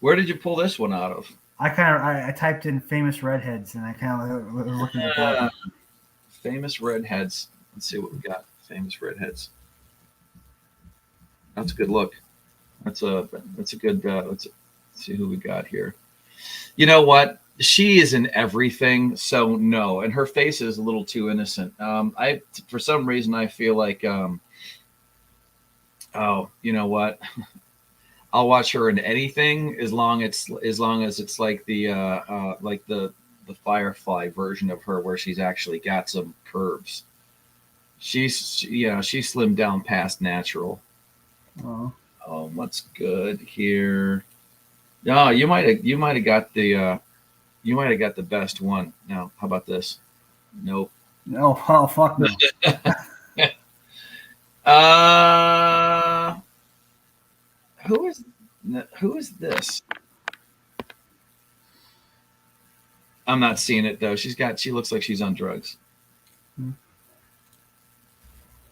Where did you pull this one out of? I typed in famous redheads and I kind of was looking at that. Famous redheads. Let's see what we got. Famous redheads. That's a good look. That's a good. Let's see who we got here. You know what? She is in everything, so no. And her face is a little too innocent. For some reason, I feel like, oh, you know what? I'll watch her in anything as long as it's like the Firefly version of her, where she's actually got some curves. She slimmed down past natural. Oh, What's good here? No, you might have got the best one. Now, how about this? Nope. no, oh fuck no. Who is this? I'm not seeing it though. She looks like she's on drugs.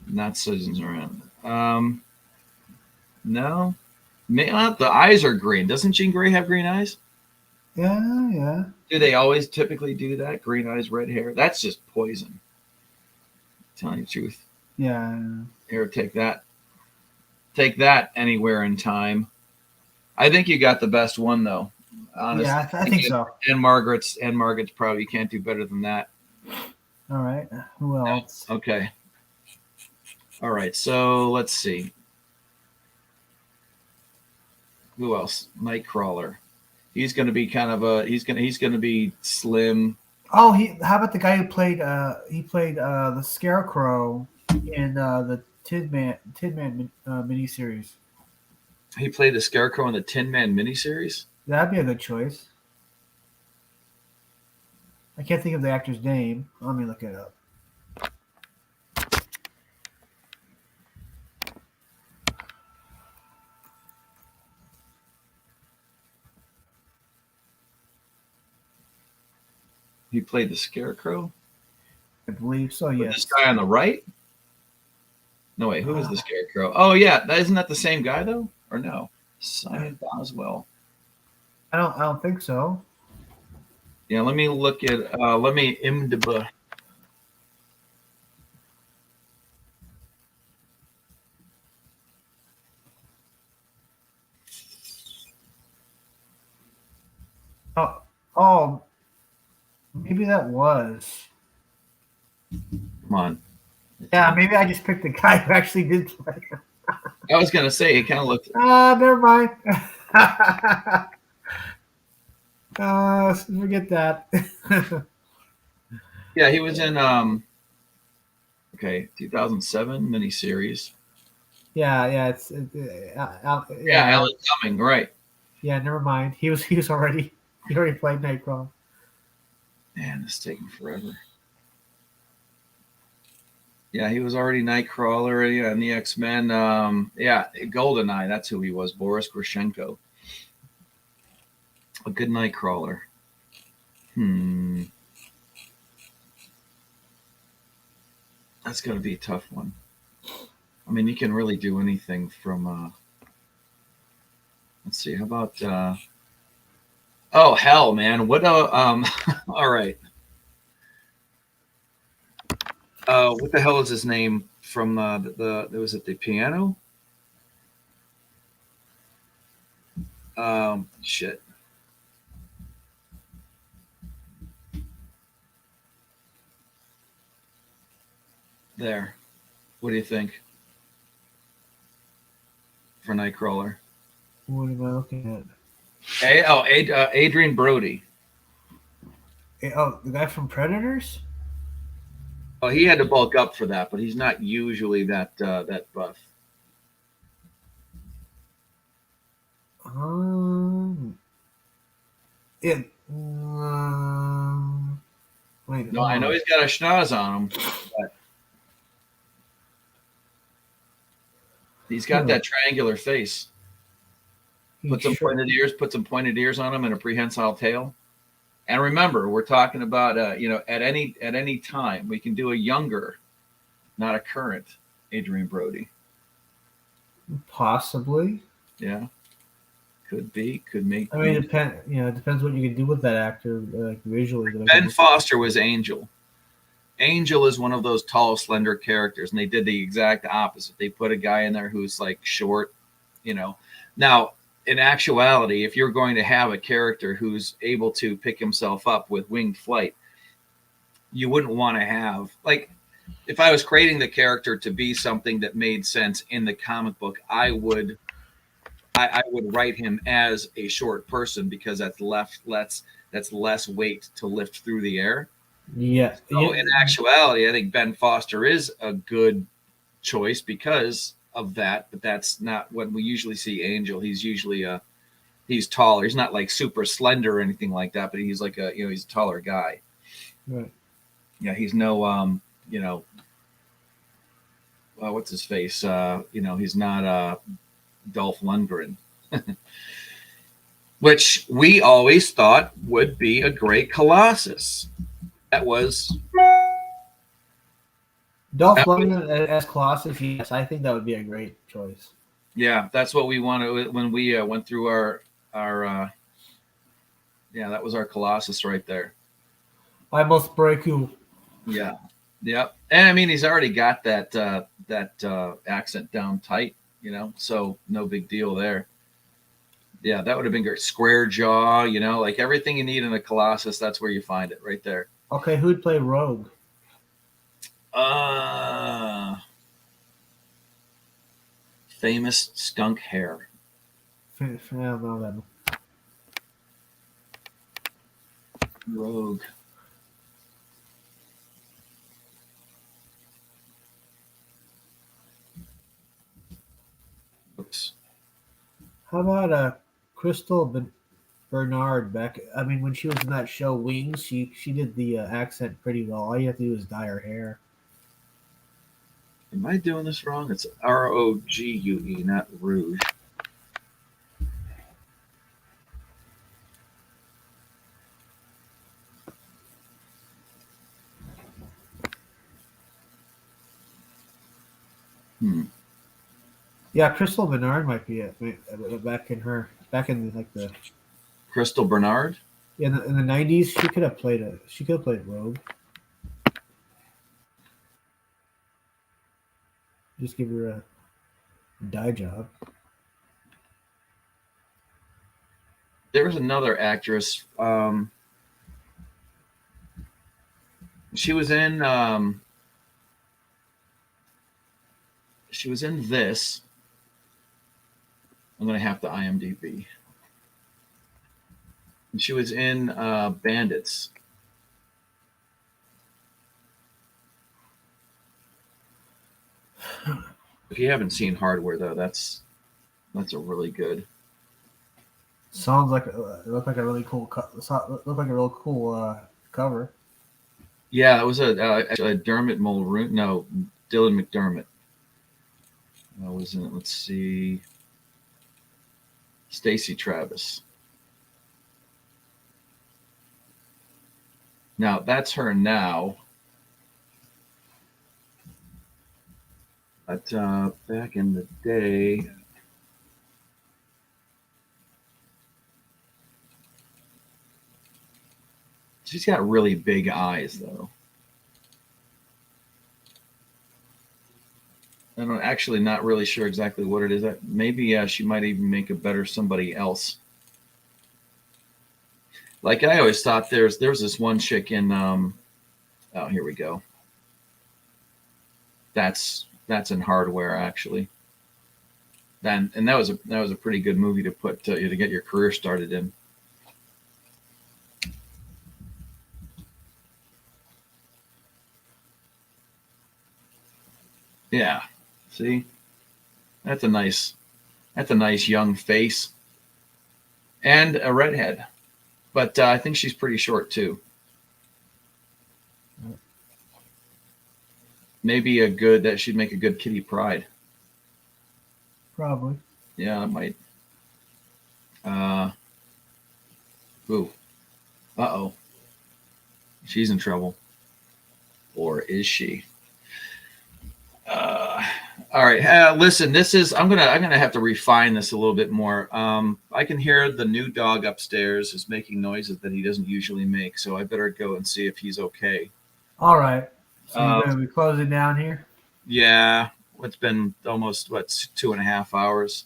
Not Susan's around. No. The eyes are green. Doesn't Jean Grey have green eyes? Yeah. Do they always typically do that? Green eyes, red hair? That's just poison. Telling you the truth. Yeah. Here, take that. Take that anywhere in time. I think you got the best one though. Honestly. Yeah, I think so. And Margaret's probably, you can't do better than that. All right. Who else? Okay. All right. So let's see. Who else? Nightcrawler. He's going to be kind of he's going to be slim. Oh, how about the guy who played the Scarecrow in the Tin Man miniseries? He played the Scarecrow in the Tin Man miniseries? That'd be a good choice. I can't think of the actor's name. Let me look it up. He played the Scarecrow? I believe so, yes. This guy on the right? No, wait, who is the Scarecrow? Oh, yeah. Isn't that the same guy, though? Or no? Simon Boswell. I don't think so. Yeah, let me look at IMDb. Oh, maybe that was. Come on. Yeah, maybe I just picked the guy who actually did play him. I was going to say, he kind of looked. Never mind. Forget that. Yeah, he was in 2007 miniseries. Yeah, Alan Cumming, right? Yeah, never mind. He already played Nightcrawler. Man, this is taking forever. Yeah, he was already Nightcrawler. Yeah, and the X-Men. GoldenEye. That's who he was. Boris Grushenko. A good Nightcrawler. That's going to be a tough one. I mean, you can really do anything from. Let's see. How about? Oh hell, man! What? All right. What the hell is his name from was it the piano? Shit. There. What do you think? For Nightcrawler. What am I looking at? Adrian Brody. Oh, the guy from Predators? Oh, he had to bulk up for that, but he's not usually that buff. It. Wait. No, Hold I know on. he's got a schnoz on him, but he's got that triangular face. Put some pointed ears. Put some pointed ears on him and a prehensile tail. And remember, we're talking about at any time we can do a younger, not a current Adrian Brody. Possibly. Yeah, could be. Could make. I mean, it depends what you can do with that actor, like visually. Ben Foster was Angel. Angel is one of those tall, slender characters, and they did the exact opposite. They put a guy in there who's like short, Now, in actuality, if you're going to have a character who's able to pick himself up with winged flight, you wouldn't want to have, like, if I was creating the character to be something that made sense in the comic book, I would write him as a short person because that's less weight to lift through the air. Yeah. So in actuality, I think Ben Foster is a good choice because of that, but that's not when we usually see Angel. He's usually he's taller. He's not like super slender or anything like that, but he's like he's a taller guy. Right. Yeah, he's no what's his face? He's not Dolph Lundgren. Which we always thought would be a great Colossus. That was Dolph Lundgren as Colossus. Yes, I think that would be a great choice. Yeah, that's what we wanted when we went through our that was our Colossus right there. I must break you. Yeah, yep. And I mean, he's already got that accent down tight, so no big deal there. Yeah, that would have been great. Square jaw, like everything you need in a Colossus. That's where you find it, right there. Okay, who'd play Rogue? Famous skunk hair. I don't know that. Rogue. Oops. How about Crystal Bernard back? I mean, when she was in that show Wings, she did the accent pretty well. All you have to do is dye her hair. Am I doing this wrong? It's Rogue, not Rouge. Yeah, Crystal Bernard might be it. Back in like the Crystal Bernard. Yeah, in the 90s, she could have played Rogue. Just give her a dye job. There was another actress. She was in this. I'm going to have to IMDb. And she was in Bandits. If you haven't seen Hardware, though, that's a really good. Sounds like it looked like a really cool. Looked like a real cool cover. Yeah, it was a Dermot Mulroon. No, Dylan McDermott. I was in it. Let's see. Stacey Travis. Now that's her now. But back in the day, she's got really big eyes, though. I'm actually not really sure exactly what it is. Maybe she might even make a better somebody else. Like I always thought, there was this one chick in. Oh, here we go. That's in Hardware, actually. And that was a pretty good movie to put to get your career started in. Yeah, see, that's a nice young face. and a redhead, but I think she's pretty short too. Maybe that she'd make a good Kitty Pryde. Probably. Yeah, it might. Ooh. Uh-oh. She's in trouble. Or is she? All right. Listen, I'm gonna have to refine this a little bit more. I can hear the new dog upstairs is making noises that he doesn't usually make, so I better go and see if he's okay. All right. So you're going to be closing down here? Yeah. It's been almost 2.5 hours.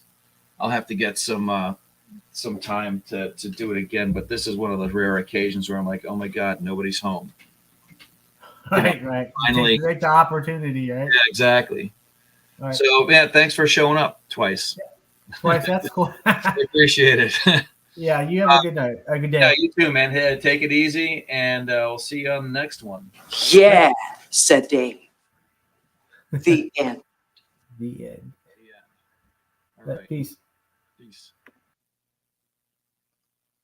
I'll have to get some time to do it again, but this is one of those rare occasions where I'm like, oh my God, nobody's home. Right. Finally. Take the opportunity, right? Yeah, exactly. All right. So, man, thanks for showing up twice. Twice, that's cool. I appreciate it. Yeah, you have a good night. A good day. Yeah, you too, man. Hey, take it easy, and we'll see you on the next one. Yeah, said Dave. The end. The end. Yeah. All right. Peace. Peace.